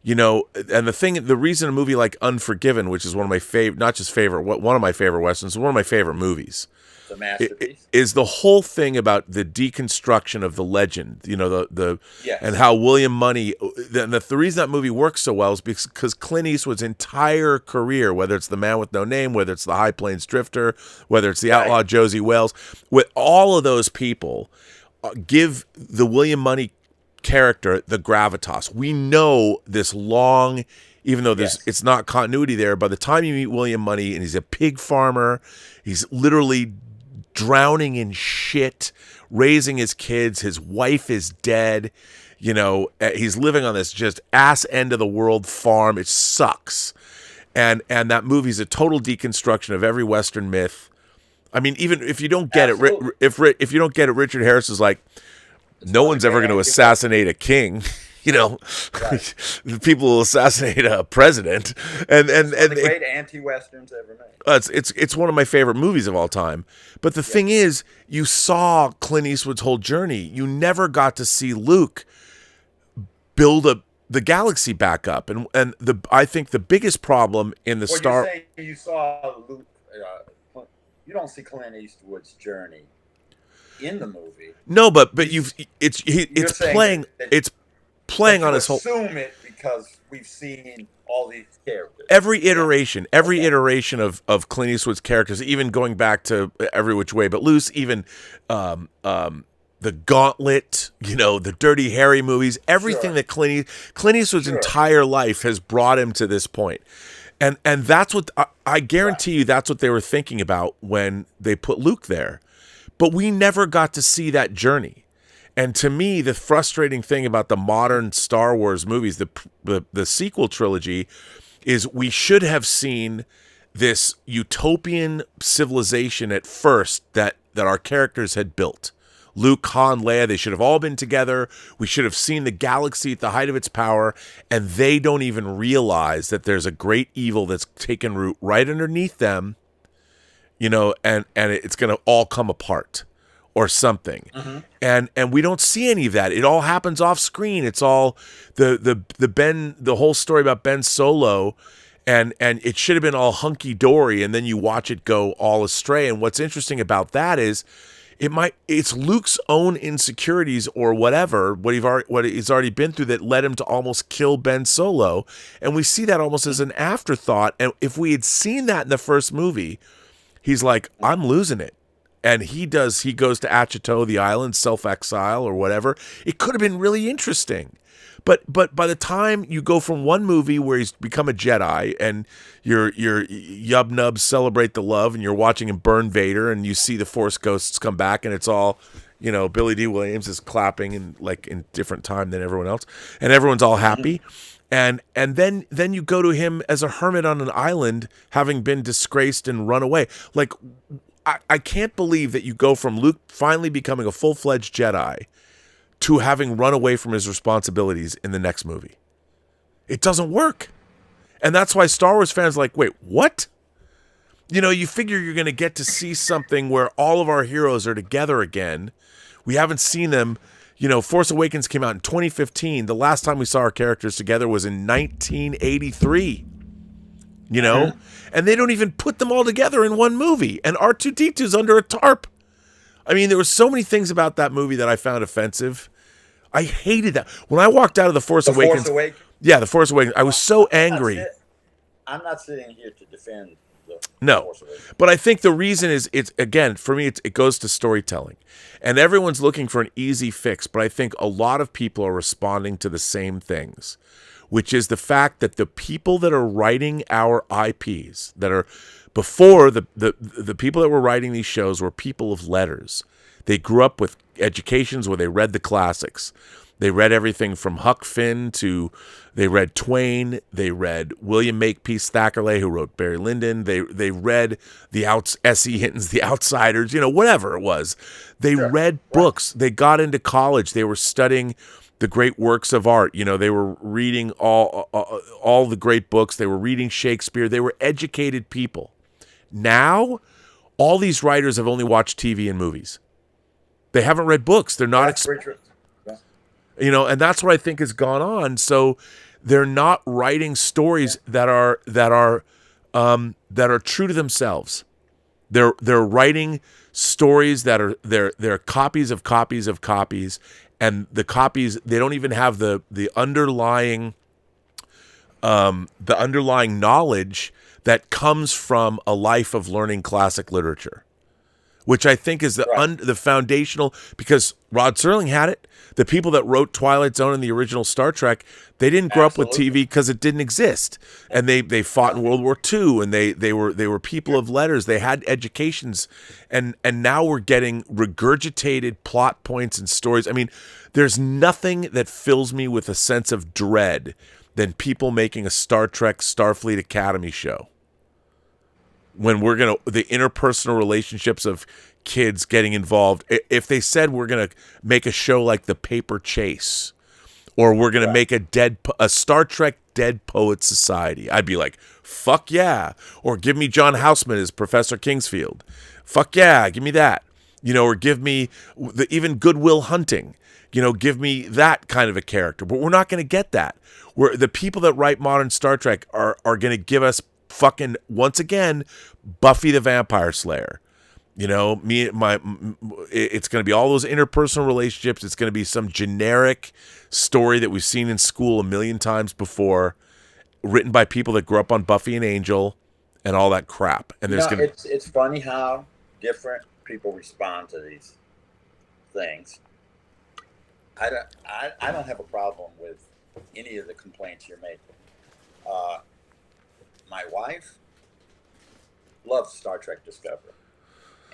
And the reason a movie like Unforgiven, which is one of my favorite, not just favorite, one of my favorite Westerns, one of my favorite movies, the masterpiece, is the whole thing about the deconstruction of the legend, and how William Money, the reason that movie works so well is because Clint Eastwood's entire career, whether it's The Man with No Name, whether it's The High Plains Drifter, whether it's The Outlaw Josie Wales, with all of those people, give the William Money character the gravitas. We know this long, even though it's not continuity there. By the time you meet William Money, and he's a pig farmer, he's literally drowning in shit, raising his kids. His wife is dead. He's living on this just ass end of the world farm. It sucks. And that movie's a total deconstruction of every Western myth. I mean, even if you don't get it, if you don't get it, Richard Harris is like, no one's ever going to assassinate a king. People will assassinate a president, and the great anti-westerns ever made. It's one of my favorite movies of all time. But the thing is, you saw Clint Eastwood's whole journey. You never got to see Luke build the galaxy back up, and I think the biggest problem in the You're saying you saw Luke. You don't see Clint Eastwood's journey in the movie. No, but it's playing on his whole. Assume it because we've seen all these characters. Every iteration of Clint Eastwood's characters, even going back to Every Which Way But Loose, even the Gauntlet, the Dirty Harry movies, everything that Clint Eastwood's entire life has brought him to this point. And that's what I guarantee you, that's what they were thinking about when they put Luke there. But we never got to see that journey. And to me, the frustrating thing about the modern Star Wars movies, the sequel trilogy, is we should have seen this utopian civilization at first that our characters had built. Luke, Han, Leia, they should have all been together. We should have seen the galaxy at the height of its power, and they don't even realize that there's a great evil that's taken root right underneath them, and it's going to all come apart or something. Mm-hmm. And we don't see any of that. It all happens off screen. It's all the whole story about Ben Solo, and it should have been all hunky dory, and then you watch it go all astray. And what's interesting about that is it's Luke's own insecurities or whatever, what he's already been through, that led him to almost kill Ben Solo. And we see that almost as an afterthought. And if we had seen that in the first movie, he's like, I'm losing it. And he goes to Achito, the island, self-exile or whatever. It could have been really interesting. But by the time you go from one movie where he's become a Jedi and your yub nubs celebrate the love, and you're watching him burn Vader, and you see the Force ghosts come back, and it's all, Billy D. Williams is clapping in different time than everyone else, and everyone's all happy. And then you go to him as a hermit on an island, having been disgraced and run away. Like, I can't believe that you go from Luke finally becoming a full-fledged Jedi to having run away from his responsibilities in the next movie. It doesn't work. And that's why Star Wars fans are like, wait, what? you figure you're going to get to see something where all of our heroes are together again. We haven't seen them. Force Awakens came out in 2015. The last time we saw our characters together was in 1983. And they don't even put them all together in one movie. And R2-D2's under a tarp. I mean, there were so many things about that movie that I found offensive. I hated that. When I walked out of The Force Awakens. Yeah, The Force Awakens. I was so angry. I'm not sitting here to defend No, but I think the reason is, for me, it goes to storytelling. And everyone's looking for an easy fix, but I think a lot of people are responding to the same things, which is the fact that the people that are writing our IPs, that are before the people that were writing these shows were people of letters. They grew up with educations where they read the classics. They read everything from Huck Finn to they read Twain. They read William Makepeace Thackeray, who wrote Barry Lyndon. They read S.E. Hinton's The Outsiders, whatever it was. They read books. They got into college. They were studying the great works of art. They were reading all the great books. They were reading Shakespeare. They were educated people. Now, all these writers have only watched TV and movies. They haven't read books. They're not and that's what I think has gone on. So they're not writing stories that are true to themselves. They're writing stories that are they're copies of copies of copies, and the copies, they don't even have the underlying knowledge that comes from a life of learning classic literature, which I think is the foundational, because Rod Serling had it. The people that wrote Twilight Zone and the original Star Trek, they didn't grow up with TV because it didn't exist. And they fought in World War II, and they were people of letters. They had educations, and now we're getting regurgitated plot points and stories. I mean, there's nothing that fills me with a sense of dread than people making a Star Trek Starfleet Academy show. When the interpersonal relationships of kids getting involved. If they said we're going to make a show like The Paper Chase, or we're going to make a Star Trek Dead Poets Society, I'd be like, fuck yeah. Or give me John Houseman as Professor Kingsfield. Fuck yeah, give me that. Or give me even Good Will Hunting. Give me that kind of a character. But we're not going to get that. The people that write modern Star Trek are going to give us fucking, once again, Buffy the Vampire Slayer. It's going to be all those interpersonal relationships. It's going to be some generic story that we've seen in school a million times before, written by people that grew up on Buffy and Angel and all that crap. And it's funny how different people respond to these things. I don't have a problem with any of the complaints you're making. My wife loves Star Trek Discovery,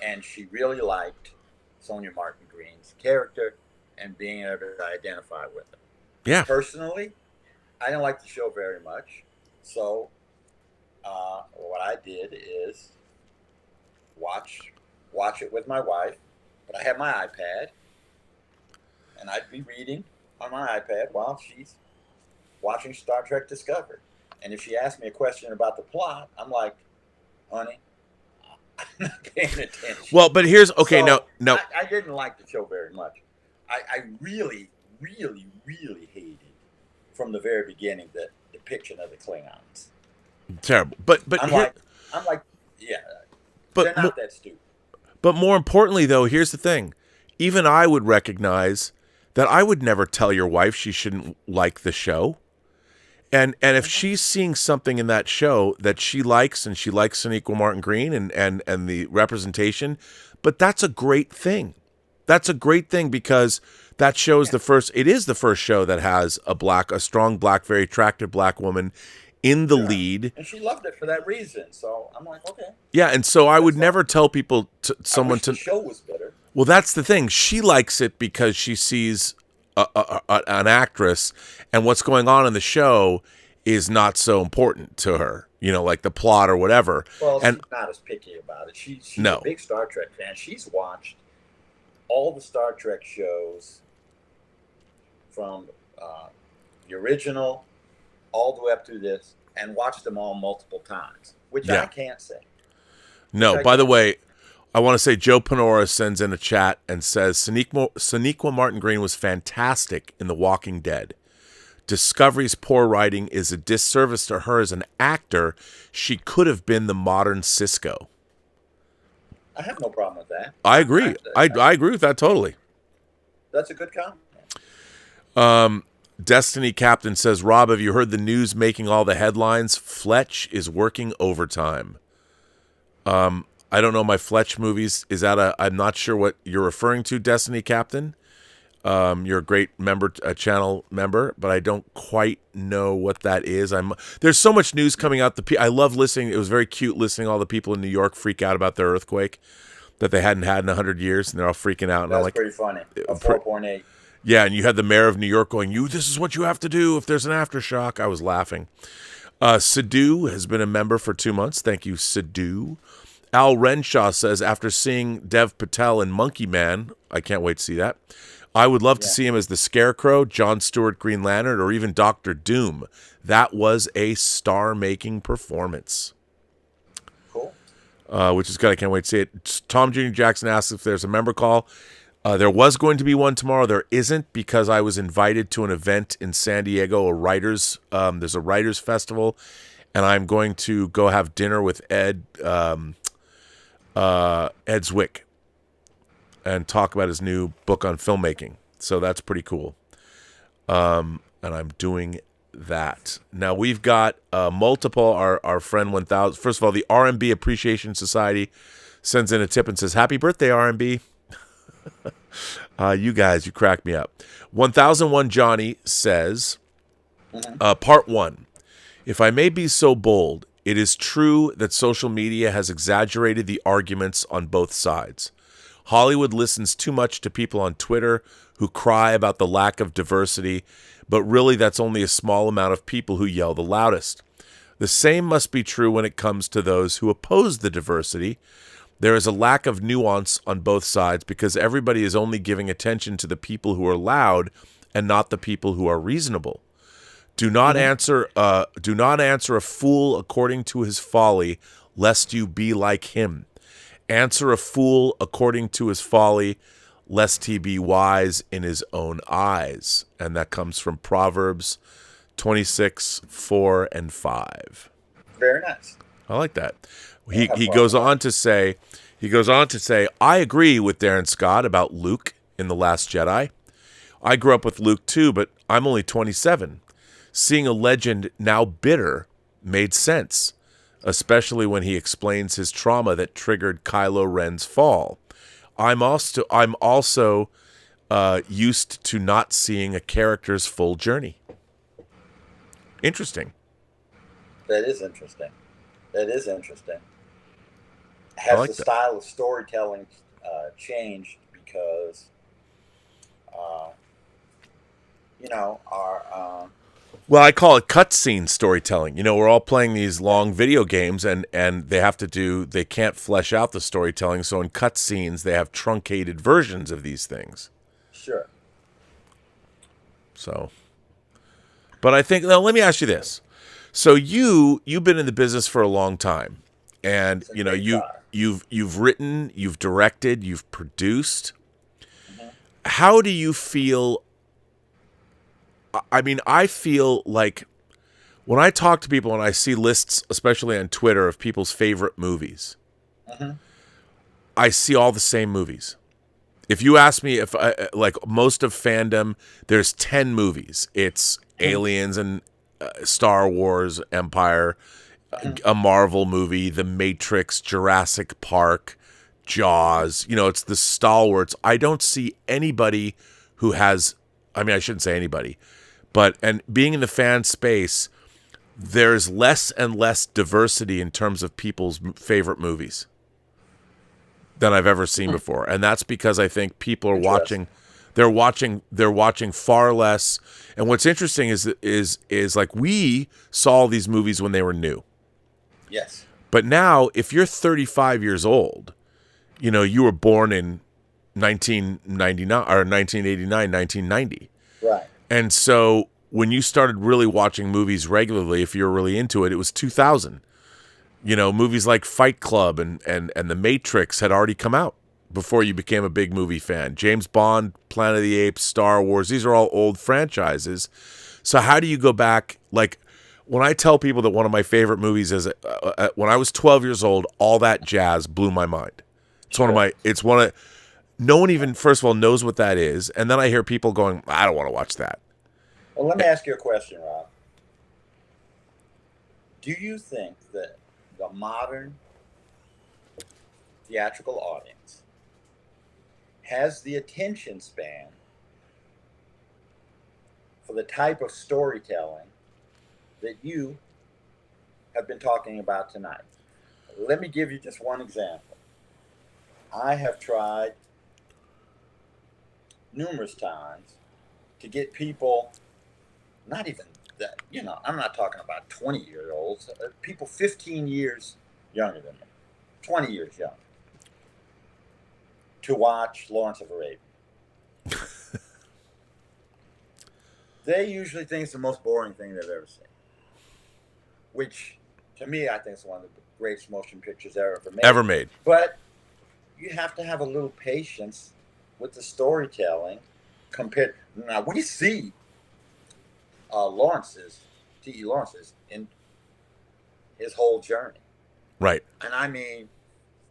and she really liked Sonia Martin Green's character and being able to identify with her. Yeah. Personally, I didn't like the show very much, so what I did is watch it with my wife. But I had my iPad, and I'd be reading on my iPad while she's watching Star Trek Discovery. And if she asked me a question about the plot, I'm like, honey, I'm not paying attention. Well, but here's, okay, So, no. I didn't like the show very much. I really, really, really hated from the very beginning the depiction of the Klingons. Terrible. But I'm like, yeah, but they're not that stupid. But more importantly, though, here's the thing. Even I would recognize that I would never tell your wife she shouldn't like the show. And if she's seeing something in that show that she likes, and she likes Sonequa Martin Green and the representation, but that's a great thing. That's a great thing, because that show is it is the first show that has a strong black, very attractive black woman in the lead. And she loved it for that reason. So I'm like, okay. Yeah, and so I would never tell people the show was better. Well, that's the thing. She likes it because she sees an actress, and what's going on in the show is not so important to her, like the plot or whatever. Well, and she's not as picky about it. She's No. a big Star Trek fan. She's watched all the Star Trek shows from the original all the way up to this, and watched them all multiple times, which Yeah. I can't say. No, by the way, I want to say Joe Panora sends in a chat and says Sonequa Martin Green was fantastic in The Walking Dead. Discovery's poor writing is a disservice to her as an actor. She could have been the modern Cisco. I have no problem with that. I agree. I agree with that totally. That's a good comment. Destiny Captain says, Rob, have you heard the news making all the headlines? Fletch is working overtime. I don't know my Fletch movies. I'm not sure what you're referring to, Destiny Captain. You're a great channel member, but I don't quite know what that is. There's so much news coming out. I love listening. It was very cute listening to all the people in New York freak out about their earthquake that they hadn't had in 100 years, and they're all freaking out. And That's pretty funny. A 4.8. Yeah, and you had the mayor of New York going, this is what you have to do if there's an aftershock. I was laughing. Sidhu has been a member for 2 months. Thank you, Sidhu. Al Renshaw says, after seeing Dev Patel in Monkey Man, I can't wait to see that. I would love to see him as the Scarecrow, Jon Stewart Green Lantern, or even Doctor Doom. That was a star-making performance. Cool. Which is good. I can't wait to see it. Tom Jr. Jackson asks if there's a member call. There was going to be one tomorrow. There isn't because I was invited to an event in San Diego, there's a writers festival, and I'm going to go have dinner with Ed Zwick and talk about his new book on filmmaking. So that's pretty cool. And I'm doing that. Now we've got multiple, our friend 1000. First of all, the R&B Appreciation Society sends in a tip and says, happy birthday, R&B. You guys, you crack me up. 1001 Johnny says, part 1. If I may be so bold, it is true that social media has exaggerated the arguments on both sides. Hollywood listens too much to people on Twitter who cry about the lack of diversity, but really that's only a small amount of people who yell the loudest. The same must be true when it comes to those who oppose the diversity. There is a lack of nuance on both sides because everybody is only giving attention to the people who are loud and not the people who are reasonable. Do not answer a fool according to his folly, lest you be like him. Answer a fool according to his folly, lest he be wise in his own eyes. And that comes from Proverbs 26, 4, and 5. Very nice. I like that. He goes on to say, I agree with Darren Scott about Luke in The Last Jedi. I grew up with Luke too, but I'm only 27. Seeing a legend now bitter made sense, especially when he explains his trauma that triggered Kylo Ren's fall. I'm also used to not seeing a character's full journey. Interesting. That is interesting. Has the style of storytelling changed because, our... Well, I call it cutscene storytelling. We're all playing these long video games, and they can't flesh out the storytelling. So in cutscenes, they have truncated versions of these things. Sure. So, but I think, now let me ask you this. So you've been in the business for a long time, and you've written, you've directed, you've produced. Mm-hmm. How do you feel? I mean, I feel like when I talk to people and I see lists, especially on Twitter, of people's favorite movies, I see all the same movies. If you ask me if like most of fandom, there's 10 movies. It's Aliens and Star Wars, Empire, a Marvel movie, The Matrix, Jurassic Park, Jaws. It's the stalwarts. I don't see anybody who has, I shouldn't say anybody, and being in the fan space, there's less and less diversity in terms of people's favorite movies than I've ever seen before. And that's because I think people are watching, they're watching far less. And what's interesting is like we saw these movies when they were new. Yes. But now if you're 35 years old, you were born in 1999 or 1989, 1990. Right. And so when you started really watching movies regularly, if you're really into it, it was 2000. You know, movies like Fight Club and The Matrix had already come out before you became a big movie fan. James Bond, Planet of the Apes, Star Wars, these are all old franchises. So how do you go back? Like, when I tell people that one of my favorite movies is when I was 12 years old, All That Jazz blew my mind. No one even, first of all, knows what that is. And then I hear people going, I don't want to watch that. Well, let me ask you a question, Rob. Do you think that the modern theatrical audience has the attention span for the type of storytelling that you have been talking about tonight? Let me give you just one example. I have tried numerous times to get people, not even that, you know, I'm not talking about 20-year-olds, people 15 years younger than me, 20 years younger, to watch Lawrence of Arabia. They usually think it's the most boring thing they've ever seen, which to me, I think is one of the greatest motion pictures ever made. But you have to have a little patience with the storytelling compared. Now, we see T.E. Lawrence's in his whole journey. Right. And I mean,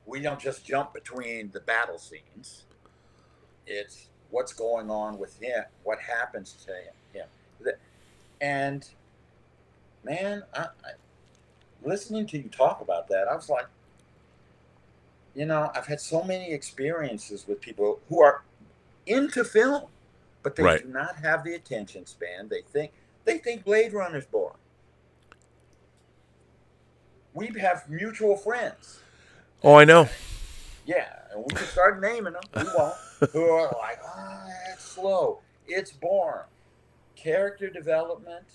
we don't just jump between the battle scenes. It's what's going on with him, what happens to him. And man, I listening to you talk about that, I was like, you know, I've had so many experiences with people who are into film, but they do not have the attention span. They think Blade Runner's boring. We have mutual friends. Oh, I know. Yeah, and we can start naming them. We won't. Who are like, it's slow. It's boring. Character development.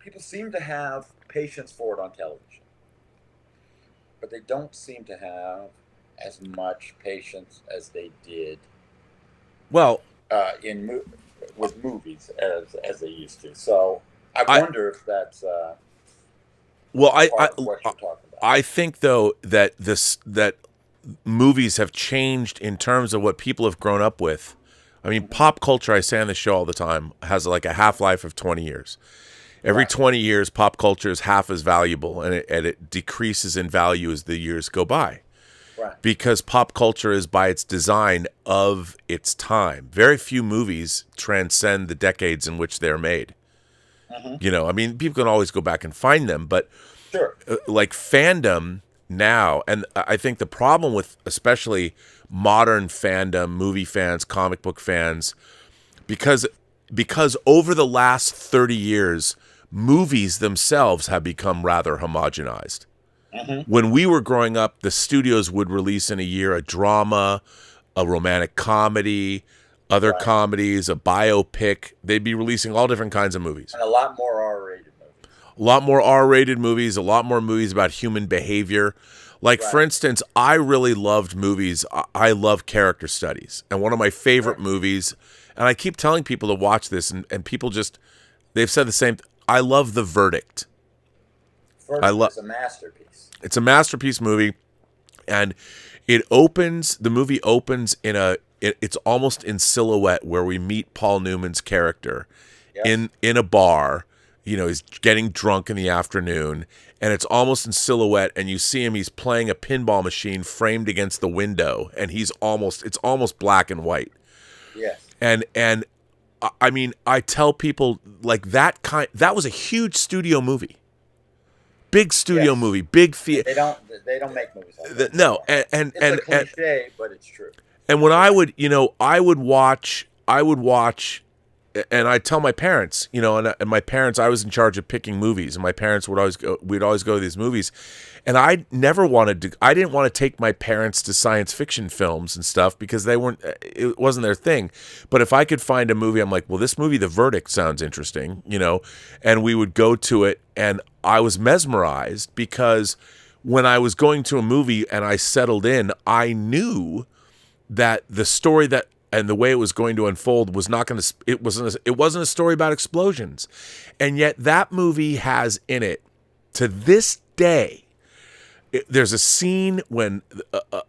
People seem to have patience for it on television, but they don't seem to have as much patience as they did. Well, with movies as they used to. So I wonder if that's what you're talking about. I think though that that movies have changed in terms of what people have grown up with. I mean, pop culture, I say on the show all the time, has like a half-life of 20 years. Every 20 years, pop culture is half as valuable, and it decreases in value as the years go by. Right. Because pop culture is by its design of its time. Very few movies transcend the decades in which they're made. Mm-hmm. You know, I mean, people can always go back and find them, but like fandom now, and I think the problem with especially modern fandom, movie fans, comic book fans, because over the last 30 years, movies themselves have become rather homogenized. Mm-hmm. When we were growing up, the studios would release in a year a drama, a romantic comedy, other comedies, a biopic. They'd be releasing all different kinds of movies. And a lot more R-rated movies. A lot more R-rated movies, a lot more movies about human behavior. Like, for instance, I really loved movies. I love character studies. And one of my favorite movies, and I keep telling people to watch this, and people just, they've said the same. I love The Verdict. It's a masterpiece. It's a masterpiece movie, and the movie opens it's almost in silhouette where we meet Paul Newman's character in a bar. You know, he's getting drunk in the afternoon, and it's almost in silhouette, and you see him, he's playing a pinball machine framed against the window, and it's almost black and white. Yes. And I mean, I tell people like that was a huge studio movie. Big studio movie, big theater. They don't make movies like that. No, it's a cliche, but it's true. And when I would watch, and I tell my parents, you know, and my parents, I was in charge of picking movies, and my parents we'd always go to these movies, and I didn't want to take my parents to science fiction films and stuff because it wasn't their thing. But if I could find a movie, I'm like, well, this movie, The Verdict, sounds interesting, you know, and we would go to it, and I was mesmerized because when I was going to a movie and I settled in, I knew that the story and the way it was going to unfold was not going to. It wasn't a story about explosions, and yet that movie has in it to this day, there's a scene when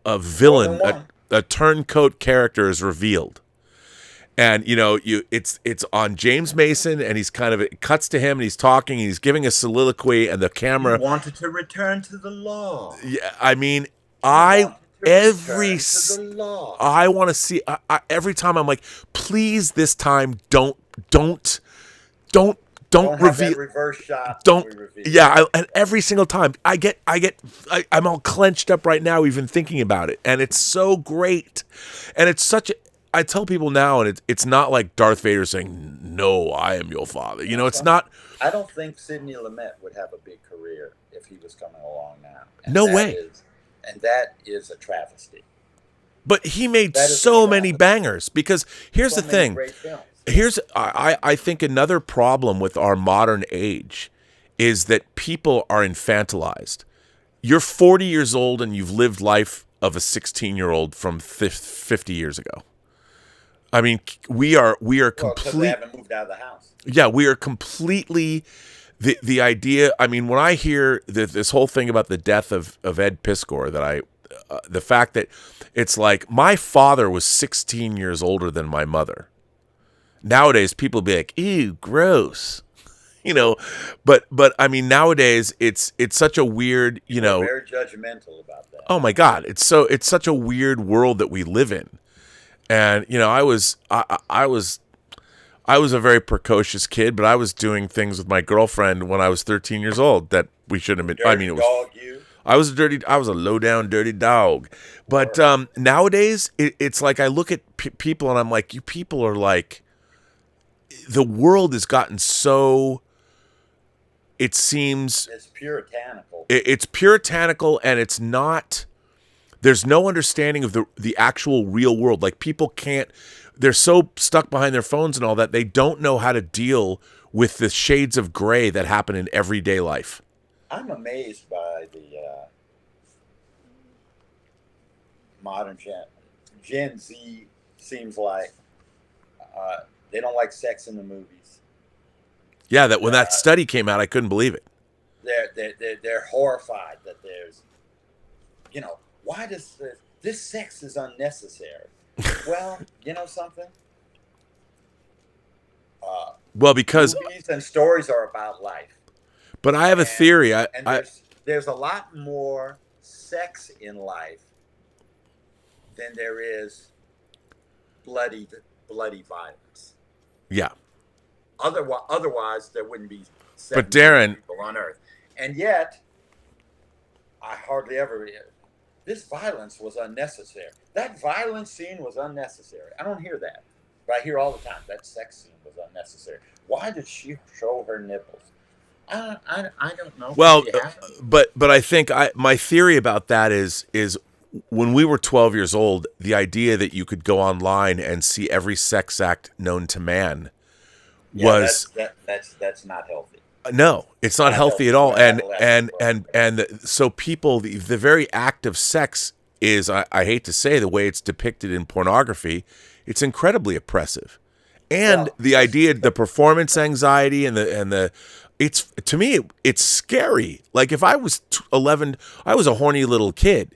a villain, a turncoat character is revealed. And it's on James Mason, and he's it cuts to him, and he's talking, and he's giving a soliloquy, and the camera wanted to return to the law. Yeah, I mean, I want to see. Every time I'm like, please, this time don't reveal. Reverse shot. Don't. Yeah, and every single time I'm all clenched up right now, even thinking about it, and it's so great, and it's such a. I tell people now, and it's not like Darth Vader saying, "No, I am your father." It's not. I don't think Sidney Lumet would have a big career if he was coming along now. And no way. And that is a travesty. But he made so many bangers, because here's the thing. I think another problem with our modern age is that people are infantilized. You're 40 years old and you've lived life of a 16-year-old from 50 years ago. I mean, we are because they haven't moved out of the house. Yeah, we are completely the idea. I mean, when I hear this whole thing about the death of Ed Piskor, the fact that it's like my father was 16 years older than my mother. Nowadays, people be like, "Ew, gross," But I mean, nowadays it's such a weird, very judgmental about that. Oh my God, it's such a weird world that we live in. And I was a very precocious kid, but I was doing things with my girlfriend when I was 13 years old that we shouldn't have been. I was a low down dirty dog. But nowadays it's like I look at people and I'm like, you people are like, the world has gotten so. It seems it's puritanical. It's puritanical, and it's not. There's no understanding of the actual real world. Like, people can't, they're so stuck behind their phones and all that, they don't know how to deal with the shades of gray that happen in everyday life. I'm amazed by the modern Gen Z. Seems like they don't like sex in the movies. Yeah, that when that study came out, I couldn't believe it. They're horrified that there's, why does this sex is unnecessary? Well, something? Well, because movies and stories are about life. But I have a theory. There's a lot more sex in life than there is bloody violence. Yeah. Otherwise, there wouldn't be 7 Darren, people on Earth. And yet, I hardly ever. This violence was unnecessary. That violent scene was unnecessary. I don't hear that, but I hear all the time that sex scene was unnecessary. Why did she show her nipples? I don't know. Well, but I think my theory about that is when we were 12 years old, the idea that you could go online and see every sex act known to man was that's not healthy. No, it's not healthy at all. So people, the very act of sex is, I hate to say, the way it's depicted in pornography, it's incredibly oppressive. And the idea, the performance anxiety it's, to me, it's scary. Like, if I was 11, I was a horny little kid.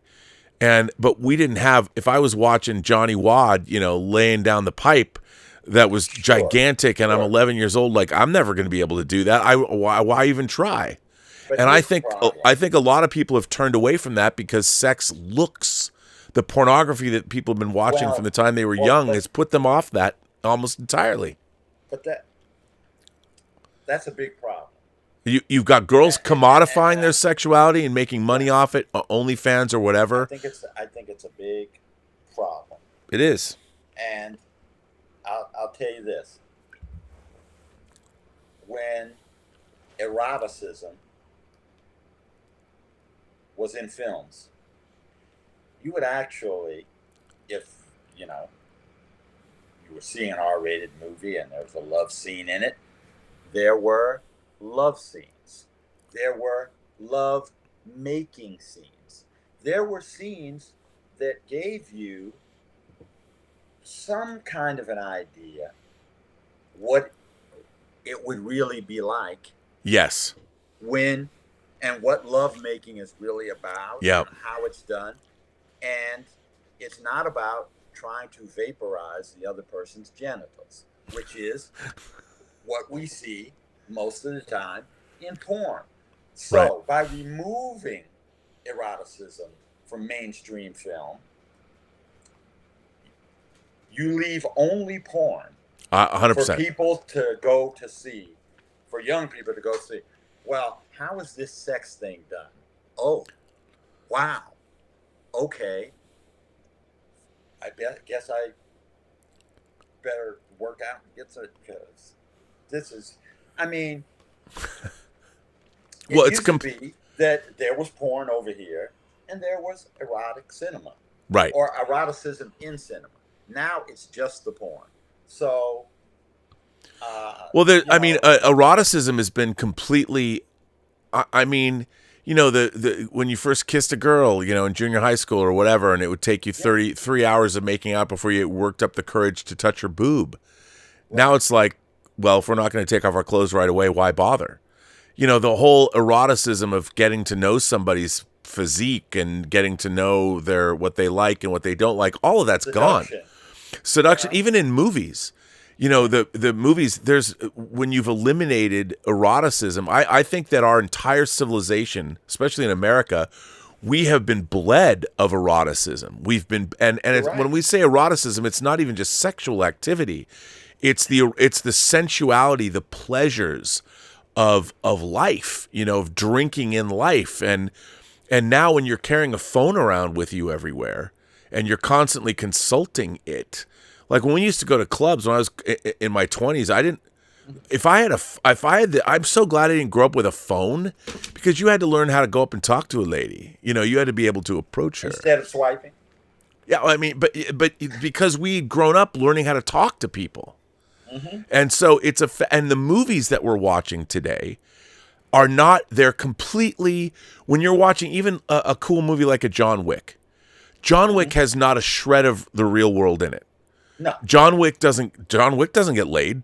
But we didn't have, if I was watching Johnny Wad, laying down the pipe, that was gigantic, and I'm 11 years old. Like, I'm never going to be able to do that. Why even try? And I think a lot of people have turned away from that because sex looks, the pornography that people have been watching from the time they were young has put them off that almost entirely. But that's a big problem. You've got girls commodifying their sexuality and making money off it, OnlyFans or whatever. I think it's a big problem. It is. And I'll tell you this. When eroticism was in films, you would actually, if, you were seeing an R-rated movie and there was a love scene in it, there were love scenes. There were love-making scenes. There were scenes that gave you some kind of an idea what it would really be like. Yes. When and what lovemaking is really about, Yeah. and how it's done. And it's not about trying to vaporize the other person's genitals, which is what we see most of the time in porn. So by removing eroticism from mainstream film, you leave only porn 100%. for people to go to see, for young people to go see. Well, how is this sex thing done? Oh, wow. Okay. Guess I better work out and get some, because this is, I mean, Well, used to be that there was porn over here and there was erotic cinema, right. or eroticism in cinema. Now it's just the porn. So, Well, I mean, eroticism has been completely. I mean, you know, the when you first kissed a girl, you know, in junior high school or whatever, and it would take you 33 hours of making out before you worked up the courage to touch her boob. Right. Now it's like, well, if we're not going to take off our clothes right away, why bother? You know, the whole eroticism of getting to know somebody's physique and getting to know what they like and what they don't like, all of that's gone. Seduction, even in movies. You know, the movies, when you've eliminated eroticism, I think that our entire civilization, especially in America, we have been bled of eroticism. We've been, and when we say eroticism, it's not even just sexual activity. It's the sensuality, the pleasures of life, you know, of drinking in life. And now when you're carrying a phone around with you everywhere and you're constantly consulting it, like when we used to go to clubs when I was in my 20s, I'm so glad I didn't grow up with a phone, because you had to learn how to go up and talk to a lady. You know, you had to be able to approach her. Instead of swiping. Yeah, I mean, but because we'd grown up learning how to talk to people. Mm-hmm. And so and the movies that we're watching today are not, they're completely, when you're watching even a cool movie like a John Wick has not a shred of the real world in it. No. John Wick doesn't get laid.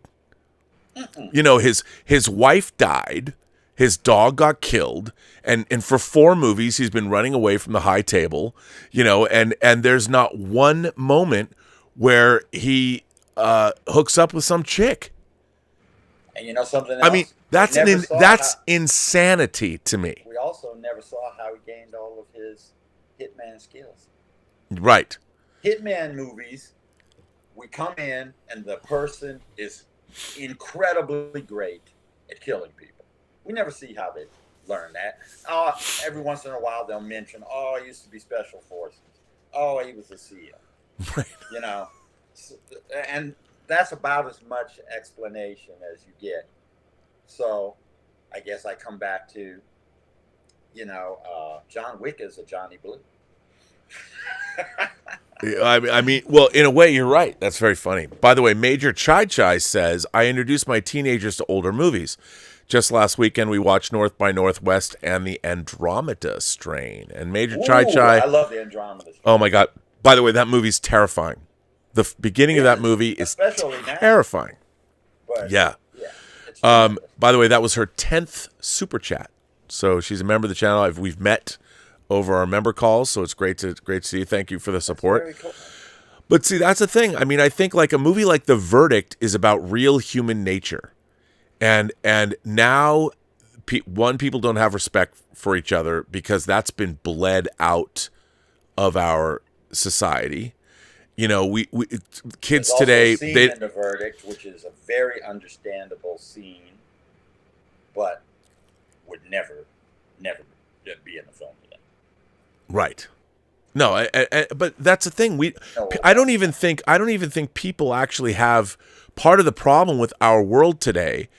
Mm-mm. You know, his wife died, his dog got killed, and for 4 movies he's been running away from the high table, you know, and there's not one moment where he hooks up with some chick. And you know something else? I mean, that's insanity to me. We also never saw how he gained all of his hitman skills. Right. Hitman movies, we come in and the person is incredibly great at killing people. We never see how they learn that. Every once in a while they'll mention, he used to be special forces. Oh, he was a SEAL. Right. You know, and that's about as much explanation as you get. So I guess I come back to, you know, John Wick is a Johnny Blue. I mean, well, in a way, you're right. That's very funny. By the way, Major Chai Chai says, I introduced my teenagers to older movies. Just last weekend, we watched North by Northwest and the Andromeda Strain. And Major Chai Chai... I love the Andromeda Strain. Oh, my God. By the way, that movie's terrifying. The beginning of that movie is terrifying. But, yeah. By the way, that was her 10th Super Chat. So she's a member of the channel. We've met over our member calls, so it's great to see you. Thank you for the support. That's very cool. But see, that's the thing. I mean, I think like a movie like The Verdict is about real human nature, and now people don't have respect for each other because that's been bled out of our society. You know, we kids today. There's in The Verdict, which is a very understandable scene, but would never be in the film today. Right. No, but that's the thing. I don't even think people actually have. Part of the problem with our world today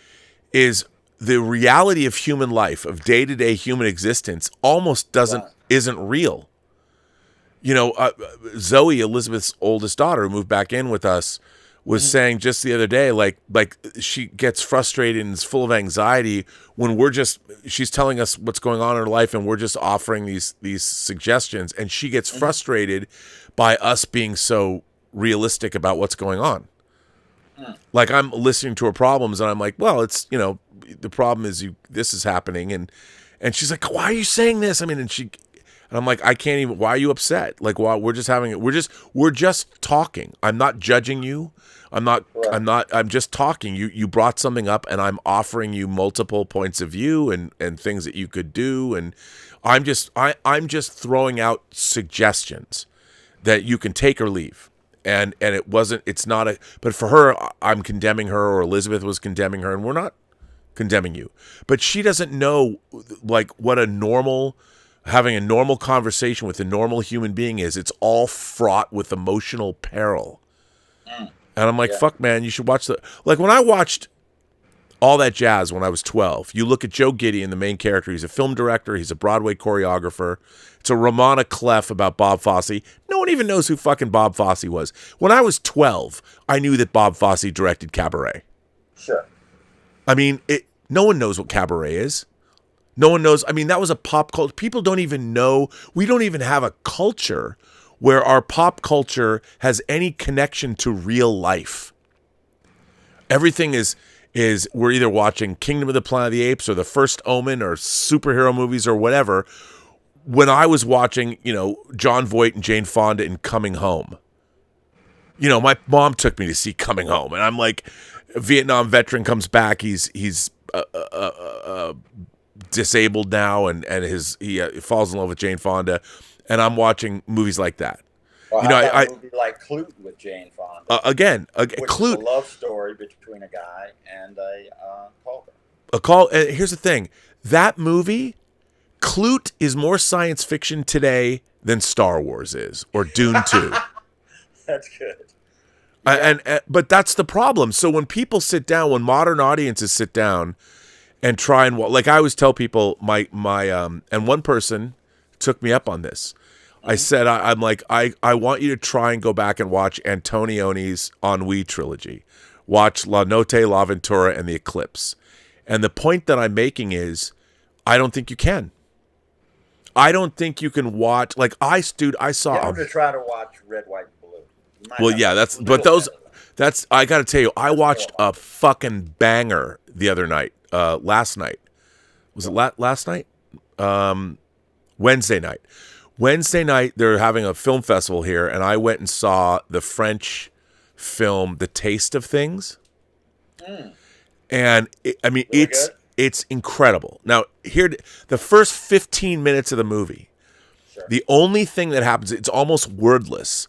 is the reality of human life, of day-to-day human existence, almost isn't real. You know, Zoe, Elizabeth's oldest daughter, who moved back in with us, was saying just the other day, like she gets frustrated and is full of anxiety when she's telling us what's going on in her life and we're just offering these suggestions, and she gets frustrated by us being so realistic about what's going on. Like, I'm listening to her problems and I'm like, well, it's, you know, the problem is this is happening, and And she's like, why are you saying this? I mean, and I'm like, I can't even, why are you upset? Like, well, we're just talking. I'm not judging you. I'm just talking. You brought something up and I'm offering you multiple points of view and things that you could do. And I'm just throwing out suggestions that you can take or leave. And but for her, I'm condemning her, or Elizabeth was condemning her, and we're not condemning you. But she doesn't know, like, what having a normal conversation with a normal human being is. It's all fraught with emotional peril. And I'm like, fuck, man, you should watch like, when I watched All That Jazz when I was 12, you look at Joe Gideon, the main character. He's a film director. He's a Broadway choreographer. It's a Ramona Clef about Bob Fosse. No one even knows who fucking Bob Fosse was. When I was 12, I knew that Bob Fosse directed Cabaret. Sure. I mean, no one knows what Cabaret is. No one knows. I mean, that was a pop culture. People don't even know. We don't even have a culture where our pop culture has any connection to real life. Everything is we're either watching Kingdom of the Planet of the Apes or The First Omen or superhero movies or whatever. When I was watching, John Voight and Jane Fonda in Coming Home, my mom took me to see Coming Home, and I'm like, a Vietnam veteran comes back. He's disabled now, and he falls in love with Jane Fonda, and I'm watching movies like that. Well, how about a movie like Clute with Jane Fonda? Clute, is a love story between a guy and a call. Here's the thing: that movie, Clute, is more science fiction today than Star Wars is, or Dune 2. That's good. But that's the problem. So when people sit down, when modern audiences sit down and try and, like, I always tell people, my and one person took me up on this. I said, I'm like, I want you to try and go back and watch Antonioni's Ennui trilogy. Watch La Notte, La Ventura, and The Eclipse. And the point that I'm making is, I don't think you can. I don't think you can watch, like, I saw. I'm going to try to watch Red, White, and Blue. Well, yeah, that's, I got to tell you, I watched a fucking banger the other night, last night. Was it last night? Wednesday night. Wednesday night, they're having a film festival here, and I went and saw the French film, The Taste of Things. And it's incredible. Now, here, the first 15 minutes of the movie, the only thing that happens, it's almost wordless.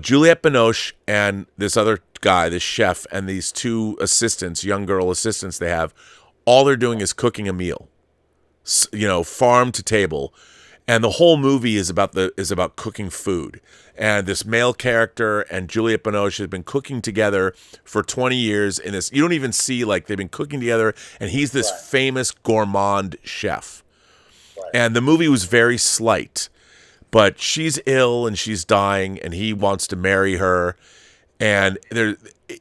Juliette Binoche and this other guy, this chef, and these two assistants, young girl assistants they have, all they're doing is cooking a meal, farm to table. And the whole movie is about cooking food. And this male character and Juliette Binoche have been cooking together for 20 years in this. You don't even see, like, they've been cooking together, and he's this famous gourmand chef. And the movie was very slight, but she's ill and she's dying, and he wants to marry her. And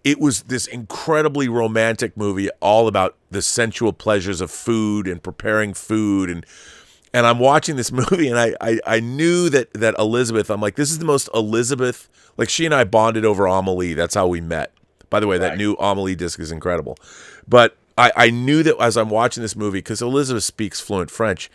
it was this incredibly romantic movie, all about the sensual pleasures of food and preparing food. And I'm watching this movie, and I knew that Elizabeth, I'm like, this is the most Elizabeth, like, she and I bonded over Amelie. That's how we met. By the way, that new Amelie disc is incredible. But I knew that as I'm watching this movie, because Elizabeth speaks fluent French,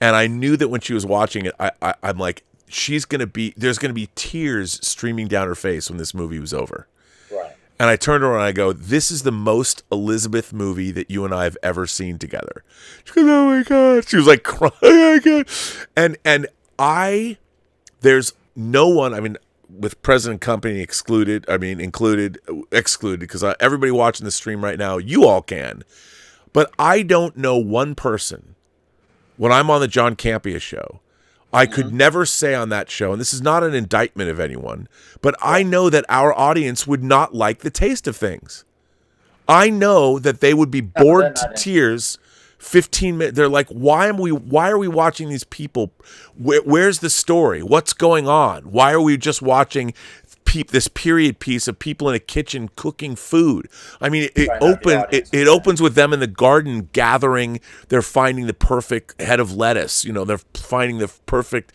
and I knew that when she was watching it, I'm like, there's going to be tears streaming down her face when this movie was over. Right. And I turned around and I go, this is the most Elizabeth movie that you and I have ever seen together. She goes, oh my God. She was like crying. Oh my God. And there's no one, I mean, with President Company excluded, because everybody watching the stream right now, you all can. But I don't know one person, when I'm on the John Campea show, I could never say on that show, and this is not an indictment of anyone, but I know that our audience would not like The Taste of Things. I know that they would be bored to tears 15 minutes. They're like, why are we watching these people? Where's the story? What's going on? Why are we just watching this period piece of people in a kitchen cooking food? I mean, it opens with them in the garden gathering. They're finding the perfect head of lettuce. They're finding the perfect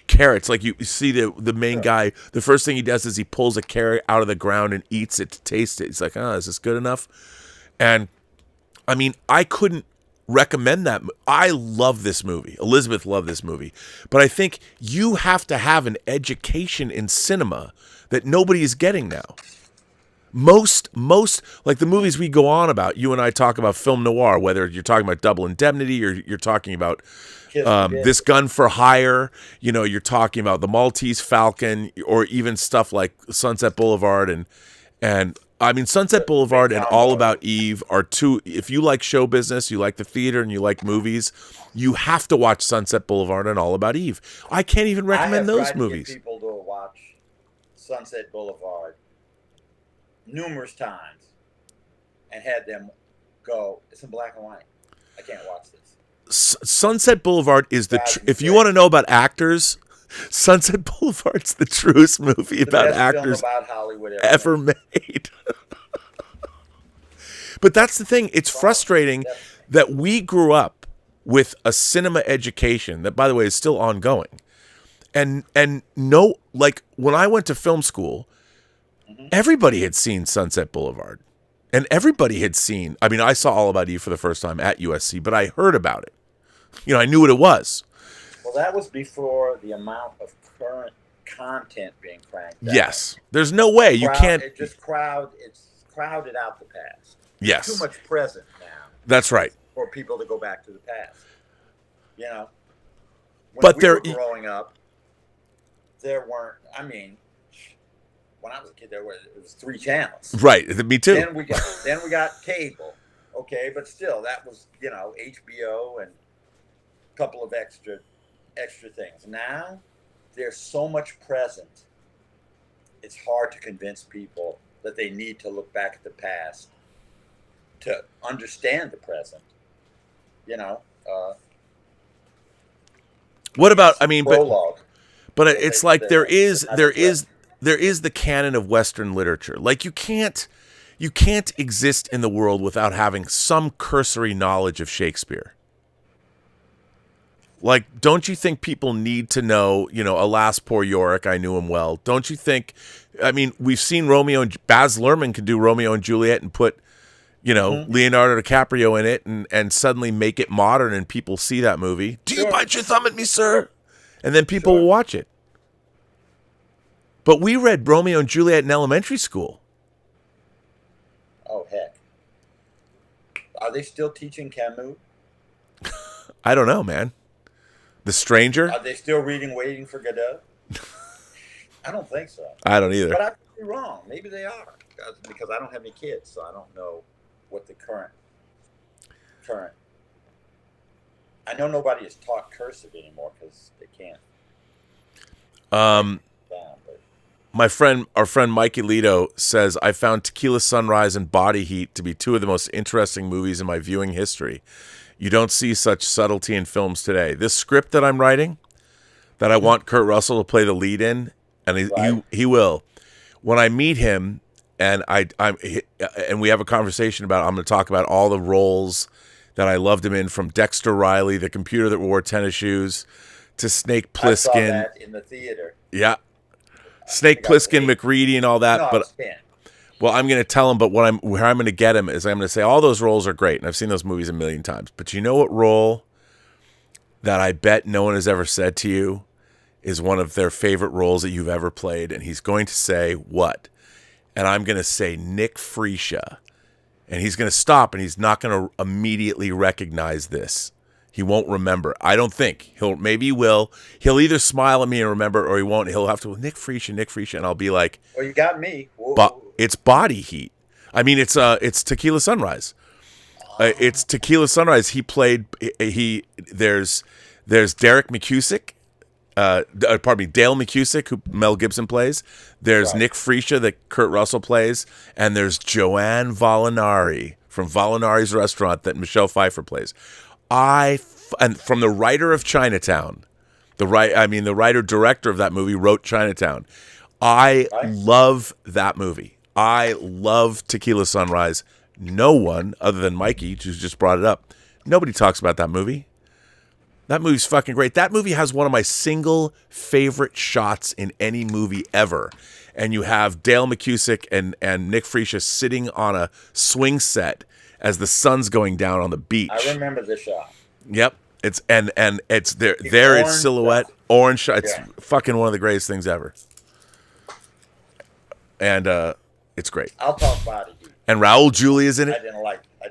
carrots. Like, you see the main guy, the first thing he does is he pulls a carrot out of the ground and eats it to taste it. He's like, is this good enough? And I mean, I couldn't recommend that. I love this movie. Elizabeth loved this movie. But I think you have to have an education in cinema that nobody is getting now. Most like the movies we go on about, you and I talk about film noir, whether you're talking about Double Indemnity or you're talking about This Gun for Hire, you're talking about The Maltese Falcon, or even stuff like Sunset Boulevard and I mean, Sunset Boulevard and All About Eve are two. If you like show business, you like the theater, and you like movies, you have to watch Sunset Boulevard and All About Eve. I can't even recommend those movies. I have tried to get people to watch Sunset Boulevard numerous times and had them go, it's in black and white. I can't watch this. Sunset Boulevard is if you want to know about actors, Sunset Boulevard's the truest movie about actors about Hollywood ever made. But that's the thing. It's frustrating that we grew up with a cinema education that, by the way, is still ongoing. And no, like when I went to film school, everybody had seen Sunset Boulevard. And everybody had seen, I mean, I saw All About Eve for the first time at USC, but I heard about it. I knew what it was. Well, that was before the amount of current content being cranked out. Yes. There's no way. You can't. It's crowded out the past. Yes. Too much present now. That's right. For people to go back to the past. When but we were growing up, there weren't, when I was a kid, it was 3 channels. Right. Me too. Then we got cable. Okay, but still, that was, HBO and a couple of extra things. Now, there's so much present. It's hard to convince people that they need to look back at the past to understand the present. What about? Prologue. But it's like there is the canon of Western literature. Like you can't exist in the world without having some cursory knowledge of Shakespeare. Like, don't you think people need to know, alas, poor Yorick, I knew him well. Don't you think, we've seen Romeo and Baz Luhrmann can do Romeo and Juliet and put, Leonardo DiCaprio in it and suddenly make it modern and people see that movie. Do you bite your thumb at me, sir? And then people will watch it. But we read Romeo and Juliet in elementary school. Oh, heck. Are they still teaching Camus? I don't know, man. The Stranger? Are they still reading Waiting for Godot? I don't think so. I don't either. But I could be wrong. Maybe they are. Because I don't have any kids, so I don't know what the current. I know nobody is taught cursive anymore because they can't. Our friend Mikey Lito says, I found Tequila Sunrise and Body Heat to be 2 of the most interesting movies in my viewing history. You don't see such subtlety in films today. This script that I'm writing, that I want Kurt Russell to play the lead in, and he will. When I meet him, and and we have a conversation about, I'm going to talk about all the roles that I loved him in, from Dexter Riley, the computer that wore tennis shoes, to Snake Plissken. I saw that in the theater. Yeah. Snake Plissken, McReady, and all that. Well, I'm going to tell him, but where I'm going to get him is I'm going to say all those roles are great, and I've seen those movies a million times. But you know what role that I bet no one has ever said to you is one of their favorite roles that you've ever played? And he's going to say, what? And I'm going to say Nick Freesia. And he's going to stop, and he's not going to immediately recognize this. He won't remember. I don't think. Maybe he will. He'll either smile at me and remember, or he won't. He'll have to, Nick Freesia, and I'll be like, well, you got me. But it's Body Heat. It's Tequila Sunrise. It's Tequila Sunrise. He played. There's Derek McCusick. Dale McCusick, who Mel Gibson plays. There's Nick Freesia that Kurt Russell plays, and there's Joanne Volinari from Volinari's Restaurant that Michelle Pfeiffer plays. And from the writer of Chinatown, the writer director of that movie wrote Chinatown. I love that movie. I love Tequila Sunrise. No one other than Mikey, who's just brought it up, nobody talks about that movie. That movie's fucking great. That movie has one of my single favorite shots in any movie ever. and you have Dale McCusick and Nick Freesia sitting on a swing set as the sun's going down on the beach. I remember the shot. Yep. It's and it's there orange it's silhouette, stuff. orange shot. It's Yeah. fucking one of the greatest things ever. And it's great. I'll talk body heat. And Raul Julia is in I it. didn't like the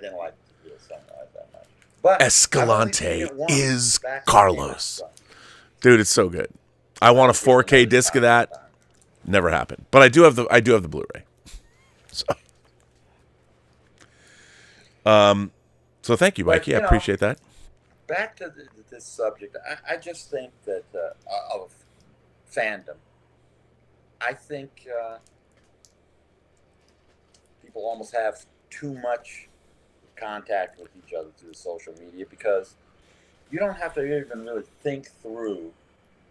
sunrise that much. But Escalante I've only seen it once is back when it Carlos. came out. Dude, it's so good. I want a 4K disc of that. Never happened. But I do have the Blu-ray. So thank you, But, Mikey. I you know, appreciate that. Back to this subject, I just think that of fandom, I think people almost have too much contact with each other through social media, because you don't have to even really think through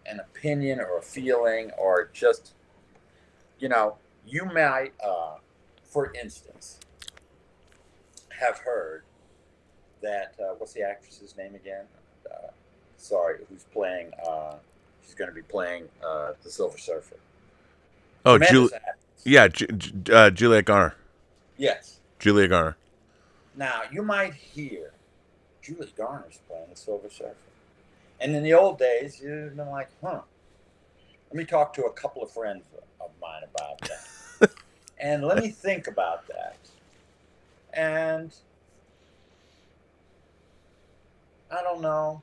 an opinion or a feeling, or just, you might, for instance, have heard that what's the actress's name again? Who's playing? She's going to be playing the Silver Surfer. Oh, Tremendous actress. yeah, Juliet Garner. Yes. Julia Garner. Now you might hear Juliet Garner's playing the Silver Surfer, and in the old days you'd been like, "Huh." Let me talk to a couple of friends of mine about that, and let me think about that, and I don't know.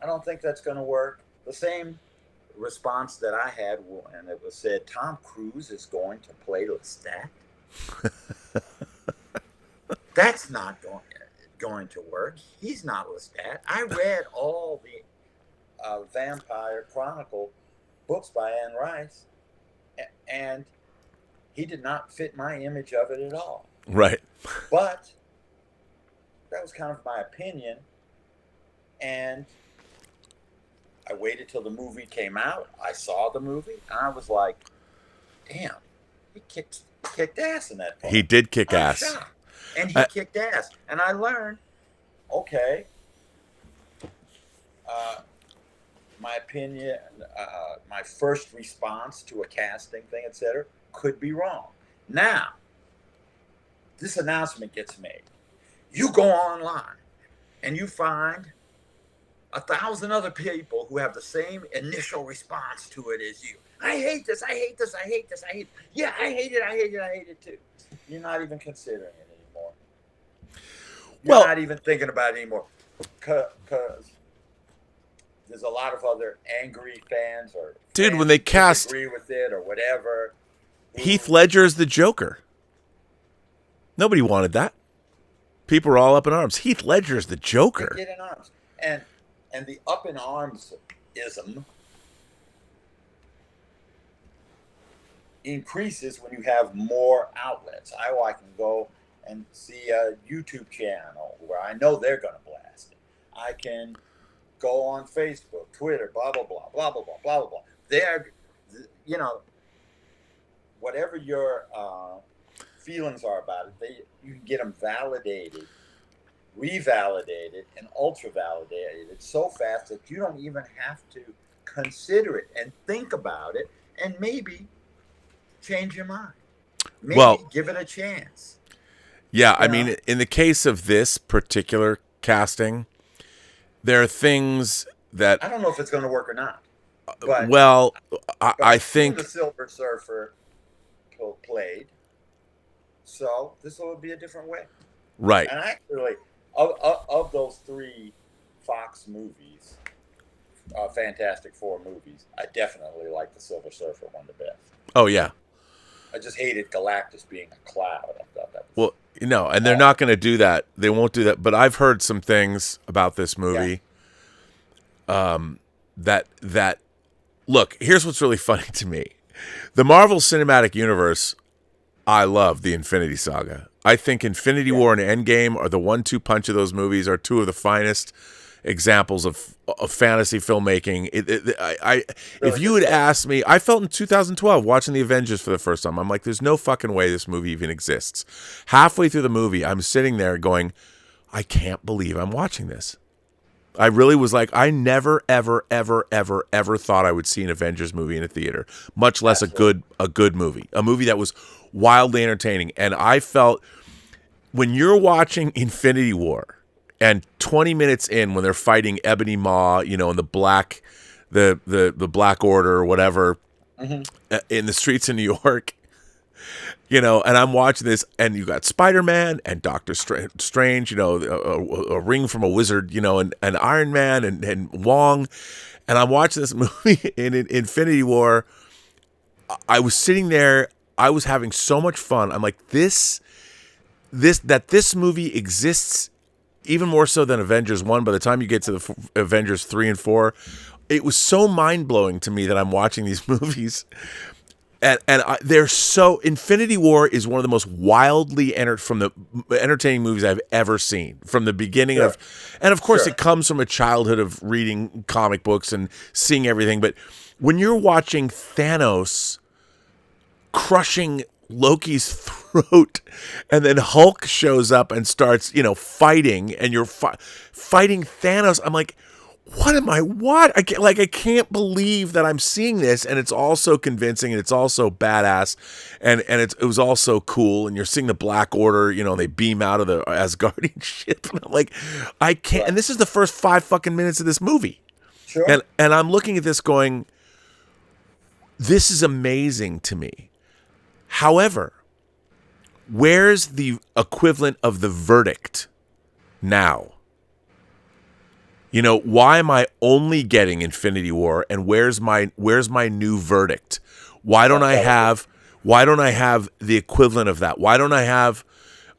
I don't think that's going to work. The same response that I had, and it was said, Tom Cruise is going to play Lestat. That's not going to work. He's not Lestat. I read all the Vampire Chronicle books by Anne Rice, and he did not fit my image of it at all. Right. But that was kind of my opinion. And I waited till the movie came out. I saw the movie, and I was like, damn, he kicked ass in that part. He did kick I'm ass. shocked. And he kicked ass. And I learned, okay, my opinion, my first response to a casting thing, etc., could be wrong. Now, this announcement gets made. You go online, and you find 1,000 other people who have the same initial response to it as you. I hate this, I hate this, I hate this, I hate it. Yeah, I hate it, I hate it, I hate it too. You're not even considering it anymore. You're not even thinking about it anymore. Because there's a lot of other angry fans or Dude, fans when they who cast disagree with it or whatever. Heath Ledger as the Joker. Nobody wanted that. People were all up in arms. Heath Ledger is the Joker. Get in arms. And the up in arms-ism increases when you have more outlets. I can go and see a YouTube channel where I know they're going to blast it. I can go on Facebook, Twitter, blah, blah, blah, blah, blah, blah, blah, blah, blah. They're, whatever your feelings are about it, you can get them validated, revalidated, and ultra validated so fast that you don't even have to consider it and think about it and maybe change your mind. Maybe give it a chance. Yeah, I mean, in the case of this particular casting, there are things that I don't know if it's going to work or not. But, I think the Silver Surfer played, so this will be a different way. Right. And actually, of those 3 Fox movies, Fantastic Four movies, I definitely like the Silver Surfer one the best. Oh yeah. I just hated Galactus being a cloud. I thought that was and they're not going to do that. They won't do that. But I've heard some things about this movie. That look. Here's what's really funny to me: the Marvel Cinematic Universe. I love the Infinity Saga. I think Infinity War and Endgame are the 1-2 punch of those movies. Are 2 of the finest examples of fantasy filmmaking. If you had asked me, I felt in 2012 watching the Avengers for the first time, I'm like, there's no fucking way this movie even exists. Halfway through the movie, I'm sitting there going, I can't believe I'm watching this. I really was like, I never, ever, ever, ever, ever thought I would see an Avengers movie in a theater, much less a good movie, a movie that was wildly entertaining. And I felt when you're watching Infinity War and 20 minutes in, when they're fighting Ebony Maw, you know, and the Black Order or whatever in the streets of New York, you know, and I'm watching this, and you got Spider-Man and Doctor Strange, you know, a ring from a wizard, you know, and Iron Man and Wong, and I'm watching this movie in Infinity War. I was sitting there, I was having so much fun. I'm like, this movie exists even more so than Avengers 1. By the time you get to the Avengers 3 and 4, it was so mind-blowing to me that I'm watching these movies. And they're so. Infinity War is one of the most wildly entertaining movies I've ever seen from the beginning of, and of course it comes from a childhood of reading comic books and seeing everything. But when you're watching Thanos crushing Loki's throat, and then Hulk shows up and starts, you know, fighting, and you're fighting Thanos, I'm like, I can't believe that I'm seeing this, and it's also convincing, and it's also badass, and it was also cool, and you're seeing the Black Order, you know, they beam out of the Asgardian ship, and I'm like, I can't, and this is the first 5 fucking minutes of this movie. Sure. And I'm looking at this going, this is amazing to me. However, where's the equivalent of The Verdict now? You know, why am I only getting Infinity War, and where's my new Verdict? Why don't I have the equivalent of that? Why don't I have,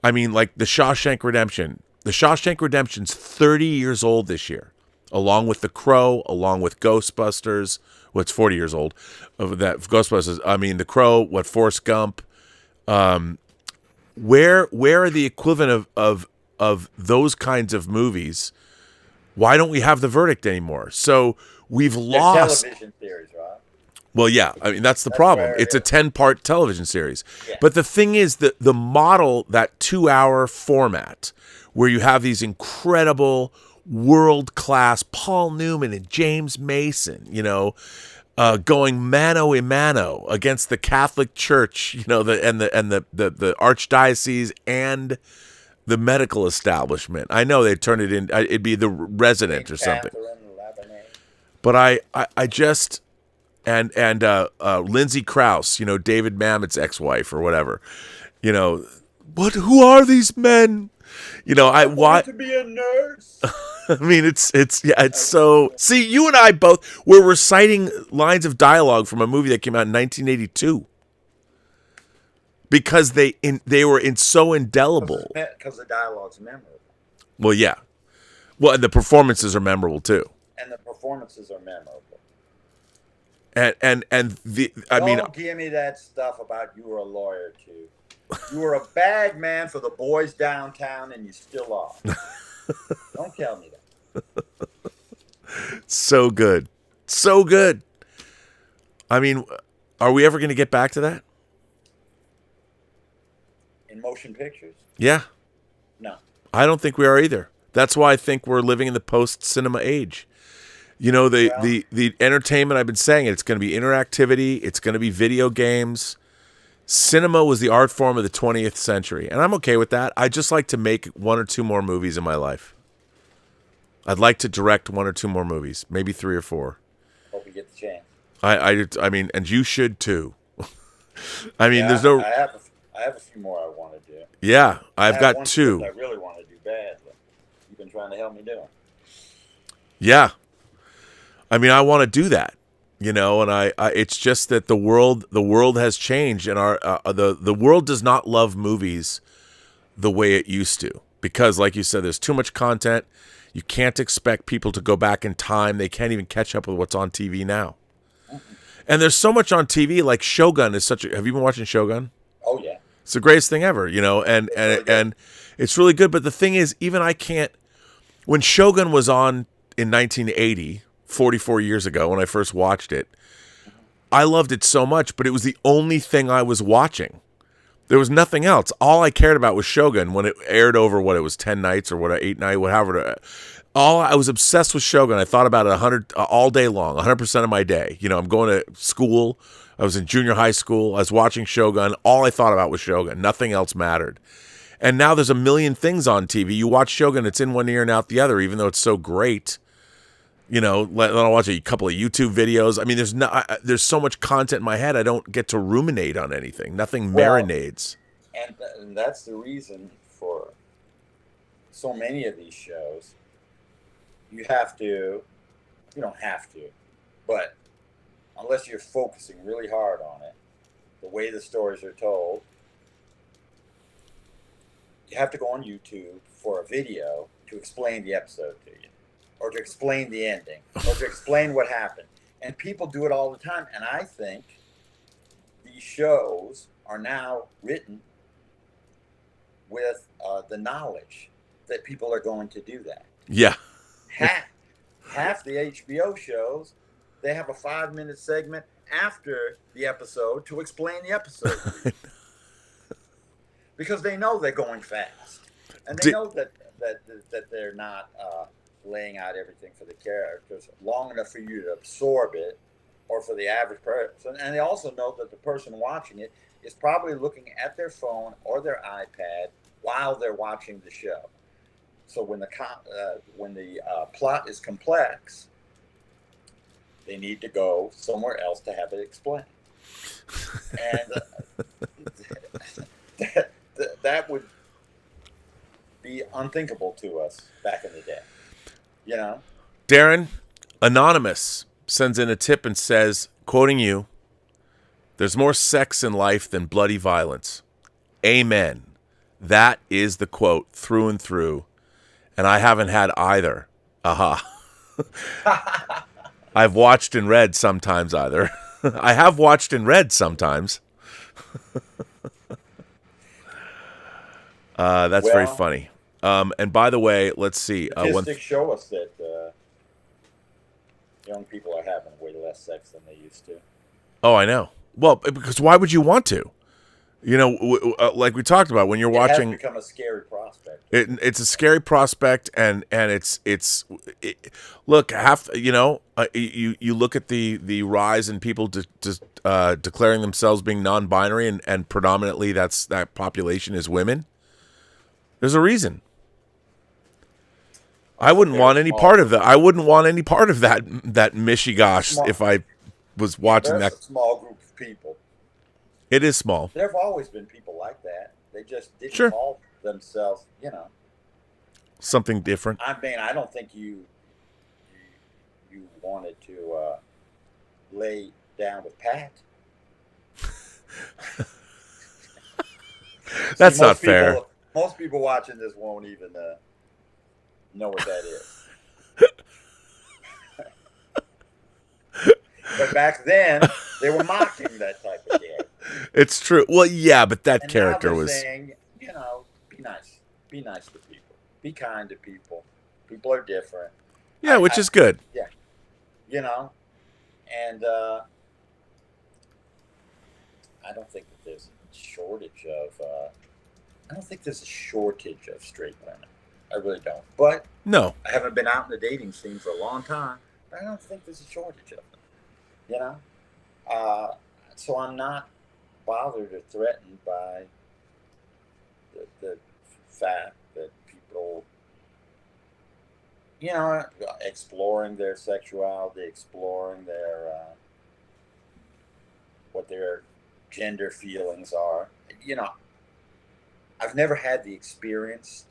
I mean, like the Shawshank Redemption. The Shawshank Redemption's 30 years old this year, along with The Crow, along with Ghostbusters. Well, it's 40 years old of that Ghostbusters. I mean, The Crow, Forrest Gump. Where are the equivalent of those kinds of movies? Why don't we have The Verdict anymore? So we've lost television series, right? Well, yeah. I mean, that's the problem. It's a 10-part television series. Yeah. But the thing is that the model, that 2-hour format, where you have these incredible world-class Paul Newman and James Mason, you know, going mano a mano against the Catholic Church, you know, the archdiocese and the medical establishment. I know they turned it in. It'd be The Resident or something. But I just and Lindsay Krause, you know, David Mamet's ex-wife or whatever, you know, who are these men? You know, I want to be a nurse. I mean, it's so. See, you and I both were reciting lines of dialogue from a movie that came out in 1982 because they were so indelible. Because the dialogue's memorable. Well, yeah. Well, and the performances are memorable too. And the performances are memorable. Don't give me that stuff about you were a lawyer too. You were a bad man for the boys downtown, and you still are. Don't tell me that. So good. So good. I mean, are we ever going to get back to that? In motion pictures? Yeah. No. I don't think we are either. That's why I think we're living in the post-cinema age. You know, the entertainment, I've been saying, it's going to be interactivity. It's going to be video games. Cinema was the art form of the 20th century, and I'm okay with that. I just like to make 1 or 2 more movies in my life. I'd like to direct 1 or 2 more movies, maybe 3 or 4. Hope you get the chance. I mean, and you should too. I mean, there's no. I have a few more I want to do. Yeah, I've got 2. I really want to do badly. You've been trying to help me do it. Yeah, I mean, I want to do that. You know, and I it's just that the world has changed, and the world does not love movies the way it used to, because, like you said, there's too much content. You can't expect people to go back in time. They can't even catch up with what's on TV now. Mm-hmm. And there's so much on TV. Like Shogun is such a. Have you been watching Shogun? Oh yeah, it's the greatest thing ever. You know, and it's really good. But the thing is, even I can't. When Shogun was on in 1980. 44 years ago when I first watched it, I loved it so much, but it was the only thing I was watching. There was nothing else. All I cared about was Shogun when it aired over what it was 10 nights or what 8 nights, whatever. All I was obsessed with Shogun. I thought about it 100 all day long, 100% of my day. You know, I'm going to school. I was in junior high school. I was watching Shogun. All I thought about was Shogun. Nothing else mattered. And now there's a million things on TV. You watch Shogun, it's in one ear and out the other, even though it's so great. You know, then I'll watch a couple of YouTube videos. I mean, there's so much content in my head, I don't get to ruminate on anything. Nothing marinades. And that's the reason for so many of these shows. You don't have to, but unless you're focusing really hard on it, the way the stories are told, you have to go on YouTube for a video to explain the episode to you, or to explain the ending, or to explain what happened. And people do it all the time. And I think these shows are now written with the knowledge that people are going to do that. Yeah. Half the HBO shows, they have a 5-minute segment after the episode to explain the episode. Because they know they're going fast. And they know that they're not laying out everything for the characters long enough for you to absorb it, or for the average person. And they also know that the person watching it is probably looking at their phone or their iPad while they're watching the show. So when the plot is complex, they need to go somewhere else to have it explained. And that would be unthinkable to us back in the day. You know? Darren, Anonymous sends in a tip and says, quoting you, "There's more sex in life than bloody violence." Amen. That is the quote through and through. And I haven't had either. Aha. I've watched and read sometimes either. I have watched and read sometimes. That's very funny. And by the way, let's see. Statistics show us that young people are having way less sex than they used to. Oh, I know. Well, because why would you want to? You know, like we talked about, when you're watching, it has become a scary prospect. It's a scary prospect, and look, you look at the rise in people declaring themselves being non-binary, and predominantly that population is women. There's a reason. I wouldn't want any part of that. I wouldn't want any part of that mishigosh if I was watching that. There's a small group of people. It is small. There have always been people like that. They just didn't call themselves, something different. I mean, I don't think you wanted to lay down with Pat. That's not fair. Most people watching this won't even know what that is. But back then, they were mocking that type of gay. It's true. Well, yeah, but that And character now they're was saying, be nice. Be nice to people. Be kind to people. People are different. Yeah, which is good. Yeah. And I don't think that there's a shortage of straight women. I really don't. But No. I haven't been out in the dating scene for a long time. But I don't think there's a shortage of them. So I'm not bothered or threatened by the fact that people, exploring their sexuality, exploring their what their gender feelings are. I've never had the experience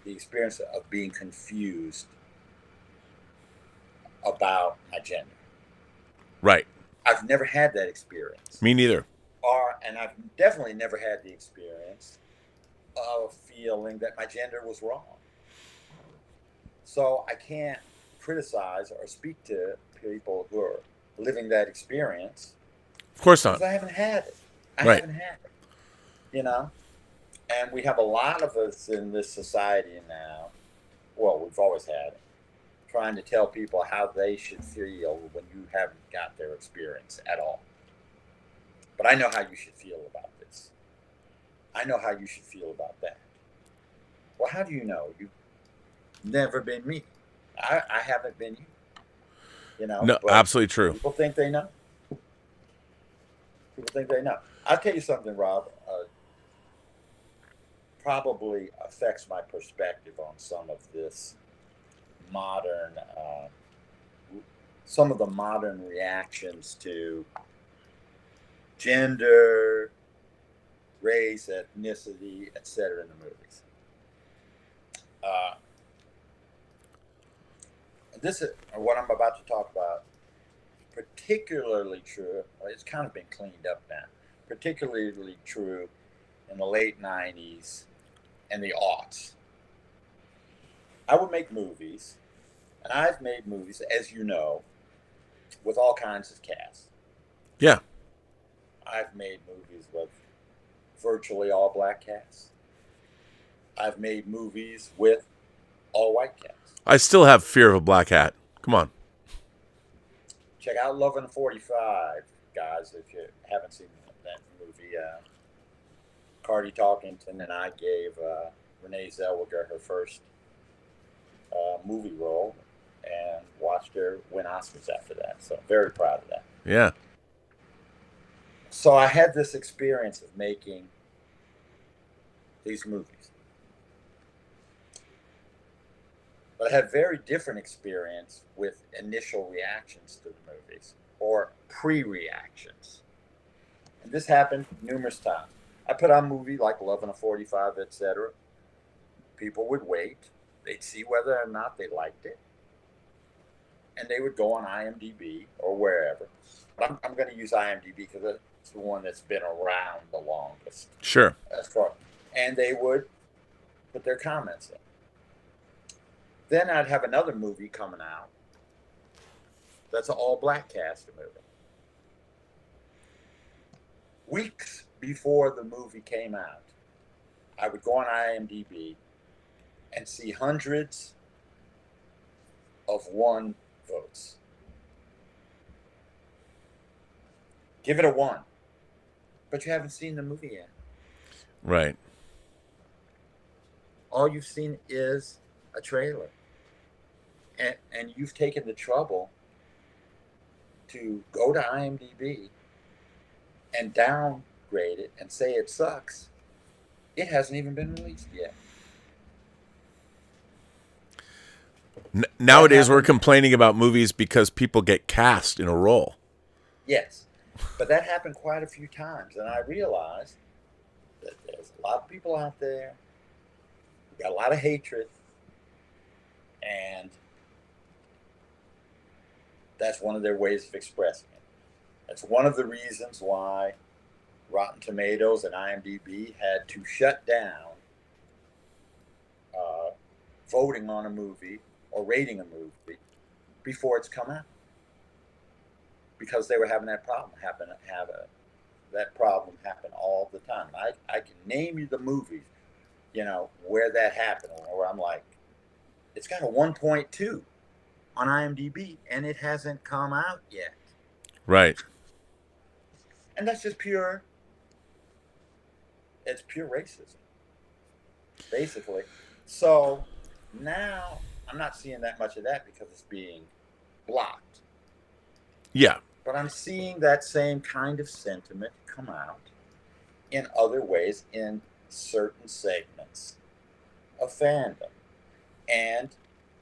of being confused about my gender. Right. I've never had that experience. Me neither. And I've definitely never had the experience of feeling that my gender was wrong. So I can't criticize or speak to people who are living that experience. Of course not. Because I haven't had it. I Right. haven't had it. And we have a lot of us in this society now. Well, we've always had it. Trying to tell people how they should feel when you haven't got their experience at all. But I know how you should feel about this. I know how you should feel about that. Well, how do you know? You've never been me. I haven't been you. You know, No, but absolutely true. people think they know. People think they know. I'll tell you something, Rob. Probably affects my perspective on some of this modern, some of the modern reactions to gender, race, ethnicity, etc. in the movies. This is what I'm about to talk about. Particularly true. It's kind of been cleaned up now. Particularly true in the late '90s and the aughts. I would make movies, and I've made movies, as you know, with all kinds of casts. Yeah. I've made movies with virtually all black casts. I've made movies with all white casts. I still have fear of a black hat. Come on. Check out Love and 45, guys, if you haven't seen that movie. Cardi Talkington and I gave Renee Zellweger her first movie role and watched her win Oscars after that. So very proud of that. Yeah. So I had this experience of making these movies. But I had very different experience with initial reactions to the movies or pre-reactions. And this happened numerous times. I put on a movie like Love and a 45, etc. People would wait. They'd see whether or not they liked it. And they would go on IMDb or wherever. But I'm going to use IMDb because it's the one that's been around the longest. Sure. And they would put their comments in. Then I'd have another movie coming out that's an all-black cast movie. Weeks before the movie came out, I would go on IMDb and see hundreds of 1 votes. Give it a 1. But you haven't seen the movie yet. Right. All you've seen is a trailer. And you've taken the trouble to go to IMDb and downgrade it and say it sucks. It hasn't even been released yet. Nowadays, we're complaining about movies because people get cast in a role. Yes. But that happened quite a few times. And I realized that there's a lot of people out there who got a lot of hatred. And that's one of their ways of expressing it. That's one of the reasons why Rotten Tomatoes and IMDb had to shut down voting on a movie or rating a movie before it's come out, because they were having that problem happen all the time. I can name you the movies, where that happened, where I'm like, it's got a 1.2 on IMDb and it hasn't come out yet. Right. And that's just pure racism, basically. So now I'm not seeing that much of that because it's being blocked. Yeah. But I'm seeing that same kind of sentiment come out in other ways in certain segments of fandom. And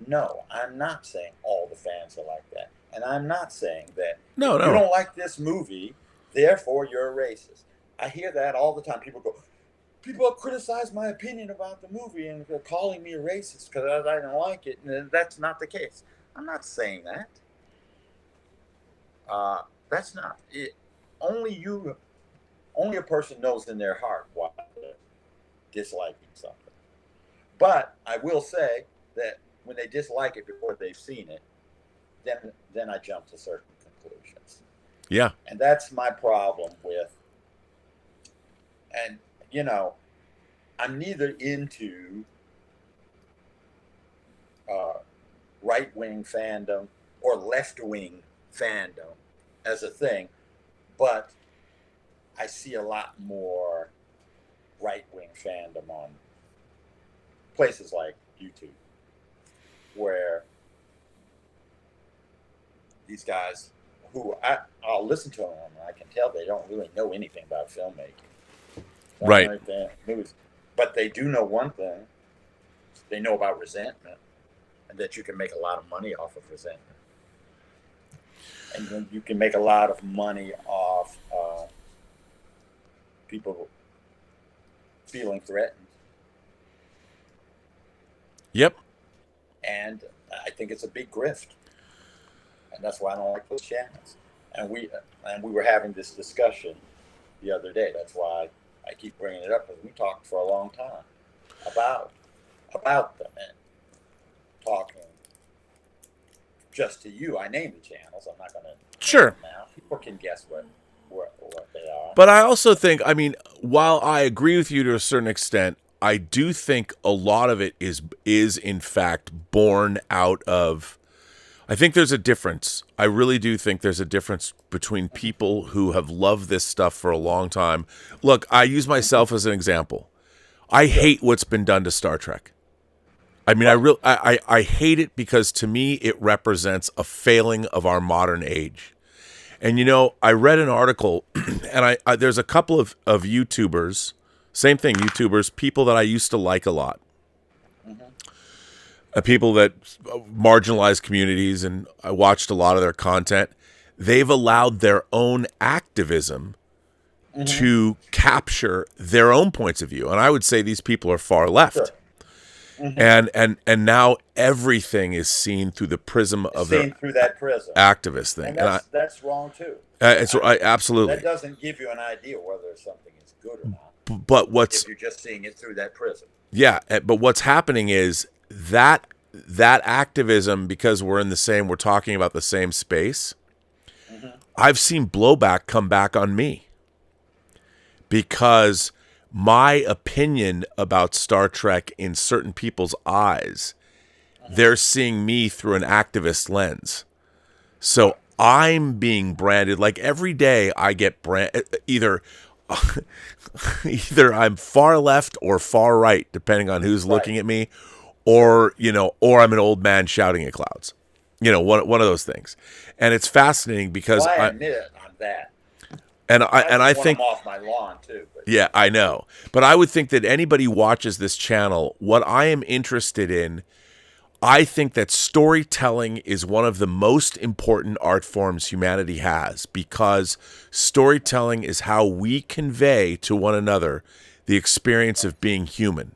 no, I'm not saying all the fans are like that. And I'm not saying that No. you don't like this movie, therefore you're a racist. I hear that all the time. People criticize my opinion about the movie and they're calling me a racist because I don't like it. And that's not the case. I'm not saying that. That's not it. Only a person knows in their heart why they're disliking something. But I will say that when they dislike it before they've seen it, then I jump to certain conclusions. Yeah. And that's my problem with, and I'm neither into right-wing fandom or left-wing fandom as a thing, but I see a lot more right-wing fandom on places like YouTube, where these guys who I'll listen to them and I can tell they don't really know anything about filmmaking. Right. Movies. But they do know one thing. They know about resentment, and that you can make a lot of money off of resentment. And then you can make a lot of money off people feeling threatened. Yep. And I think it's a big grift. And that's why I don't like those channels. And we were having this discussion the other day. That's why I keep bringing it up, because we talked for a long time about them and talking just to you. I named the channels. I'm not going to. Sure. Now people can guess what they are. But I also think, I mean, while I agree with you to a certain extent, I do think a lot of it is in fact born out of. I think there's a difference. I really do think there's a difference between people who have loved this stuff for a long time. Look, I use myself as an example. I hate what's been done to Star Trek. I mean, I hate it because to me it represents a failing of our modern age. And you know, I read an article, and I there's a couple of YouTubers, same thing, YouTubers, people that I used to like a lot. People that marginalized communities, and I watched a lot of their content. They've allowed their own activism to capture their own points of view, and I would say these people are far left. Sure. And now everything is seen through the prism of their activist thing, and that's wrong too. Absolutely. That doesn't give you an idea whether something is good or not. But if you're just seeing it through that prism. Yeah, but what's happening is that activism, because we're talking about the same space. I've seen blowback come back on me because my opinion about Star Trek in certain people's eyes, they're seeing me through an activist lens. So I'm being branded, like every day I get either I'm far left or far right, depending on who's looking at me, or I'm an old man shouting at clouds. One of those things. And it's fascinating because I admit on that. And I think I'm off my lawn too. But. Yeah, I know. But I would think that anybody who watches this channel, what I am interested in, I think that storytelling is one of the most important art forms humanity has, because storytelling is how we convey to one another the experience of being human.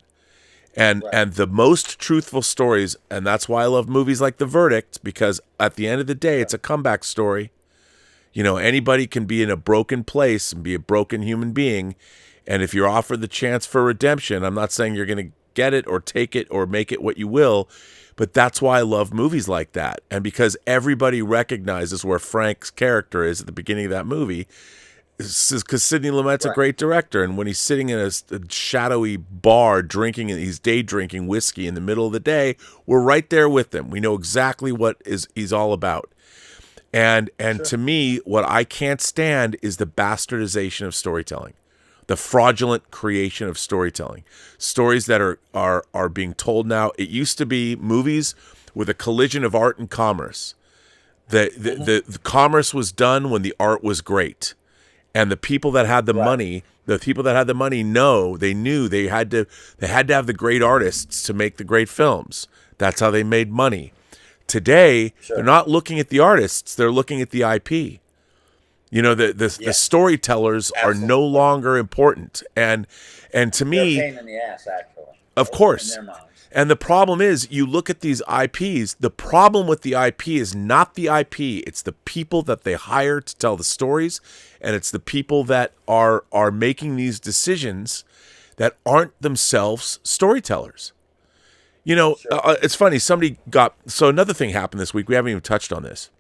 And the most truthful stories, and that's why I love movies like The Verdict, because at the end of the day, it's a comeback story. Anybody can be in a broken place and be a broken human being. And if you're offered the chance for redemption, I'm not saying you're going to get it or take it or make it what you will, but that's why I love movies like that. And because everybody recognizes where Frank's character is at the beginning of that movie, because Sidney Lumet's a great director. And when he's sitting in a shadowy bar drinking, and he's day drinking whiskey in the middle of the day, we're right there with him. We know exactly what he's all about. And to me, what I can't stand is the bastardization of storytelling, the fraudulent creation of storytelling. Stories that are being told now. It used to be movies with a collision of art and commerce. The commerce was done when the art was great, and the people that had the money, knew they had to have the great artists to make the great films. That's how they made money. Today, they're not looking at the artists; they're looking at the IP. The storytellers are no longer important, and to me, they're a pain in the ass, actually. Of course. In their minds. And the problem is, you look at these IPs. The problem with the IP is not the IP; it's the people that they hire to tell the stories, and it's the people that are making these decisions that aren't themselves storytellers. It's funny. Another thing happened this week. We haven't even touched on this.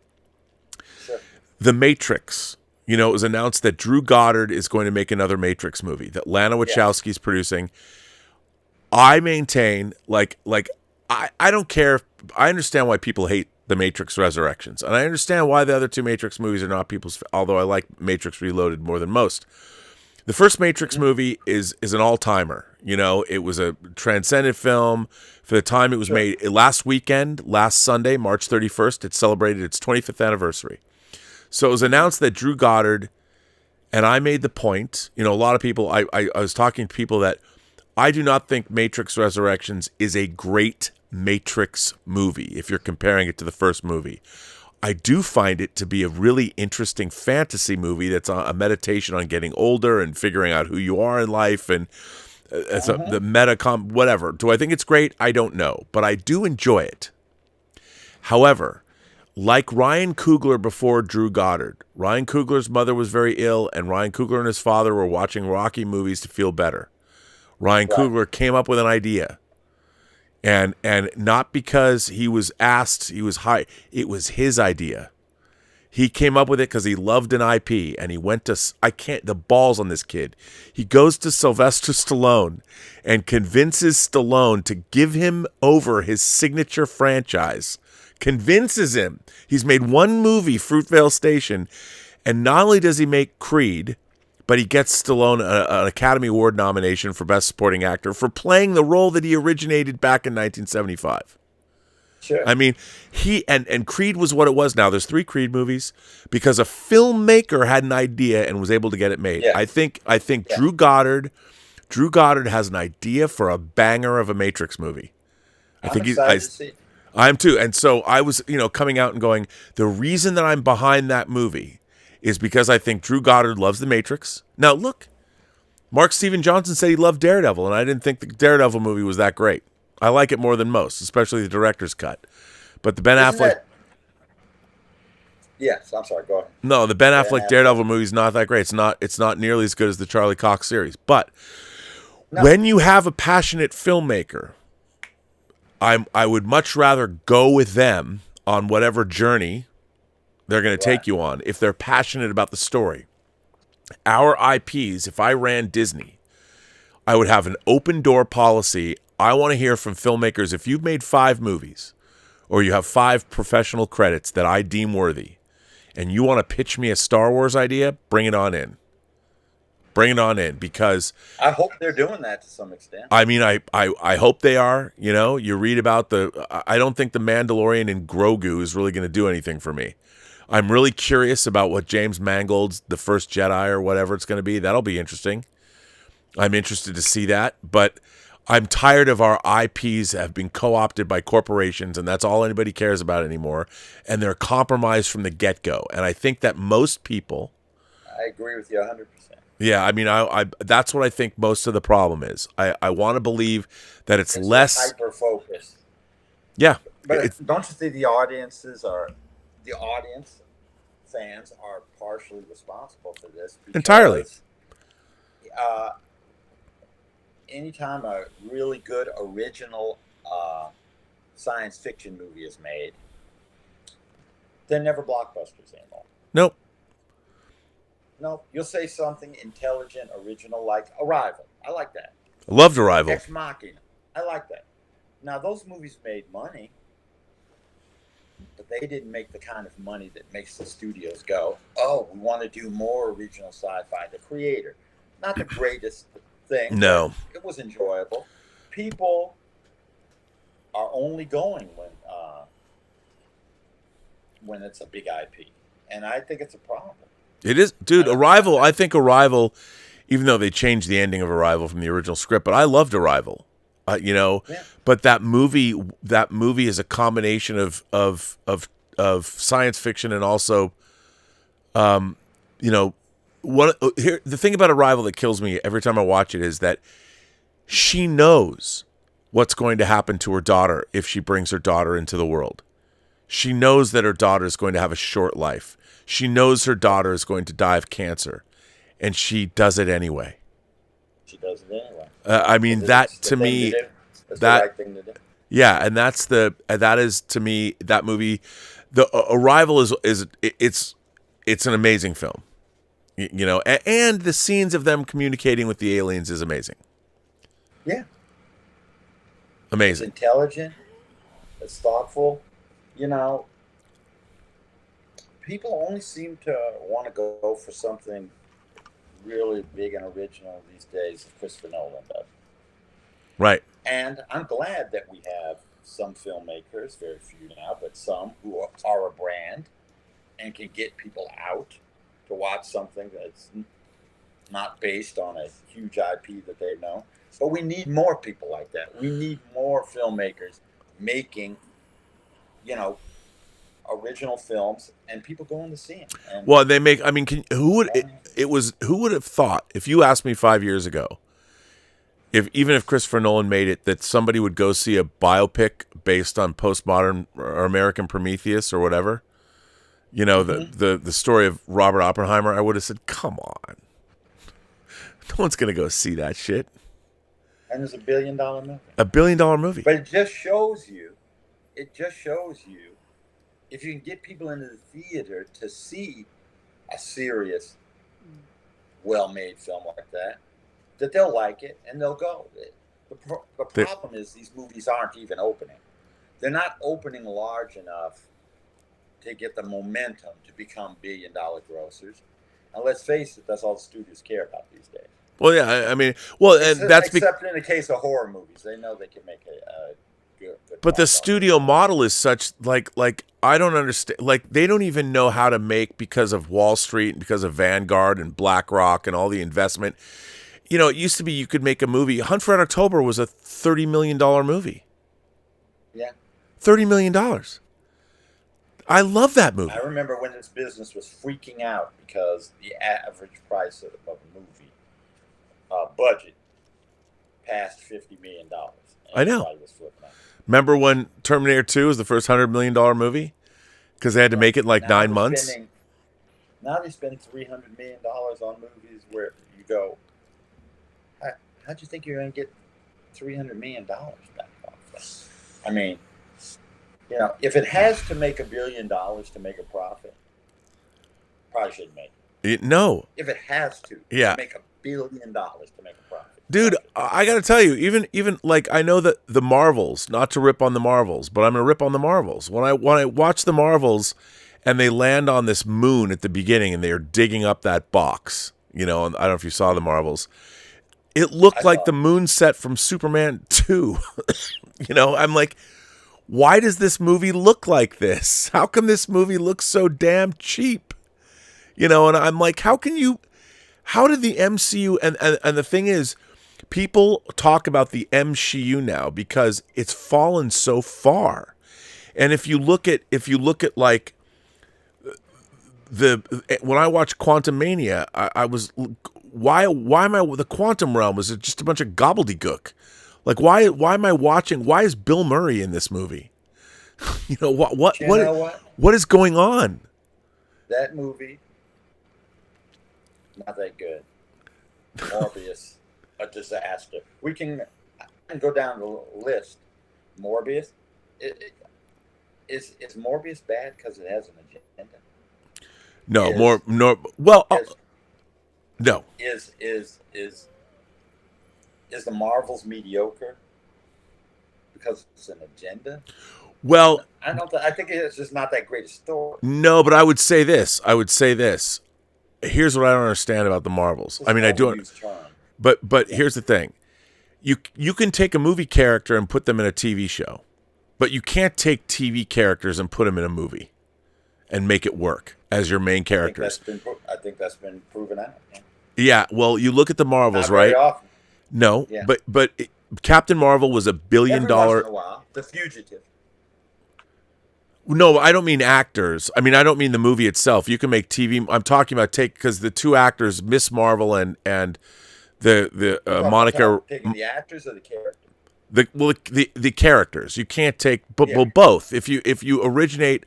Sure. The Matrix. It was announced that Drew Goddard is going to make another Matrix movie that Lana Wachowski's producing. I maintain, I don't care. I understand why people hate the Matrix Resurrections, and I understand why the other two Matrix movies are not people's. Although I like Matrix Reloaded more than most. The first Matrix movie is an all-timer. It was a transcendent film. For the time it was made, last Sunday, March 31st, it celebrated its 25th anniversary. So it was announced that Drew Goddard, and I made the point, a lot of people, I was talking to people that I do not think Matrix Resurrections is a great Matrix movie if you're comparing it to the first movie. I do find it to be a really interesting fantasy movie that's a meditation on getting older and figuring out who you are in life, and the metacom, whatever. Do I think it's great? I don't know, but I do enjoy it. However, like Ryan Coogler before Drew Goddard, Ryan Coogler's mother was very ill, and Ryan Coogler and his father were watching Rocky movies to feel better. Ryan Coogler came up with an idea. And not because he was asked, he was high. It was his idea. He came up with it because he loved an IP, and he went to, the balls on this kid. He goes to Sylvester Stallone and convinces Stallone to give him over his signature franchise. Convinces him. He's made one movie, Fruitvale Station, and not only does he make Creed, but he gets Stallone an Academy Award nomination for Best Supporting Actor for playing the role that he originated back in 1975. Sure. I mean, he and Creed was what it was. Now there's 3 Creed movies because a filmmaker had an idea and was able to get it made. Yeah. I think Drew Goddard has an idea for a banger of a Matrix movie. I'm excited to see. I am too. And so I was, coming out and going, the reason that I'm behind that movie is because I think Drew Goddard loves The Matrix. Now, look, Mark Steven Johnson said he loved Daredevil, and I didn't think the Daredevil movie was that great. I like it more than most, especially the director's cut. But the Ben Affleck... Yes, I'm sorry, go ahead. No, the Ben Affleck Daredevil movie is not that great. It's not nearly as good as the Charlie Cox series. But when you have a passionate filmmaker, I would much rather go with them on whatever journey they're going to take you on if they're passionate about the story. Our IPs, if I ran Disney, I would have an open door policy. I want to hear from filmmakers. If you've made 5 movies or you have 5 professional credits that I deem worthy and you want to pitch me a Star Wars idea, bring it on in. Bring it on in, because I hope they're doing that to some extent. I mean, I hope they are. You read about I don't think the Mandalorian and Grogu is really going to do anything for me. I'm really curious about what James Mangold's The First Jedi or whatever it's going to be. That'll be interesting. I'm interested to see that. But I'm tired of our IPs have been co-opted by corporations, and that's all anybody cares about anymore. And they're compromised from the get-go. And I think that most people... I agree with you 100%. Yeah, I mean, I that's what I think most of the problem is. I want to believe that it's less... hyper-focused. Yeah. But don't you think the audience fans are partially responsible for this? Entirely. Anytime a really good original science fiction movie is made, they're never blockbusters anymore. Nope. No, you'll say something intelligent, original, like Arrival. I like that. I loved Arrival. Ex Machina. I like that. Now, those movies made money, but they didn't make the kind of money that makes the studios go, oh, we want to do more original sci-fi. The Creator. Not the greatest thing. No. It was enjoyable. People are only going when it's a big IP. And I think it's a problem. It is. Dude, Arrival, I think Arrival, even though they changed the ending of Arrival from the original script, but I loved Arrival. But that movie is a combination of science fiction and also, the thing about Arrival that kills me every time I watch it is that she knows what's going to happen to her daughter if she brings her daughter into the world. She knows that her daughter is going to have a short life. She knows her daughter is going to die of cancer, and she does it anyway. She does it anyway. I mean, that to me, that's the right thing to do. Yeah, and that is to me that movie. The Arrival is it's an amazing film, and the scenes of them communicating with the aliens is amazing. Yeah, amazing. It's intelligent. It's thoughtful. People only seem to want to go for something really big and original these days as Christopher Nolan does. Right. And I'm glad that we have some filmmakers, very few now, but some who are a brand and can get people out to watch something that's not based on a huge IP that they know. But we need more people like that. We need more filmmakers making, original films, and people going to see them. And, well, they make. I mean, who would have thought, if you asked me 5 years ago, even if Christopher Nolan made it, that somebody would go see a biopic based on postmodern or American Prometheus or whatever, the story of Robert Oppenheimer, I would have said, come on. No one's going to go see that shit. And it's $1 billion movie. $1 billion movie. But it just shows you, if you can get people into the theater to see a serious, well-made film like that they'll like it and they'll go. The problem is these movies aren't even opening. They're not opening large enough to get the momentum to become billion-dollar grossers. And let's face it, that's all the studios care about these days. Well, yeah, I mean, except in the case of horror movies, they know they can make a good. But the studio model is such, like I don't understand. Like, they don't even know how to make, because of Wall Street and because of Vanguard and BlackRock and all the investment. It used to be you could make a movie. Hunt for Red October was a $30 million movie. Yeah. $30 million. I love that movie. I remember when this business was freaking out because the average price of a movie budget passed $50 million. I know. Was flipping out. Remember when Terminator 2 was the first $100 million movie? Because they had to make it in 9 months? Now they spend $300 million on movies where you go, how'd you think you're going to get $300 million back off that? I mean, if it has to make $1 billion to make a profit, probably shouldn't make it. No. If it has to make $1 billion to make a profit. Dude, I got to tell you, even like, I know that the Marvels, not to rip on the Marvels, but I'm going to rip on the Marvels. When I watch the Marvels and they land on this moon at the beginning and they're digging up that box, and I don't know if you saw the Marvels. It looked like the moon set from Superman 2. I'm like, why does this movie look like this? How come this movie looks so damn cheap? And I'm like, how did the MCU, and the thing is, people talk about the MCU now because it's fallen so far. And if you look at like when I watched Quantumania, I was, why am I, the quantum realm is just a bunch of gobbledygook. Like, why am I watching? Why is Bill Murray in this movie? What is going on? That movie, not that good. Morbius, a disaster. We can go down the list. Morbius, is Morbius bad because it has an agenda? No, no. Is the Marvels mediocre because it's an agenda? Well, I think it's just not that great a story. No, but I would say this. Here's what I don't understand about the Marvels. I mean, I do it, but here's the thing. You can take a movie character and put them in a TV show, but you can't take TV characters and put them in a movie and make it work as your main characters. I think that's been proven out. Yeah, well, you look at the Marvels, not very right? Often. No, yeah. but Captain Marvel was $1 billion. Every once in a while, The Fugitive. No, I don't mean actors. I mean, I don't mean the movie itself. You can make TV. I'm talking about because the two actors, Miss Marvel and the Monica. Taking the actors or the characters? The characters. You can't take both. If you originate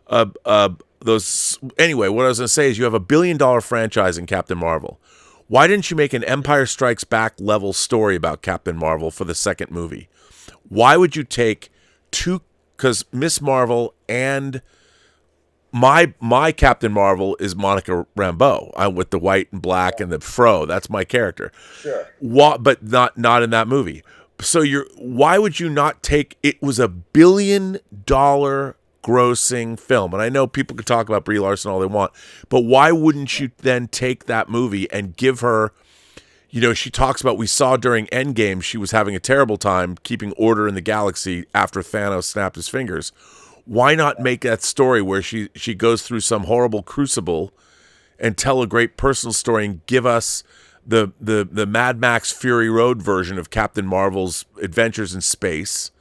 those anyway. What I was going to say is you have $1 billion franchise in Captain Marvel. Why didn't you make an Empire Strikes Back level story about Captain Marvel for the second movie? Why would you take two? Because Miss Marvel and my Captain Marvel is Monica Rambeau. With the white and black and the fro. That's my character. Sure. But not in that movie. So why would you not take? It was $1 billion grossing film. And I know people could talk about Brie Larson all they want, but why wouldn't you then take that movie and give her, you know, she talks about, we saw during Endgame, she was having a terrible time keeping order in the galaxy after Thanos snapped his fingers. Why not make that story where she goes through some horrible crucible and tell a great personal story and give us the Mad Max Fury Road version of Captain Marvel's adventures in space?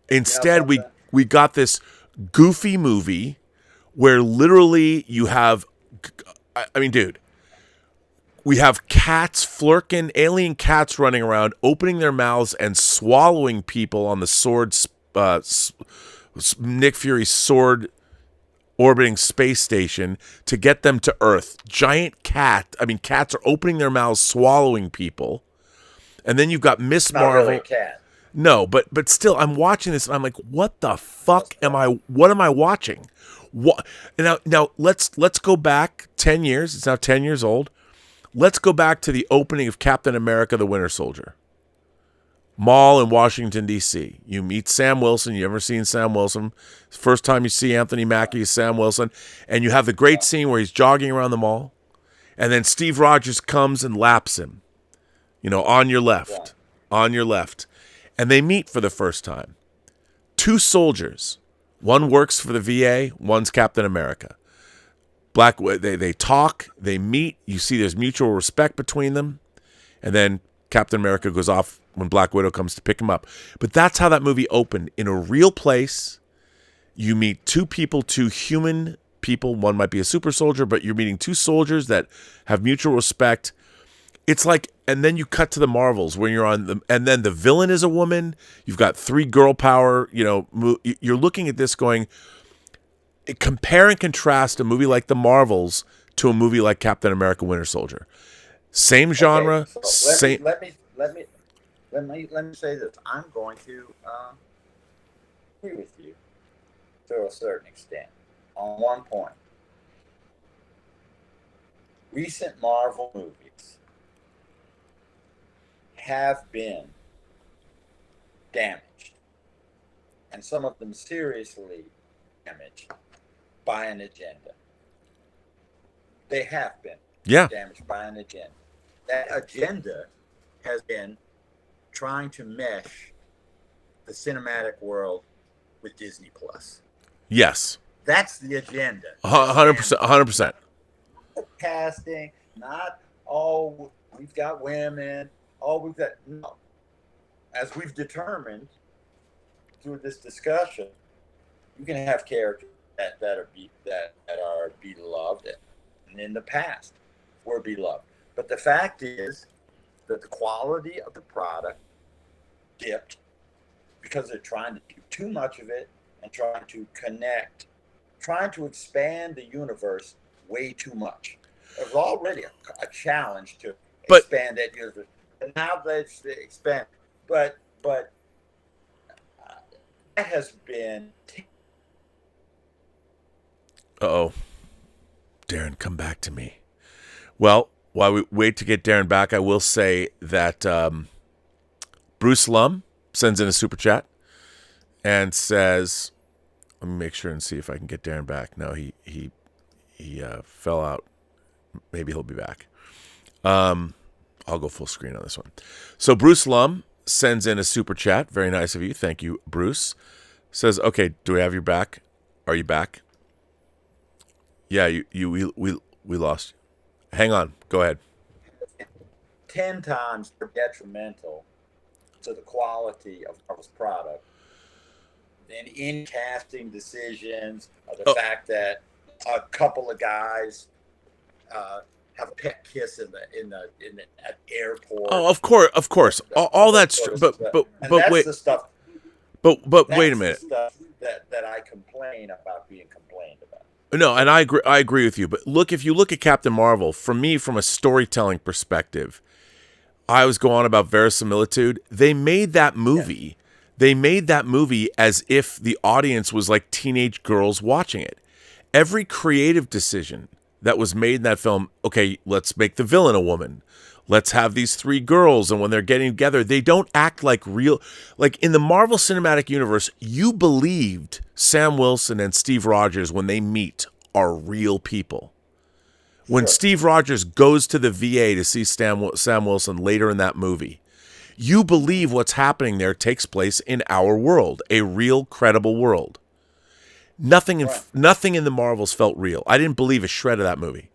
Instead, we got this goofy movie where literally you have, I mean, dude, we have cats flirking, alien cats running around, opening their mouths and swallowing people on the sword, Nick Fury's sword orbiting space station to get them to Earth. Cats are opening their mouths, swallowing people. And then you've got Miss Marvel. Really a cat. No, but still, I'm watching this and I'm like, what the fuck what am I watching? What now let's go back 10 years. It's now 10 years old. Let's go back to the opening of Captain America the Winter Soldier. Mall in Washington, D.C. You meet Sam Wilson. You ever seen Sam Wilson? First time you see Anthony Mackie is Sam Wilson. And you have the great scene where he's jogging around the mall. And then Steve Rogers comes and laps him. You know, on your left. On your left. And they meet for the first time. Two soldiers. One works for the VA. One's Captain America. They talk. They meet. You see there's mutual respect between them. And then Captain America goes off when Black Widow comes to pick him up. But that's how that movie opened. In a real place, you meet two people, two human people. One might be a super soldier, but you're meeting two soldiers that have mutual respect. It's like, and then you cut to the Marvels when you're on the, and then the villain is a woman. You've got three girl power, you know, you're looking at this going, compare and contrast a movie like the Marvels to a movie like Captain America Winter Soldier. Same genre, okay, so same. Let me say this. I'm going to agree with you to a certain extent on one point. Recent Marvel movies have been damaged, and some of them seriously damaged by an agenda. They have been damaged by an agenda. That agenda has been trying to mesh the cinematic world with Disney Plus. Yes. That's the agenda. 100%. 100%. Casting, not all we've got women, all we've got, no. As we've determined through this discussion, you can have characters that are beloved, and in the past were beloved. But the fact is that the quality of the product dipped because they're trying to do too much of it and trying to connect, trying to expand the universe way too much. It was already a challenge to expand that universe. And now let's expand. But that has been... Uh-oh. Darren, come back to me. Well, while we wait to get Darren back, I will say that Bruce Lum sends in a super chat and says, let me make sure and see if I can get Darren back. No, he fell out. Maybe he'll be back. I'll go full screen on this one. So Bruce Lum sends in a super chat. Very nice of you. Thank you, Bruce. Says, okay, do we have your back? Are you back? Yeah, we lost you. Hang on. Go ahead. 10 times detrimental to the quality of Marvel's product than in casting decisions, or the fact that a couple of guys have a pet kiss in the at airport. Oh, of course. All that's true. But that's wait. The stuff. But wait a minute. The stuff that I complain about being complained about. No, and I agree with you. But if you look at Captain Marvel, for me, from a storytelling perspective, I was going on about verisimilitude. They made that movie. Yes. They made that movie as if the audience was like teenage girls watching it. Every creative decision that was made in that film, okay, let's make the villain a woman. Let's have these three girls, and when they're getting together, they don't act like real. Like in the Marvel Cinematic Universe, you believed Sam Wilson and Steve Rogers, when they meet, are real people. When Sure. Steve Rogers goes to the VA to see Sam Wilson later in that movie, you believe what's happening there takes place in our world, a real, credible world. Nothing in the Marvels felt real. I didn't believe a shred of that movie.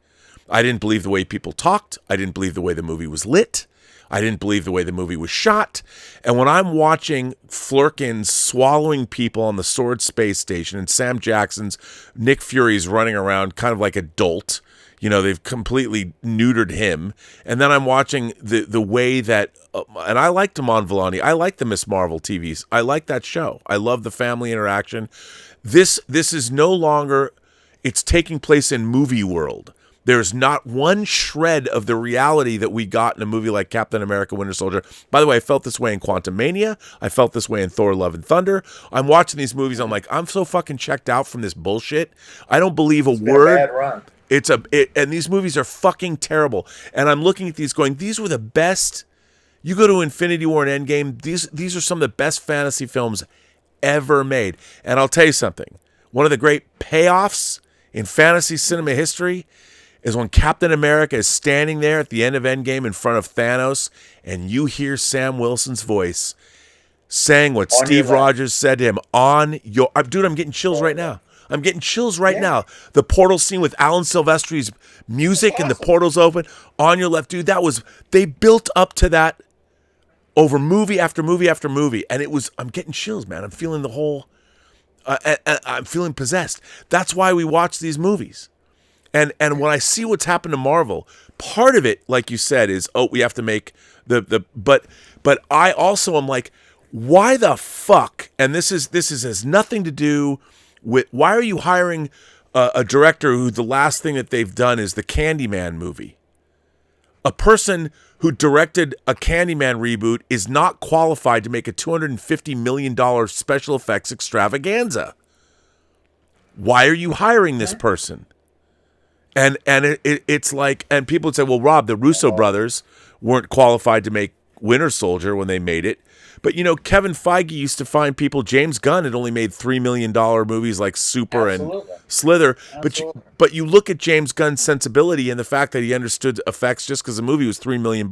I didn't believe the way people talked. I didn't believe the way the movie was lit. I didn't believe the way the movie was shot. And when I'm watching Flerken swallowing people on the Sword Space Station and Sam Jackson's Nick Fury's running around kind of like a dolt, you know, they've completely neutered him. And then I'm watching the way that, and I liked Amon Villani. I like the Miss Marvel TVs. I like that show. I love the family interaction. This is no longer, it's taking place in movie world. There's not one shred of the reality that we got in a movie like Captain America Winter Soldier. By the way, I felt this way in Quantumania. I felt this way in Thor Love and Thunder. I'm watching these movies. I'm like, I'm so fucking checked out from this bullshit. I don't believe a word. Bad run. And these movies are fucking terrible. And I'm looking at these going, these were the best. You go to Infinity War and Endgame, these are some of the best fantasy films ever made. And I'll tell you something. One of the great payoffs in fantasy cinema history is when Captain America is standing there at the end of Endgame in front of Thanos, and you hear Sam Wilson's voice saying what Steve Rogers said to him on your... Dude, I'm getting chills right now. I'm getting chills right now. The portal scene with Alan Silvestri's music and the portals open on your left. Dude, they built up to that over movie after movie after movie. And I'm getting chills, man. I'm feeling the whole... I'm feeling possessed. That's why we watch these movies. And when I see what's happened to Marvel, part of it, like you said, is we have to make but I also am like, why the fuck? And this has nothing to do with, why are you hiring a director who the last thing that they've done is the Candyman movie? A person who directed a Candyman reboot is not qualified to make a $250 million special effects extravaganza. Why are you hiring this person? And it's like, and people would say, well, Rob, the Russo brothers weren't qualified to make Winter Soldier when they made it. But, you know, Kevin Feige used to find people. James Gunn had only made $3 million movies like Super and Slither. But you look at James Gunn's sensibility and the fact that he understood effects just because the movie was $3 million.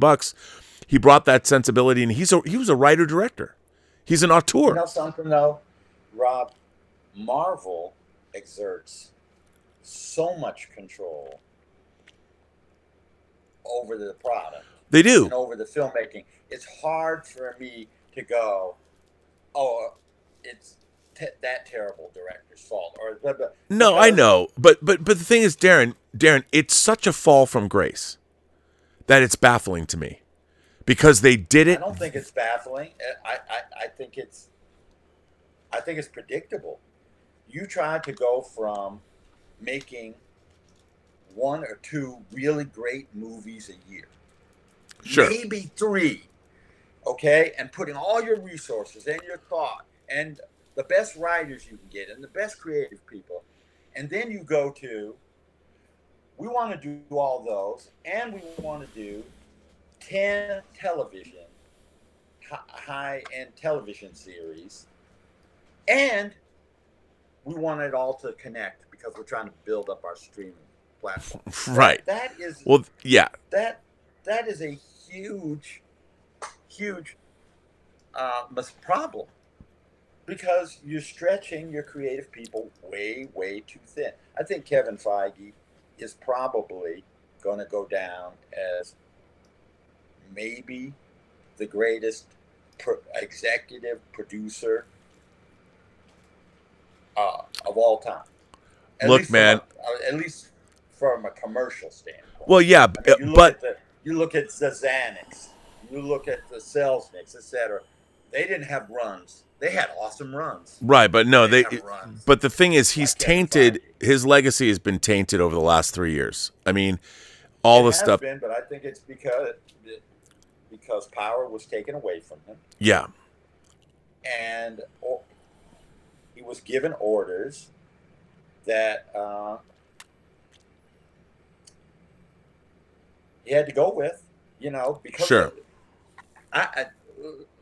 He brought that sensibility, and he was a writer-director. He's an auteur. You know something, though, Rob? Marvel exerts so much control over the product. They do. And over the filmmaking. It's hard for me to go, oh, it's that terrible director's fault. No, I know. But the thing is, Darren, it's such a fall from grace that it's baffling to me. Because they did it. I don't think it's baffling. I think it's predictable. You tried to go from making one or two really great movies a year. Sure. Maybe three. Okay? And putting all your resources and your thought and the best writers you can get and the best creative people. And then you go to, we want to do all those, and we want to do 10 high-end television series, and we want it all to connect because we're trying to build up our streaming platform. Right. That is That is a huge problem because you're stretching your creative people way, way too thin. I think Kevin Feige is probably going to go down as maybe the greatest executive producer of all time. At least from a commercial standpoint. Well, yeah, you look at the Xanax, you look at the Selznicks, etc. They didn't have runs. They had awesome runs. Right, but no, but the thing is, he's tainted. His legacy has been tainted over the last 3 years. I mean, all the stuff. But I think it's because power was taken away from him. Yeah. And he was given orders that he had to go with, because sure.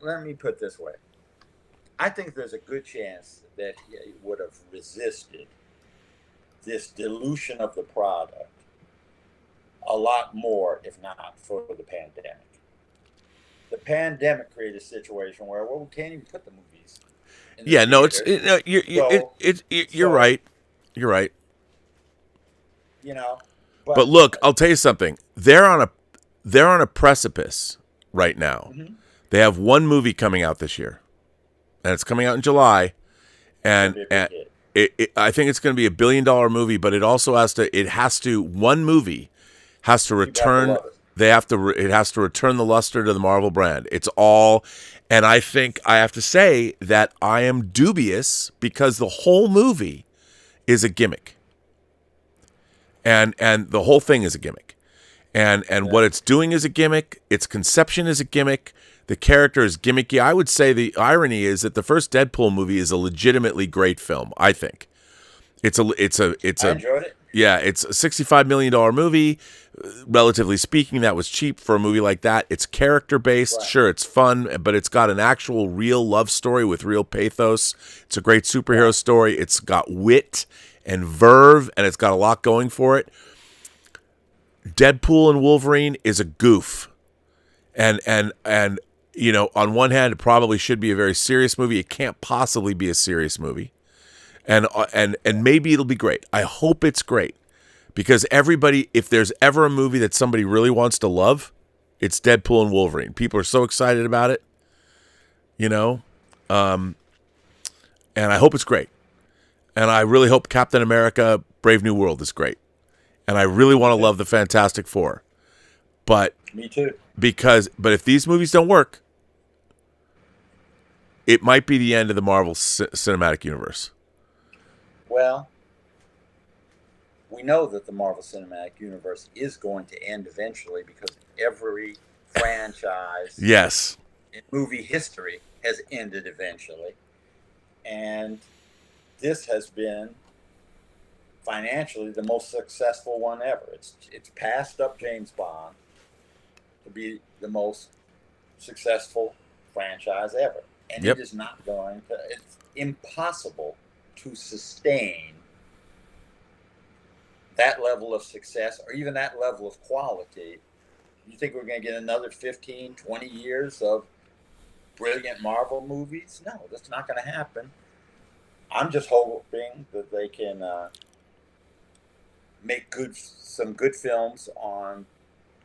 Let me put it this way. I think there's a good chance that he would have resisted this dilution of the product a lot more if not for the pandemic. The pandemic created a situation where, well, we can't even put the movies in the theaters. You're right. You're right. You know, but look, I'll tell you something. They're on a precipice right now. Mm-hmm. They have one movie coming out this year, and it's coming out in July, and I think it's going to be $1 billion movie. But it also has to. One movie has to return. It has to return the luster to the Marvel brand. It's all, and I think I have to say that I am dubious because the whole movie is a gimmick. And the whole thing is a gimmick. And what it's doing is a gimmick. Its conception is a gimmick. The character is gimmicky. I would say the irony is that the first Deadpool movie is a legitimately great film, I think. I enjoyed it. Yeah, it's a $65 million movie. Relatively speaking, that was cheap for a movie like that. It's character-based. Right. Sure, it's fun, but it's got an actual real love story with real pathos. It's a great superhero story. It's got wit and verve, and it's got a lot going for it. Deadpool and Wolverine is a goof. And you know, on one hand, it probably should be a very serious movie. It can't possibly be a serious movie. And maybe it'll be great. I hope it's great. Because everybody, if there's ever a movie that somebody really wants to love, it's Deadpool and Wolverine. People are so excited about it, you know, and I hope it's great. And I really hope Captain America: Brave New World is great. And I really want to love the Fantastic Four. But me too. But if these movies don't work, it might be the end of the Marvel Cinematic Universe. Well, we know that the Marvel Cinematic Universe is going to end eventually because every franchise in movie history has ended eventually. And this has been financially the most successful one ever. It's passed up James Bond to be the most successful franchise ever. And it is not going to, it's impossible to sustain that level of success or even that level of quality. You think we're going to get another 15, 20 years of brilliant Marvel movies? No, that's not going to happen. I'm just hoping that they can make some good films on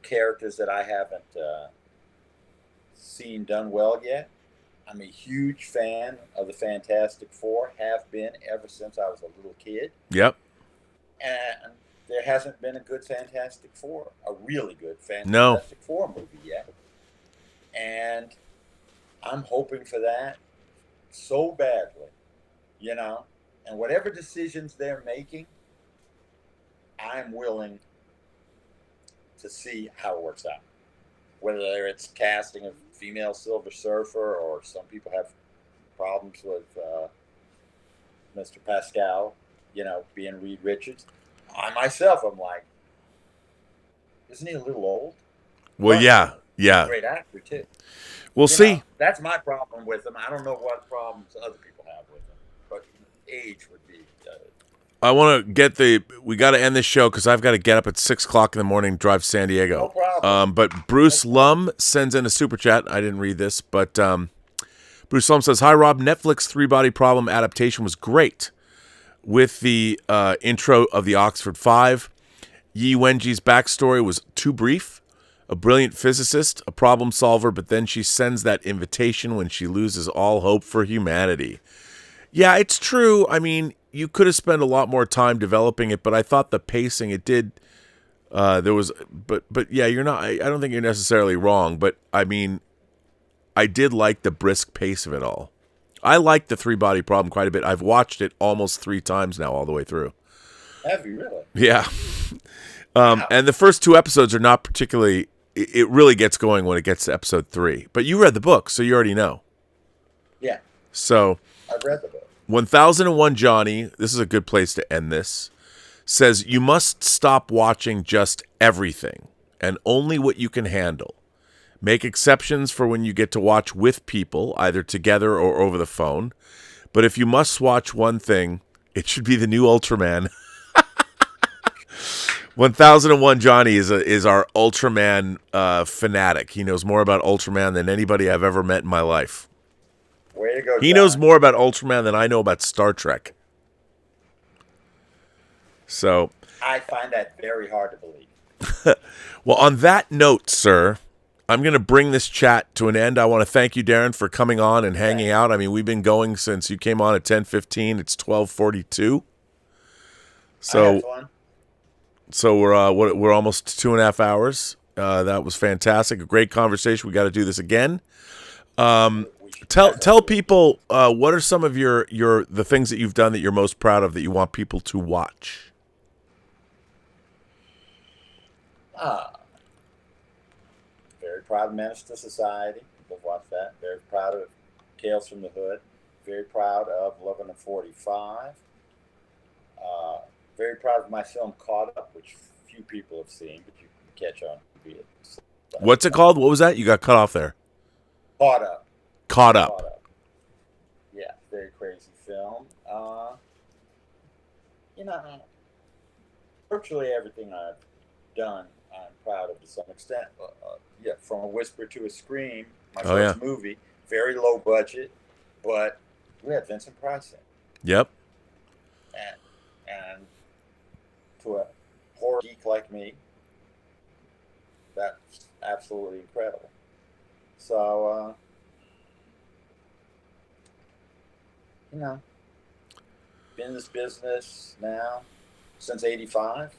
characters that I haven't seen done well yet. I'm a huge fan of the Fantastic Four, have been ever since I was a little kid. Yep. And there hasn't been a good Fantastic Four, a really good Fantastic Four movie yet. And I'm hoping for that so badly, you know. And whatever decisions they're making, I'm willing to see how it works out. Whether it's casting a female Silver Surfer or some people have problems with Mr. Pascal, you know, being Reed Richards. I myself, I'm like, isn't he a little old? Well, yeah. He's a great actor, too. We'll see. That's my problem with him. I don't know what problems other people have with him, but age would be... I want to we got to end this show because I've got to get up at 6 o'clock in the morning, drive to San Diego. No problem. But Bruce Lum sends in a super chat. I didn't read this, but Bruce Lum says, "Hi, Rob. Netflix Three-Body Problem adaptation was great with the intro of the Oxford Five. Yi Wenji's backstory was too brief. A brilliant physicist, a problem solver, but then she sends that invitation when she loses all hope for humanity." Yeah, it's true. I mean, you could have spent a lot more time developing it, but I thought the pacing, it did, but yeah, you're not, I don't think you're necessarily wrong, but I mean, I did like the brisk pace of it all. I like the Three-Body Problem quite a bit. I've watched it almost 3 times now, all the way through. Have you really? Yeah. And the first 2 episodes are not particularly, it really gets going when it gets to episode 3, but you read the book, so you already know. Yeah. So. I've read the book. 1001 Johnny, this is a good place to end this, says, "You must stop watching just everything and only what you can handle. Make exceptions for when you get to watch with people, either together or over the phone. But if you must watch one thing, it should be the new Ultraman. 1001 Johnny is our Ultraman fanatic. He knows more about Ultraman than anybody I've ever met in my life. Way to go, He John. knows more about Ultraman than I know about Star Trek. So, I find that very hard to believe. well, on that note, sir, I'm going to bring this chat to an end. I want to thank you, Darren, for coming on and hanging out. I mean, we've been going since you came on at 10:15. It's 12:42. So we're almost 2.5 hours. That was fantastic. A great conversation. We got to do this again. Tell people what are some of the things that you've done that you're most proud of that you want people to watch. Very proud of Menace to Society. People watch that. Very proud of Tales from the Hood. Very proud of 11:45. Very proud of my film Caught Up, which few people have seen, but you can catch on TV. What's it called? What was that? You got cut off there. Caught Up. Caught Up. Yeah, very crazy film. Virtually everything I've done, I'm proud of to some extent. From a whisper to a scream, my first movie, very low budget, but we had Vincent Price in. Yep. And to a horror geek like me, that's absolutely incredible. So, been in this business now since '85,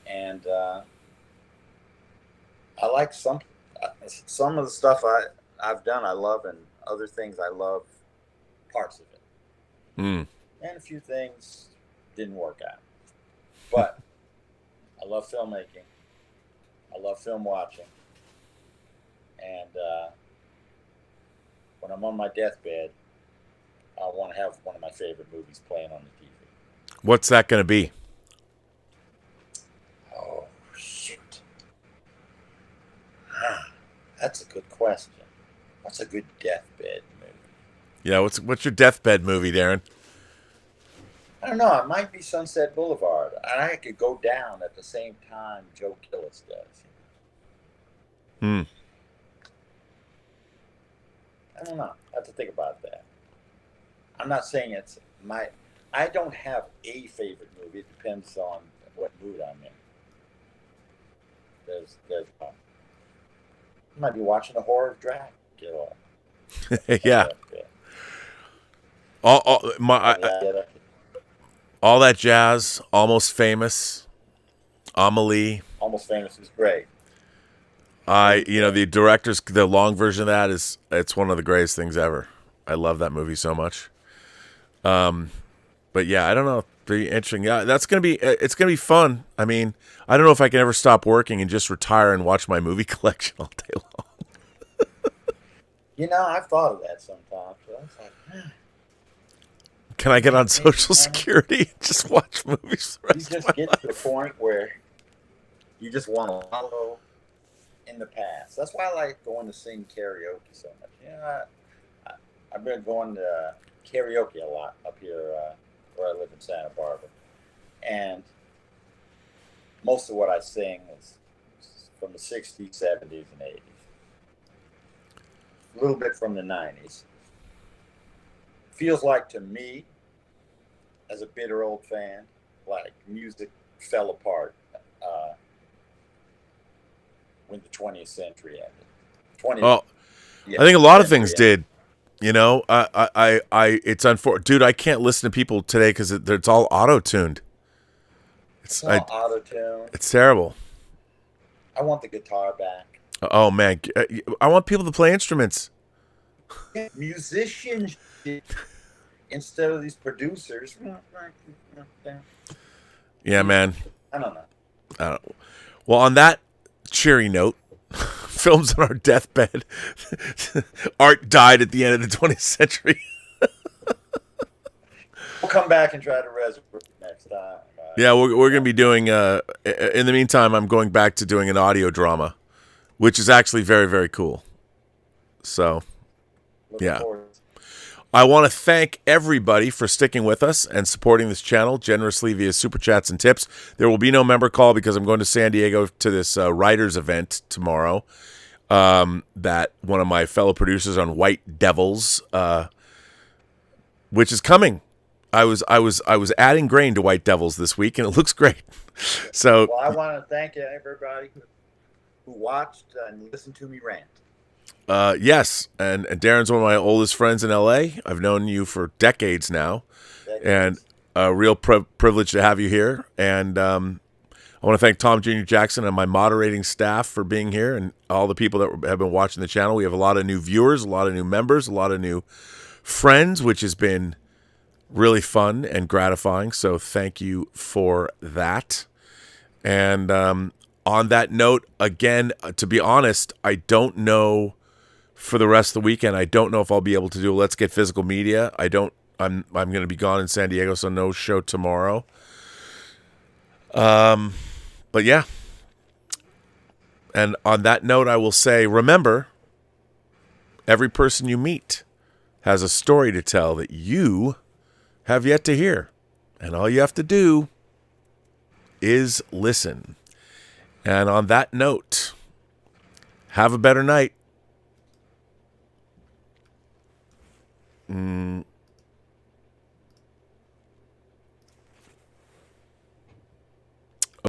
and I like some of the stuff I've done. I love, and other things I love parts of it. And a few things didn't work out. But I love filmmaking. I love film watching. And when I'm on my deathbed, I want to have one of my favorite movies playing on the TV. What's that going to be? Oh, shoot. That's a good question. What's a good deathbed movie? Yeah, what's your deathbed movie, Darren? I don't know. It might be Sunset Boulevard. I could go down at the same time Joe Killis does. I don't know. I have to think about that. I'm not saying it's my... I don't have a favorite movie. It depends on what mood I'm in. I might be watching the horror of Dracula. Yeah. All that jazz, Almost Famous, Amelie. Almost Famous is great. The director's, the long version of that it's one of the greatest things ever. I love that movie so much. But yeah, I don't know. Pretty interesting. Yeah, it's gonna be fun. I mean, I don't know if I can ever stop working and just retire and watch my movie collection all day long. I've thought of that sometimes. So it's like, can I get on Social Security and just watch movies the rest you of just my get life? to the point where you just want to wallow in the past. That's why I like going to sing karaoke so much. I've been going to karaoke a lot up here where I live in Santa Barbara. And most of what I sing is from the 60s, 70s, and 80s. A little bit from the 90s. Feels like to me, as a bitter old fan, like music fell apart when the 20th century ended. I think a lot of things did. It's unfortunate, dude. I can't listen to people today because it's all auto-tuned. It's all auto-tuned. It's terrible. I want the guitar back. Oh man, I want people to play instruments. Musicians instead of these producers. Yeah, man. I don't know. Well, on that cheery note, films on our deathbed. Art died at the end of the 20th century. We'll come back and try to resurrect next time. Yeah, we're going to be doing. In the meantime, I'm going back to doing an audio drama which is actually very, very cool. So, Looking yeah. forward. I want to thank everybody for sticking with us and supporting this channel generously via super chats and tips. There will be no member call because I'm going to San Diego to this writers event tomorrow. That one of my fellow producers on White Devils, which is coming. I was adding grain to White Devils this week, and it looks great. So, Well, I want to thank everybody who watched and listened to me rant. yes, and Darren's one of my oldest friends in LA. I've known you for decades now, and a real privilege to have you here. And I want to thank Tom Jr. Jackson and my moderating staff for being here, and all the people that have been watching the channel. We have a lot of new viewers, a lot of new members, a lot of new friends, which has been really fun and gratifying. So thank you for that. And on that note, again, to be honest, I don't know for the rest of the weekend. I don't know if I'll be able to do Let's Get Physical Media. I'm going to be gone in San Diego, so no show tomorrow. But yeah. And on that note, I will say, remember, every person you meet has a story to tell that you have yet to hear. And all you have to do is listen. And on that note, have a better night.